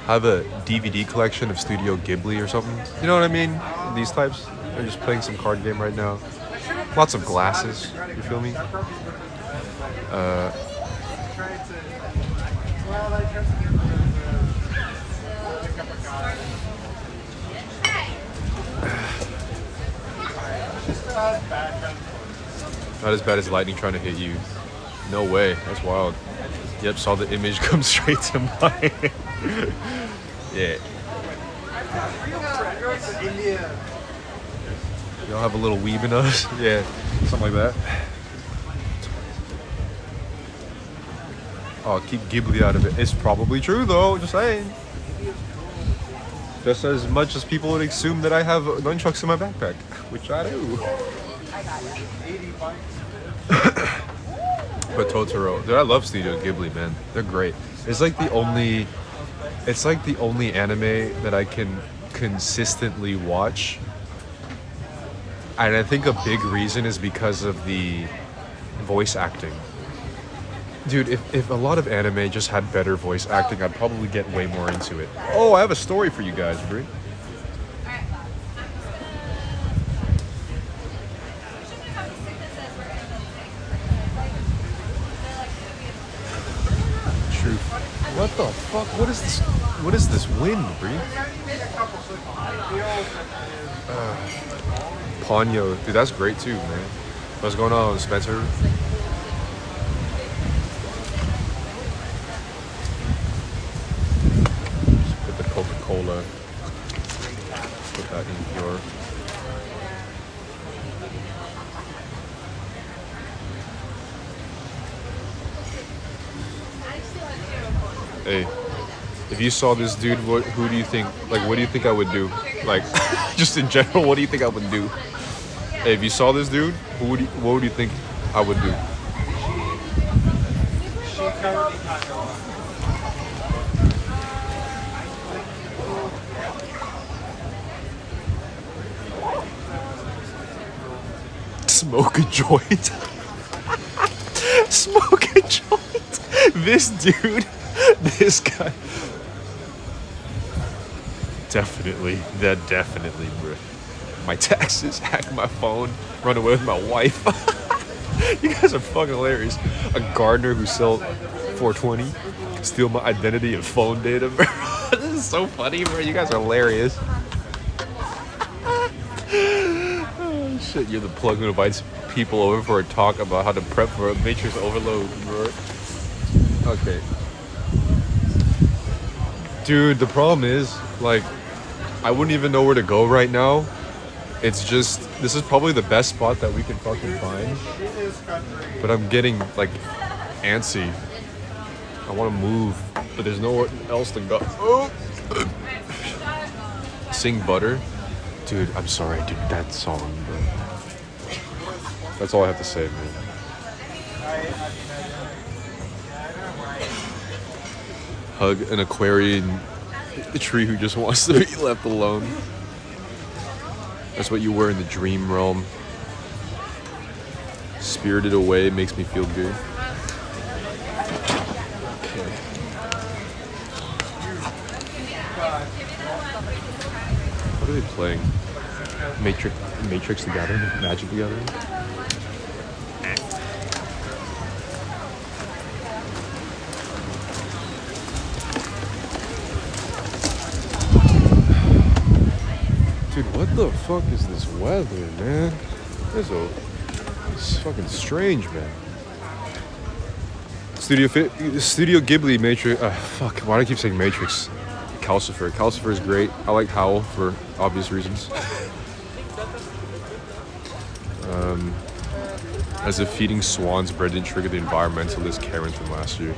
Speaker 1: have a DVD collection of Studio Ghibli or something. You know what I mean? These types. They're just playing some card game right now. Lots of glasses. You feel me? Not as bad as lightning trying to hit you. No way. That's wild. Yep, saw the image come straight to mind. Yeah. Y'all have a little weeb in us? Yeah, something like that. Oh, keep Ghibli out of it. It's probably true though, just saying. Just as much as people would assume that I have nunchucks in my backpack, which I do. But Totoro, dude, I love Studio Ghibli, man. They're great. It's like the only anime that I can consistently watch And I think a big reason is because of the voice acting. Dude, if a lot of anime just had better voice acting, I'd probably get way more into it. Oh, I have a story for you guys, Brie. True. What the fuck? What is this? What is this wind, Brie? Ponyo. Dude, that's great too, man. What's going on, Spencer? Put the Coca-Cola. Put that in here. Hey, if you saw this dude, who do you think? Like, what do you think I would do? Like, just in general, what do you think I would do? Hey, if you saw this dude, what would you think I would do? Smoke a joint. Smoke a joint. This dude, this guy. Definitely, bro. My taxes, hack my phone, run away with my wife. You guys are fucking hilarious. A gardener who sells 420, steal my identity and phone data, bro. This is so funny, bro. You guys are hilarious. Oh, shit, you're the plug who invites people over for a talk about how to prep for a matrix overload, bro. Okay. Dude, the problem is, like, I wouldn't even know where to go right now. It's just, this is probably the best spot that we can fucking find. But I'm getting, like, antsy. I want to move, but there's nowhere else to go. Oh. Sing Butter. Dude, I'm sorry, dude, that song, bro. That's all I have to say, man. Hug an Aquarian tree who just wants to be left alone. That's what you were in the dream realm. Spirited Away makes me feel good. Okay. What are they playing? Matrix the Gathering? Magic the Gathering? Dude, what the fuck is this weather, man? It's fucking strange, man. Studio Ghibli Matrix. Fuck, why do I keep saying Matrix? Calcifer. Calcifer is great. I like Howl for obvious reasons. As if feeding swans bread didn't trigger the environmentalist Karen from last year.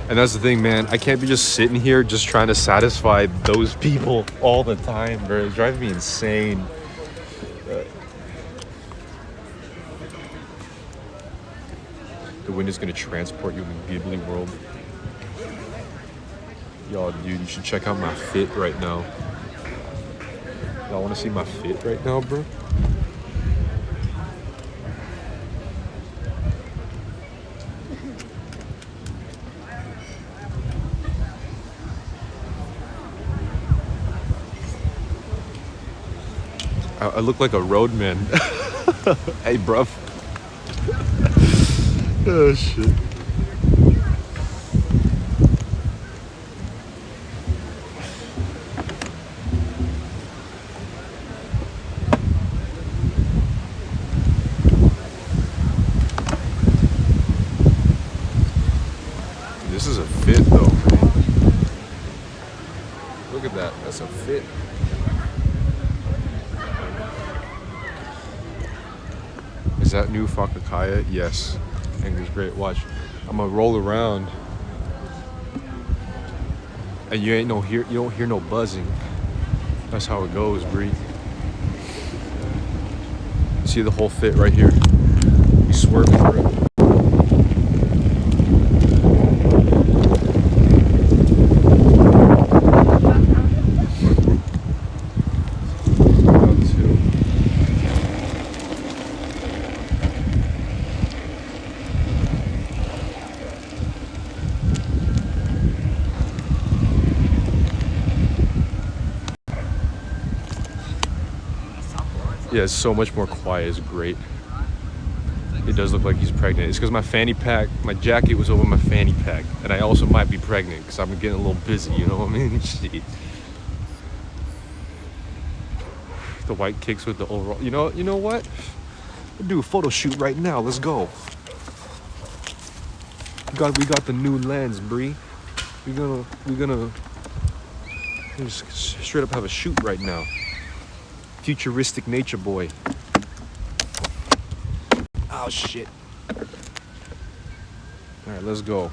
Speaker 1: And that's the thing, man. I can't be just sitting here just trying to satisfy those people all the time, bro. It's driving me insane. The wind is gonna transport you in the Ghibli world. Y'all, dude, you should check out my fit right now. Y'all wanna see my fit right now, bro? I look like a roadman. Hey, bruv. Oh, shit. This is a fit, though, man. Look at that. That's a fit. Is that new Fakakaya? Yes. And it's great. Watch. I'm gonna roll around. And you don't hear no buzzing. That's how it goes, Bree. See the whole fit right here. You swerve for it. Yeah, it's so much more quiet. It's great. It does look like he's pregnant. It's because my fanny pack, my jacket was over my fanny pack. And I also might be pregnant because I'm getting a little busy, you know what I mean? Shit. The white kicks with the overall. You know what? We'll do a photo shoot right now. Let's go. We got the new lens, Bree. We're gonna just straight up have a shoot right now. Futuristic nature boy. Oh shit. Alright, let's go.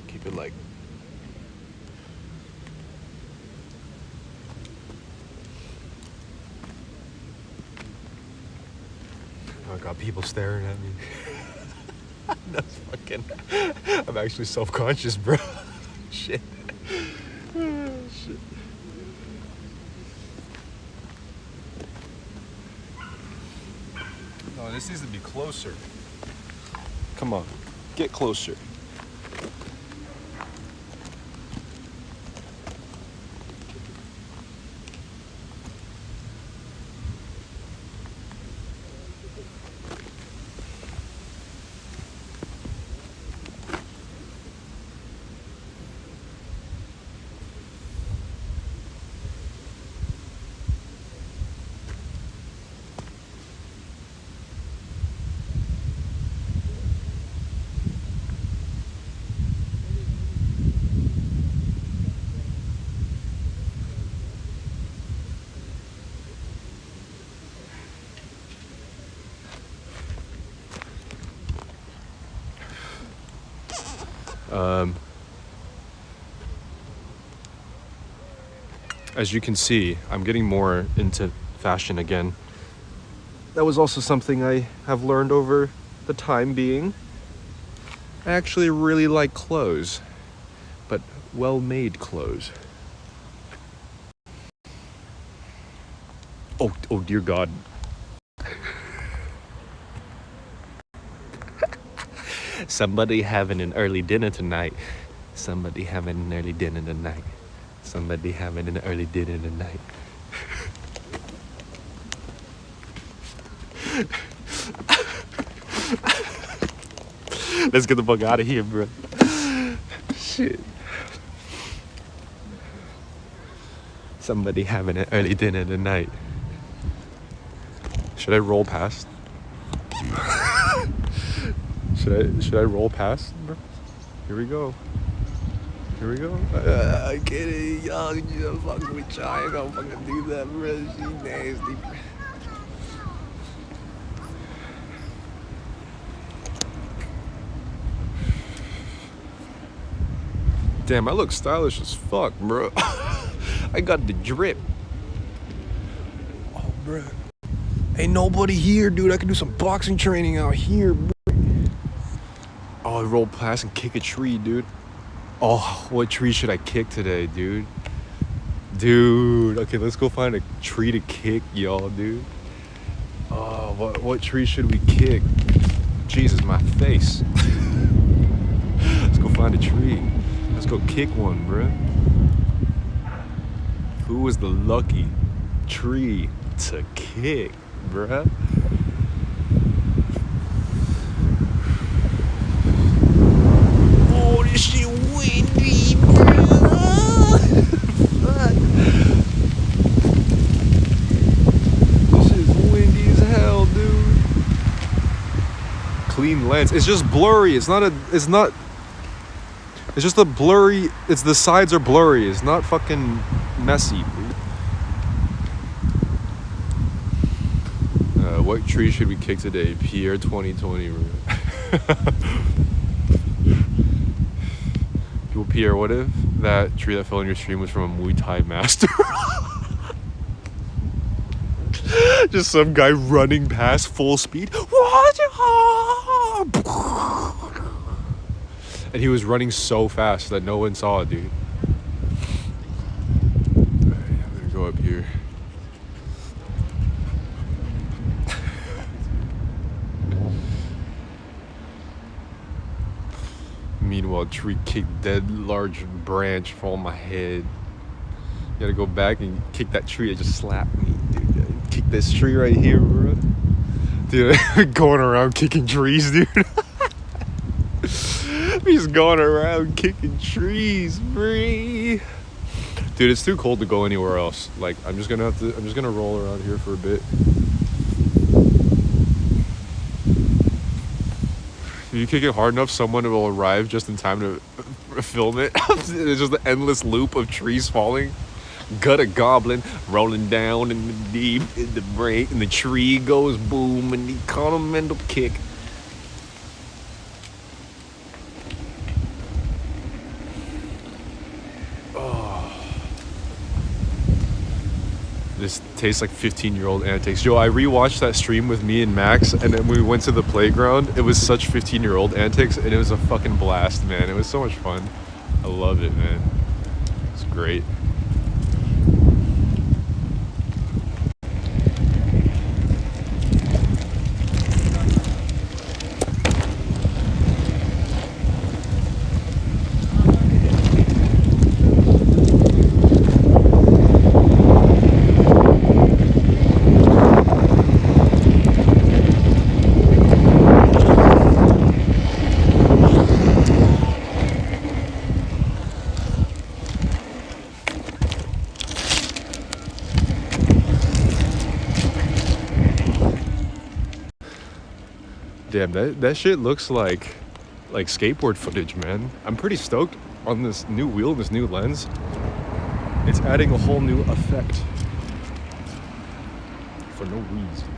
Speaker 1: Keep it like I got people staring at me. That's fucking. I'm actually self-conscious, bro. Shit. Shit. No, this needs to be closer. Come on, get closer. As you can see, I'm getting more into fashion again. That was also something I have learned over the time being. I actually really like clothes, but well-made clothes. Oh dear God. Somebody having an early dinner tonight. Somebody having an early dinner tonight. Somebody having an early dinner tonight. Let's get the fuck out of here, bro. Shit. Somebody having an early dinner tonight. Should I roll past? Should I roll past, bro? Here we go. Here we go. I'm kidding, y'all. You fucking with y'all. I ain't gonna fucking do that, bro. She nasty. Damn, I look stylish as fuck, bro. I got the drip. Oh, bro. Ain't nobody here, dude. I can do some boxing training out here, bro. Oh, I roll past and kick a tree, dude. Oh, what tree should I kick today, dude? Dude, okay, let's go find a tree to kick, y'all, dude. Oh, what tree should we kick? Jesus, my face. Let's go find a tree. Let's go kick one, bruh. Who was the lucky tree to kick, bruh? Oh, this shit windy, bruh. Fuck. This shit's windy as hell, dude. Clean lens. It's just blurry. It's just a blurry, the sides are blurry. It's not fucking messy, dude. What tree should we kick today? Pierre 2020. People, Pierre, what if that tree that fell in your stream was from a Muay Thai master? Just some guy running past full speed. And he was running so fast that no one saw it, dude. Alright, I'm gonna go up here. Meanwhile, tree kicked dead large branch from my head. Gotta go back and kick that tree that just slapped me, dude. Kick this tree right here, bro. Dude, going around kicking trees, dude. He's going around kicking trees, free. Dude, it's too cold to go anywhere else. Like, I'm just gonna roll around here for a bit. If you kick it hard enough, someone will arrive just in time to film it. It's just an endless loop of trees falling. Gut a goblin rolling down in the deep in the break, and the tree goes boom, and he continental kick. This tastes like 15-year-old antics. Yo, I rewatched that stream with me and Max, and then we went to the playground. It was such 15-year-old antics, and it was a fucking blast, man. It was so much fun. I loved it, man. It's great. Damn, that shit looks like skateboard footage, man. I'm pretty stoked on this new wheel, this new lens. It's adding a whole new effect for no reason.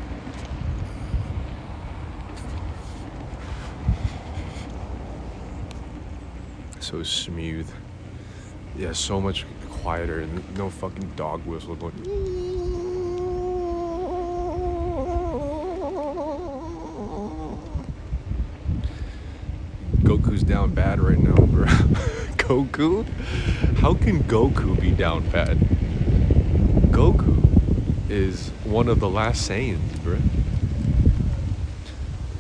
Speaker 1: So smooth. Yeah, so much quieter and no fucking dog whistle going. Goku's down bad right now, bro. Goku? How can Goku be down bad? Goku is one of the last Saiyans, bro.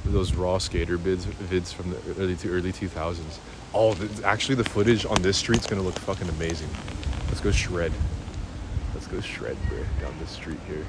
Speaker 1: Those raw skater vids from the early 2000s. Oh, actually the footage on this street's gonna look fucking amazing. Let's go shred. Let's go shred, bro, down this street here.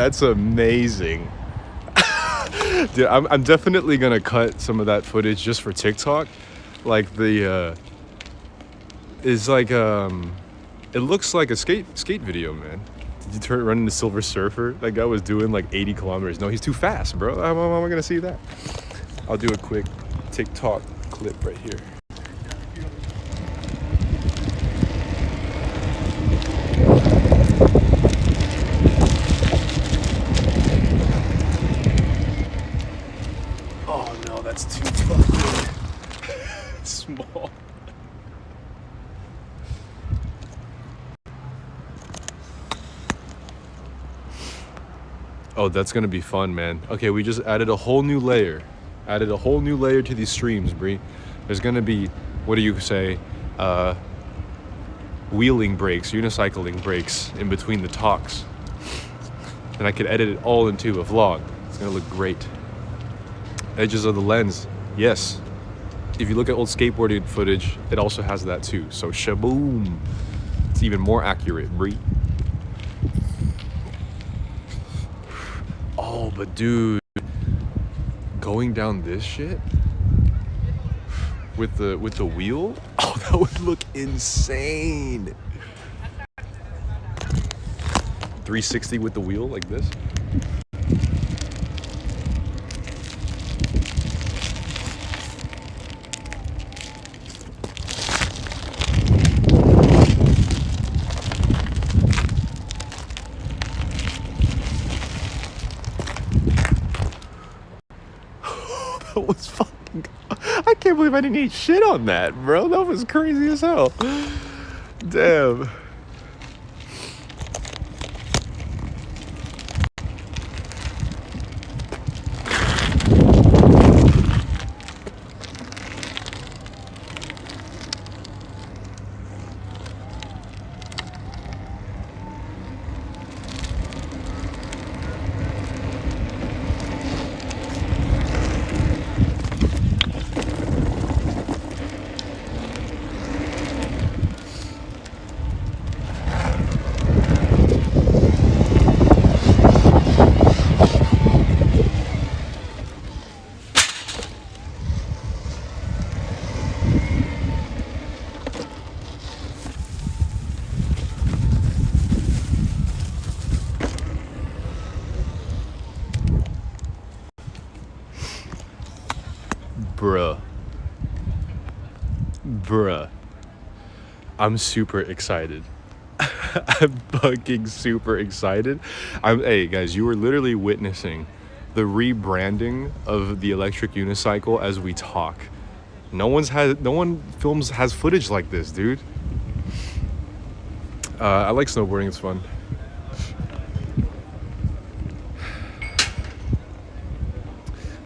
Speaker 1: That's amazing. Dude, I'm definitely gonna cut some of that footage just for TikTok. Like the is like it looks like a skate video, man. Did you run into Silver Surfer? That guy was doing like 80 kilometers. No, he's too fast, bro. How am I gonna see that? I'll do a quick TikTok clip right here. Oh no, that's too fucking small. Oh, that's gonna be fun, man. Okay, we just added a whole new layer. Added a whole new layer to these streams, Bree. There's gonna be, what do you say, wheeling breaks, unicycling breaks in between the talks. And I could edit it all into a vlog. It's gonna look great. Edges of the lens, yes. If you look at old skateboarding footage, it also has that too. So shaboom. It's even more accurate, Bree. Oh, but dude, going down this shit with the wheel, oh, that would look insane. 360 with the wheel like this. That was fucking... I can't believe I didn't eat shit on that, bro. That was crazy as hell. Damn. Bruh. I'm super excited. I'm fucking super excited. Hey guys, you are literally witnessing the rebranding of the electric unicycle as we talk. No one has footage like this, dude. I like snowboarding, it's fun.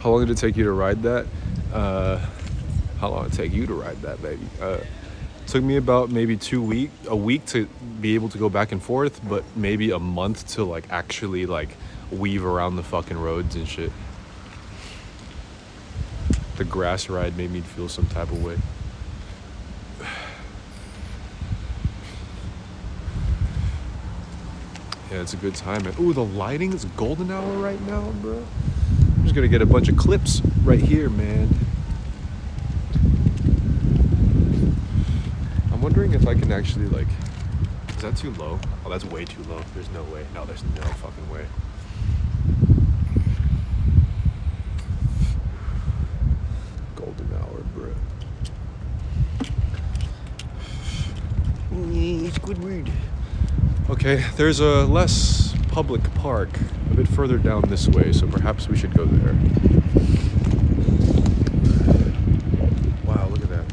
Speaker 1: How long did it take you to ride that? How long did it take you to ride that, baby? Took me about maybe a week to be able to go back and forth, but maybe a month to like actually like weave around the fucking roads and shit. The grass ride made me feel some type of way. Yeah, it's a good time, man. Ooh, the lighting is golden hour right now, bro. I'm just gonna get a bunch of clips right here, man. I'm wondering if I can actually, like, is that too low? Oh, that's way too low. There's no way. No, there's no fucking way. Golden hour, bro. Squidward. Okay, there's a less public park a bit further down this way, so perhaps we should go there. Wow, look at that.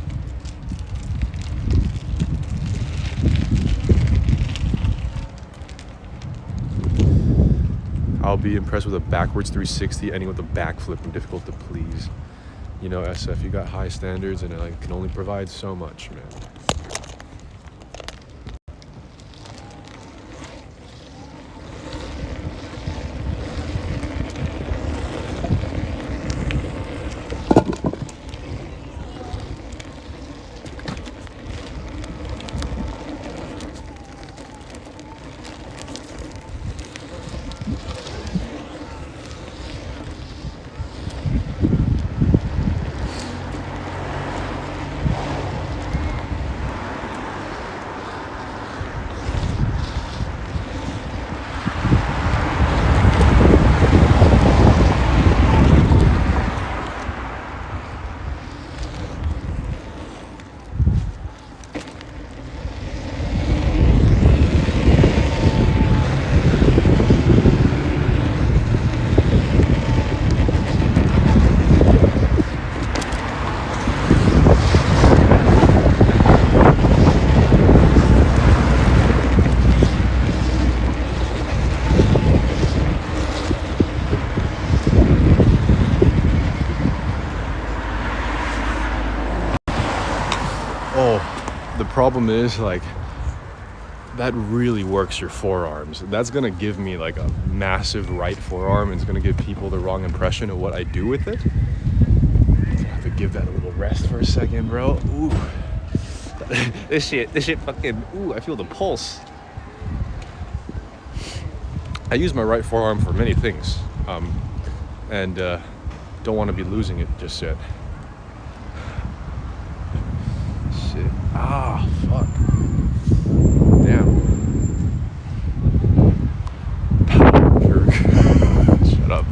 Speaker 1: I'll be impressed with a backwards 360 ending with a backflip and difficult to please. You know, SF, you got high standards and I can only provide so much, man. problem is, like, that really works your forearms. That's gonna give me like a massive right forearm, and it's gonna give people the wrong impression of what I do with it. I have to give that a little rest for a second, bro. Ooh. This shit fucking, ooh, I feel the pulse. I use my right forearm for many things, and don't want to be losing it just yet. Shit. Ah, fuck. Damn. Jerk. Shut up.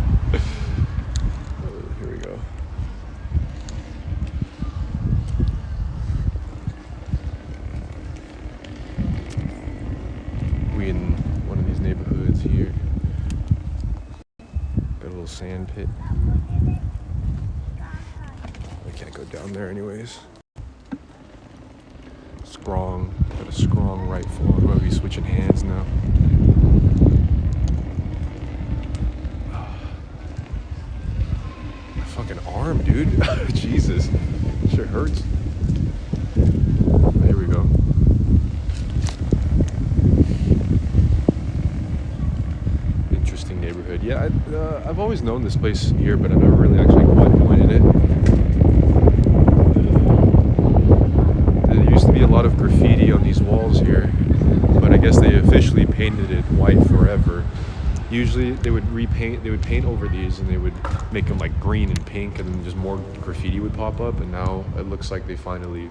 Speaker 1: Here we go. We in one of these neighborhoods here. Got a little sand pit. I can't go down there anyways. Strong, got a strong right forearm. I'm gonna be switching hands now. My fucking arm, dude. Jesus, shit hurts. Here we go. Interesting neighborhood. Yeah, I've always known this place here, but I've never really actually went in it. There used to be a lot of graffiti on these walls here, but I guess they officially painted it white forever. Usually they would paint over these, and they would make them like green and pink, and then just more graffiti would pop up, and now it looks like they finally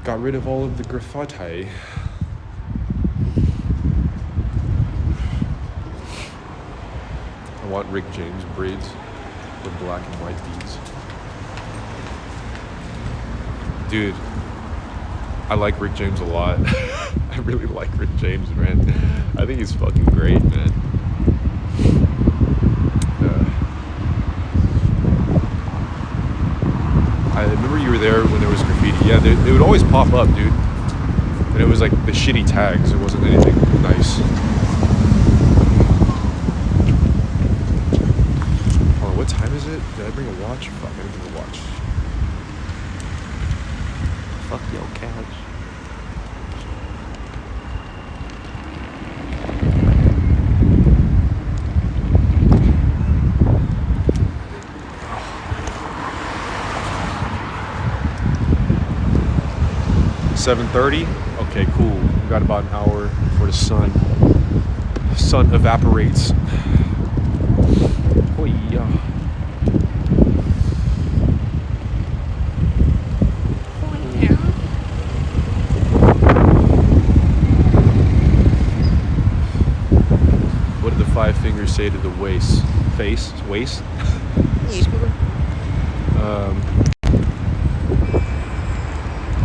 Speaker 1: got rid of all of the graffiti. I want Rick James braids with black and white beads. Dude, I like Rick James a lot. I really like Rick James, man. I think he's fucking great, man. I remember you were there when there was graffiti. Yeah, they would always pop up, dude. And it was like the shitty tags. It wasn't anything nice. Oh, what time is it? Did I bring a watch? Fuck, I didn't bring a watch.
Speaker 4: Fuck your couch.
Speaker 1: $7:30. Okay, cool. We got about an hour before the sun evaporates. Oh yeah. What did the five fingers say to the waist? Waist?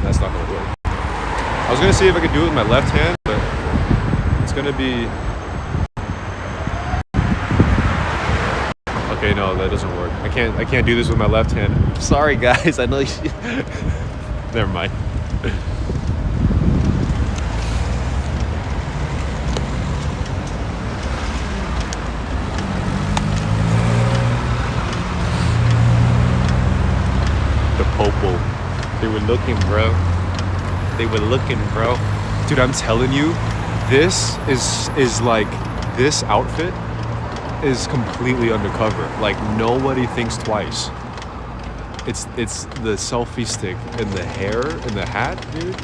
Speaker 1: That's not gonna work. I was gonna see if I could do it with my left hand, but it's gonna be. Okay, no, that doesn't work. I can't do this with my left hand. Sorry, guys. I know you. Never mind. The Popol. They were looking, bro. They were looking, bro. Dude, I'm telling you, this is like, this outfit is completely undercover. Like, nobody thinks twice. It's the selfie stick and the hair and the hat, dude.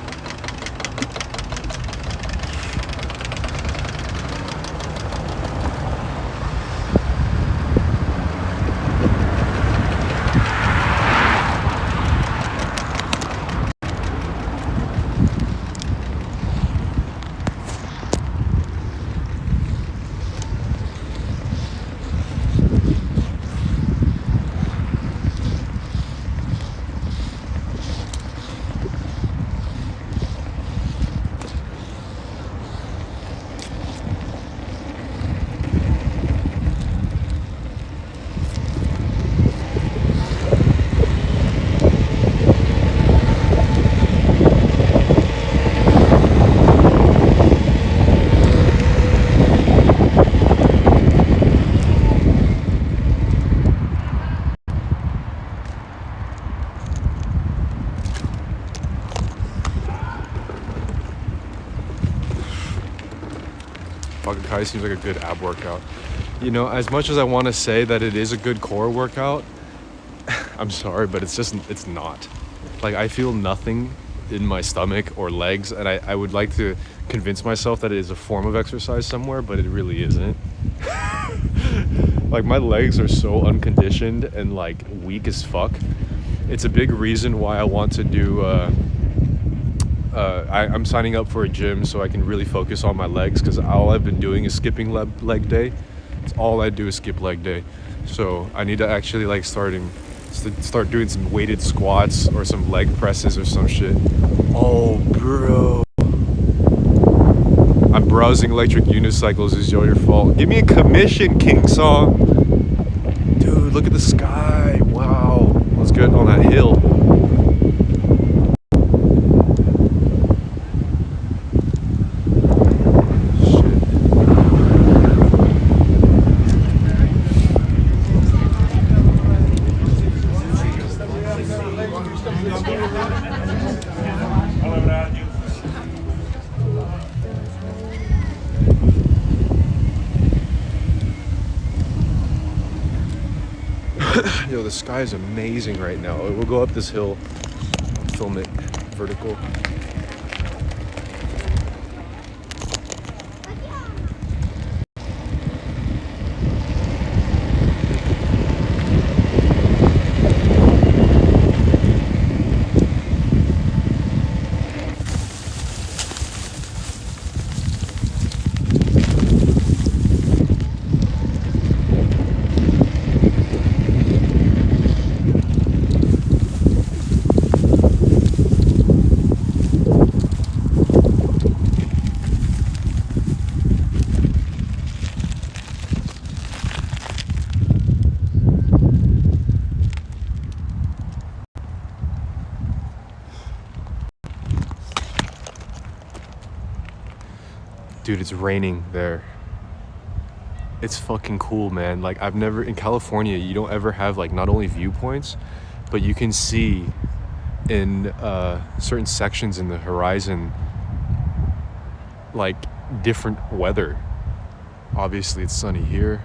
Speaker 1: Pagakai seems like a good ab workout. You know, as much as I want to say that it is a good core workout, I'm sorry, but it's not. Like, I feel nothing in my stomach or legs, and I would like to convince myself that it is a form of exercise somewhere, but it really isn't. Like, my legs are so unconditioned and like weak as fuck. It's a big reason why I want to do I'm signing up for a gym so I can really focus on my legs, because all I've been doing is skipping leg day. It's all I do is skip leg day. So I need to actually like start doing some weighted squats or some leg presses or some shit. Oh, bro. I'm browsing electric unicycles. Is your fault? Give me a commission, King Song. Dude, look at the sky. Wow. Let's get on that hill. Yo, the sky is amazing right now. We'll go up this hill, film it vertical. Dude, it's raining there. It's fucking cool, man. Like, in California, you don't ever have like not only viewpoints, but you can see in certain sections in the horizon like different weather. Obviously it's sunny here,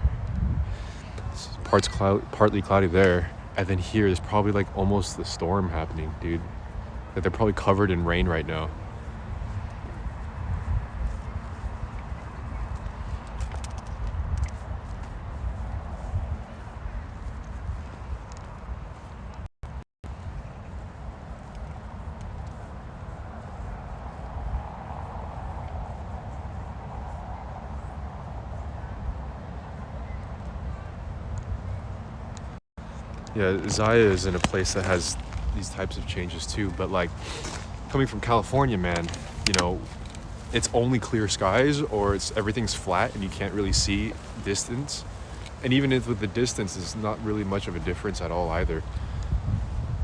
Speaker 1: partly cloudy there, and then here is probably like almost the storm happening, dude. That they're probably covered in rain right now. Yeah, Zaya is in a place that has these types of changes too, but like coming from California, man, you know, it's only clear skies, or everything's flat and you can't really see distance. And even if with the distance, it's not really much of a difference at all either.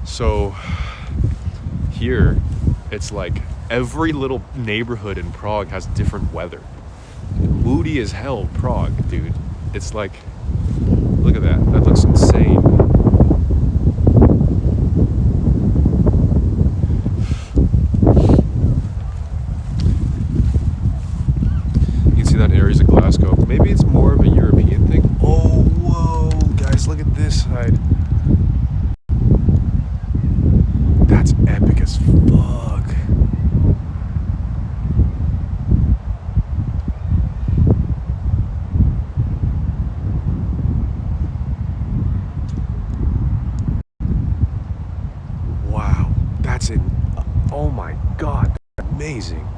Speaker 1: So here, it's like every little neighborhood in Prague has different weather. Moody as hell, Prague, dude. It's like, look at that. That looks insane. That areas of Glasgow. Maybe it's more of a European thing. Oh, whoa, guys, look at this side. That's epic as fuck. Wow, that's it. Oh my God, amazing.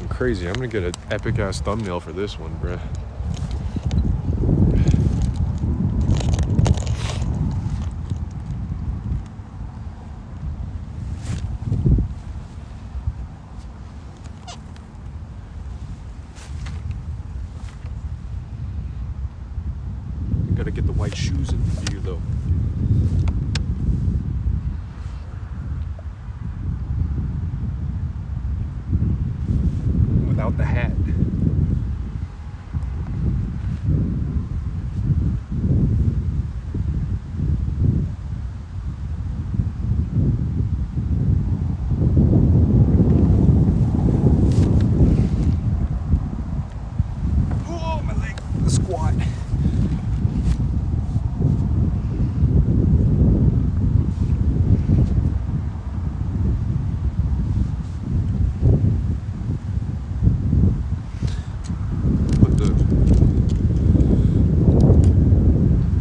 Speaker 1: Crazy. I'm gonna get an epic ass thumbnail for this one, bruh. Gotta get the white shoes in for you though. Without the hat. Oh, my leg. The squat.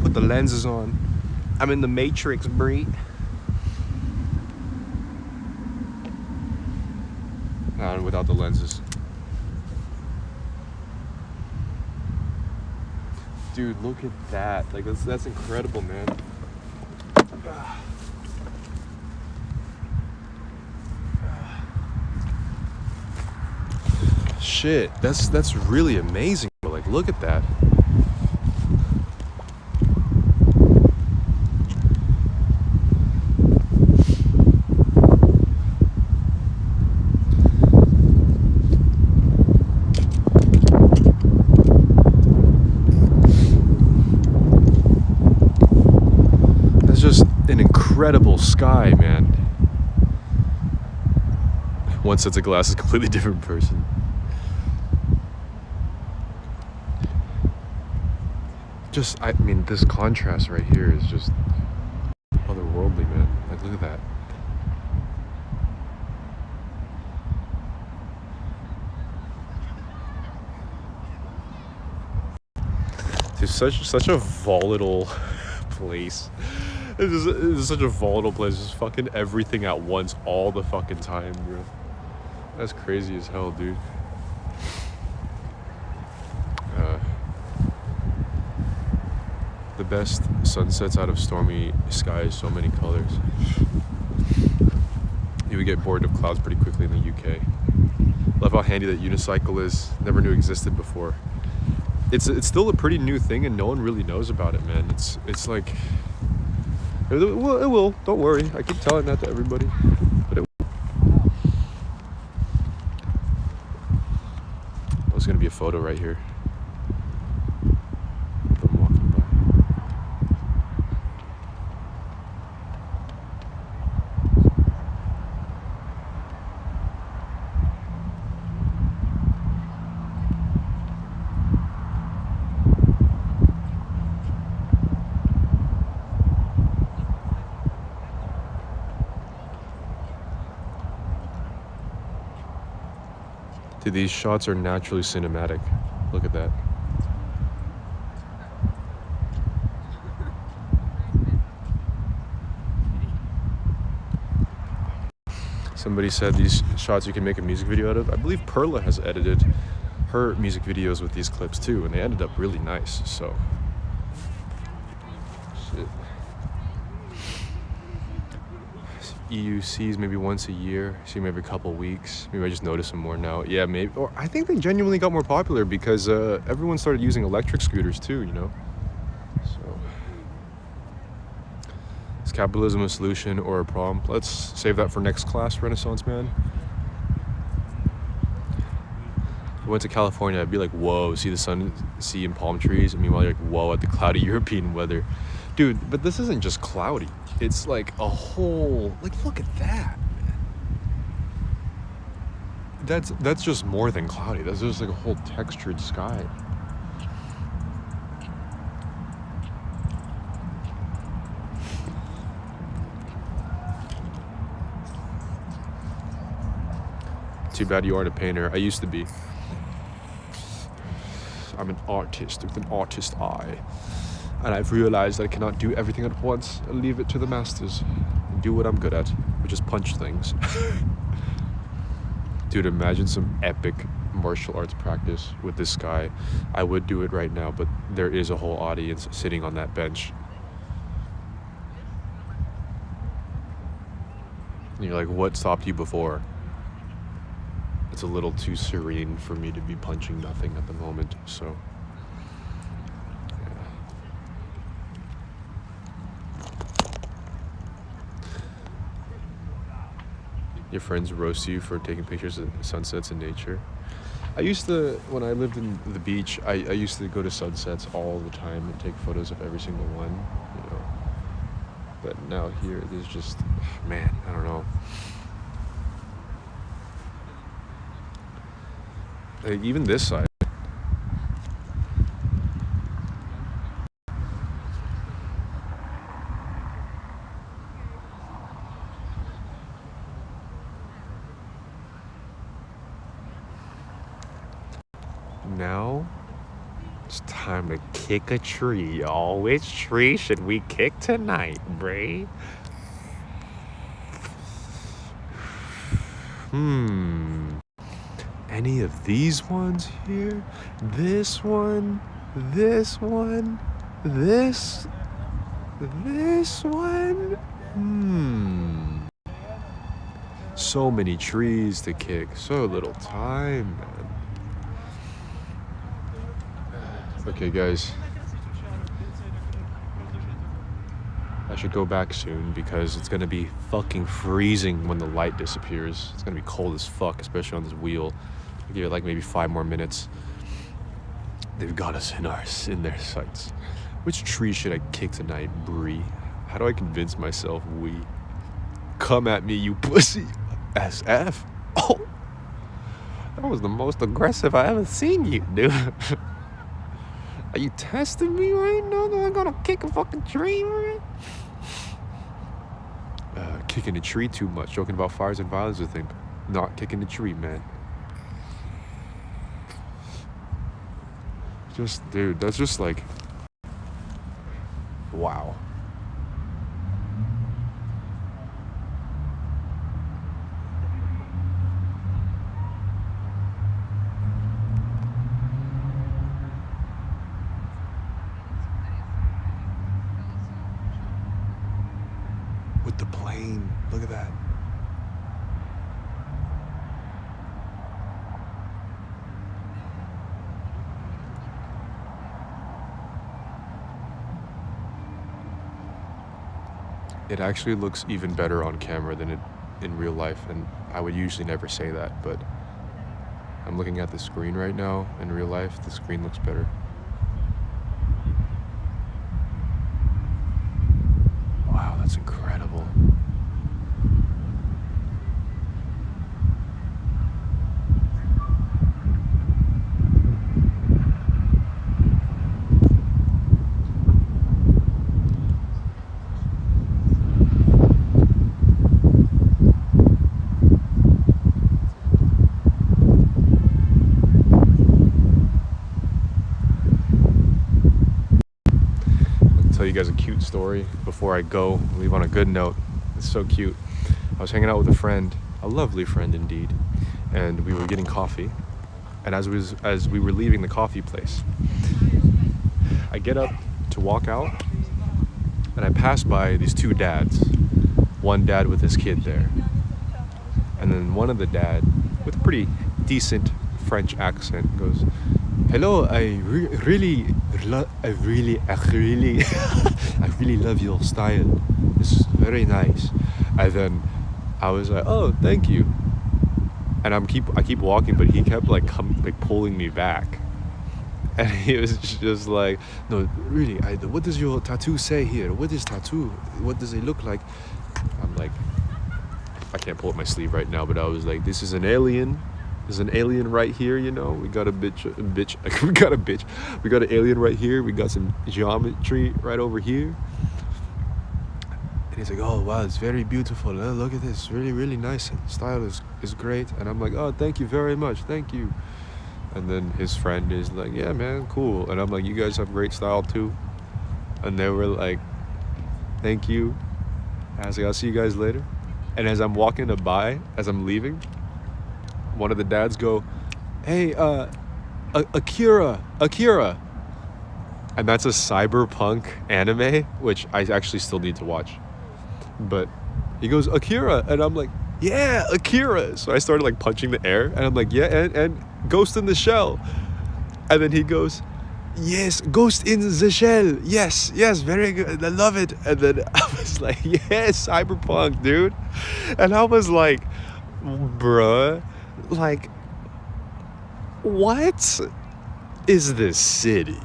Speaker 1: Put the lenses on. I'm in the Matrix, Bree. Not without the lenses. Dude, look at that. Like that's incredible, man. Shit, that's really amazing. Like, look at that. That's just an incredible sky, man. One set of glasses, completely different person. I mean, this contrast right here is just otherworldly, man. Like, look at that. It's such a volatile place. It is such a volatile place. Just fucking everything at once, all the fucking time, bro. That's crazy as hell, dude. The best sunsets out of stormy skies, so many colors. You would get bored of clouds pretty quickly in the UK. Love how handy that unicycle is. Never knew existed before. It's still a pretty new thing, and no one really knows about it, man. It's like it will. Don't worry. I keep telling that to everybody, but it will. There's gonna be a photo right here. I'm walking by. Dude, these shots are naturally cinematic. Look at that. Somebody said these shots you can make a music video out of. I believe Perla has edited her music videos with these clips too, and they ended up really nice, so. Shit. EUCs maybe once a year, see them every couple weeks. Maybe I just notice them more now. Yeah, maybe. Or I think they genuinely got more popular because everyone started using electric scooters too, you know? So, is capitalism a solution or a problem? Let's save that for next class, Renaissance man. If I went to California, I'd be like, whoa, see the sun, sea and palm trees. And meanwhile, you're like, whoa, at the cloudy European weather. Dude, but this isn't just cloudy. It's like a whole, like, look at that, man. That's just more than cloudy. That's just like a whole textured sky. Too bad you aren't a painter. I used to be. I'm an artist with an artist eye. And I've realized that I cannot do everything at once and leave it to the masters and do what I'm good at, which is punch things. Dude, imagine some epic martial arts practice with this guy. I would do it right now, but there is a whole audience sitting on that bench. And you're like, what stopped you before? It's a little too serene for me to be punching nothing at the moment, so. Your friends roast you for taking pictures of sunsets in nature. I used to, when I lived in the beach, I used to go to sunsets all the time and take photos of every single one, you know. But now here, there's just, man, I don't know. Like, even this side. Now, it's time to kick a tree, y'all. Which tree should we kick tonight, Bray? Any of these ones here? This one? This one? This one? So many trees to kick. So little time, man. Okay, guys. I should go back soon because it's gonna be fucking freezing when the light disappears. It's gonna be cold as fuck, especially on this wheel. I'll give it like maybe 5 more minutes. They've got us in their sights. Which tree should I kick tonight, Bree? How do I convince myself we? Come at me, you pussy. SF. Oh, that was the most aggressive I ever seen you, dude. Are you testing me right now? That I'm gonna kick a fucking tree, man? Kicking a tree too much. Joking about fires and violence, I think. Not kicking the tree, man. Just, dude, that's just like, wow. With the plane, look at that. It actually looks even better on camera than it in real life, and I would usually never say that, but I'm looking at the screen right now. In real life, the screen looks better. Wow, that's incredible. Tell you guys a cute story before I go. Leave on a good note. It's so cute. I was hanging out with a friend, a lovely friend indeed, and we were getting coffee. And as we were leaving the coffee place, I get up to walk out, and I pass by these 2 dads. One dad with his kid there, and then one of the dad with a pretty decent French accent goes, "Hello, I really love your style. It's very nice." And then I was like, "Oh, thank you." And I keep walking, but he kept like pulling me back. And he was just like, "No, really, what does your tattoo say here? What is tattoo? What does it look like?" I'm like, I can't pull up my sleeve right now, but I was like, "This is an alien. There's an alien right here, you know. We got we got an alien right here. We got some geometry right over here." And he's like, "Oh wow, it's very beautiful. Look at this, really, really nice. And style is great." And I'm like, "Oh, thank you very much, thank you." And then his friend is like, "Yeah, man, cool." And I'm like, "You guys have great style too." And they were like, "Thank you." And I was like, "I'll see you guys later." And as I'm walking by, as I'm leaving, one of the dads go, "Hey, Akira." And that's a cyberpunk anime, which I actually still need to watch. But he goes, "Akira." And I'm like, "Yeah, Akira." So I started like punching the air, and I'm like, "Yeah, and Ghost in the Shell." And then he goes, "Yes, Ghost in the Shell. Yes, very good. I love it." And then I was like, "Yes, cyberpunk, dude." And I was like, Bruh. Like, what is this city?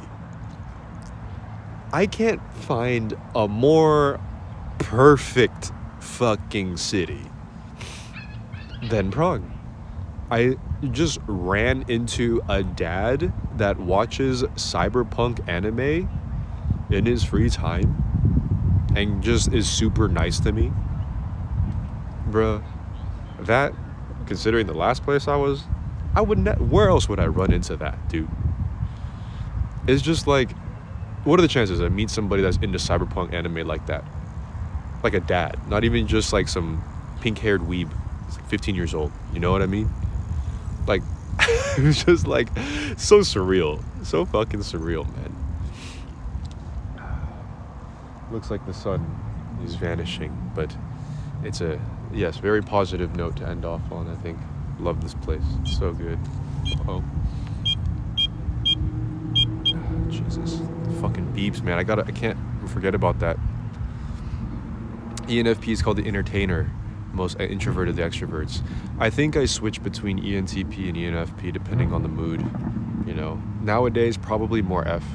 Speaker 1: I can't find a more perfect fucking city than Prague. I just ran into a dad that watches cyberpunk anime in his free time and just is super nice to me. Bruh, that, considering the last place I was, I would where else would I run into that, dude? It's just like, what are the chances I meet somebody that's into cyberpunk anime like that? Like a dad, not even just like some pink-haired weeb. He's like 15 years old, you know what I mean? Like, it was just like, so surreal. So fucking surreal, man. Looks like the sun is vanishing, but it's a, yes, very positive note to end off on, I think. Love this place. It's so good. Oh. Jesus. Fucking beeps, man. I can't forget about that. ENFP is called the entertainer. Most introverted, the extroverts. I think I switch between ENTP and ENFP depending on the mood. You know, nowadays probably more F.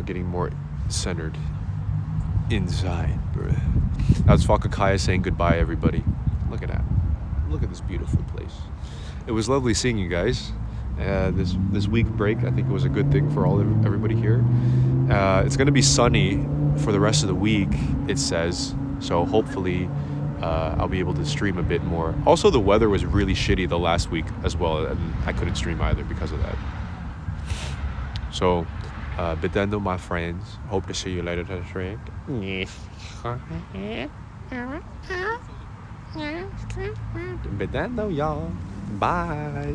Speaker 1: Getting more centered inside, bruh. That's Fakakaya saying goodbye, everybody. Look at that. Look at this beautiful place. It was lovely seeing you guys. This week break, I think it was a good thing for everybody here. It's gonna be sunny for the rest of the week, it says. So hopefully I'll be able to stream a bit more. Also, the weather was really shitty the last week as well, and I couldn't stream either because of that. So, Bidendo, my friends. Hope to see you later this week. Bidendo, y'all. Bye.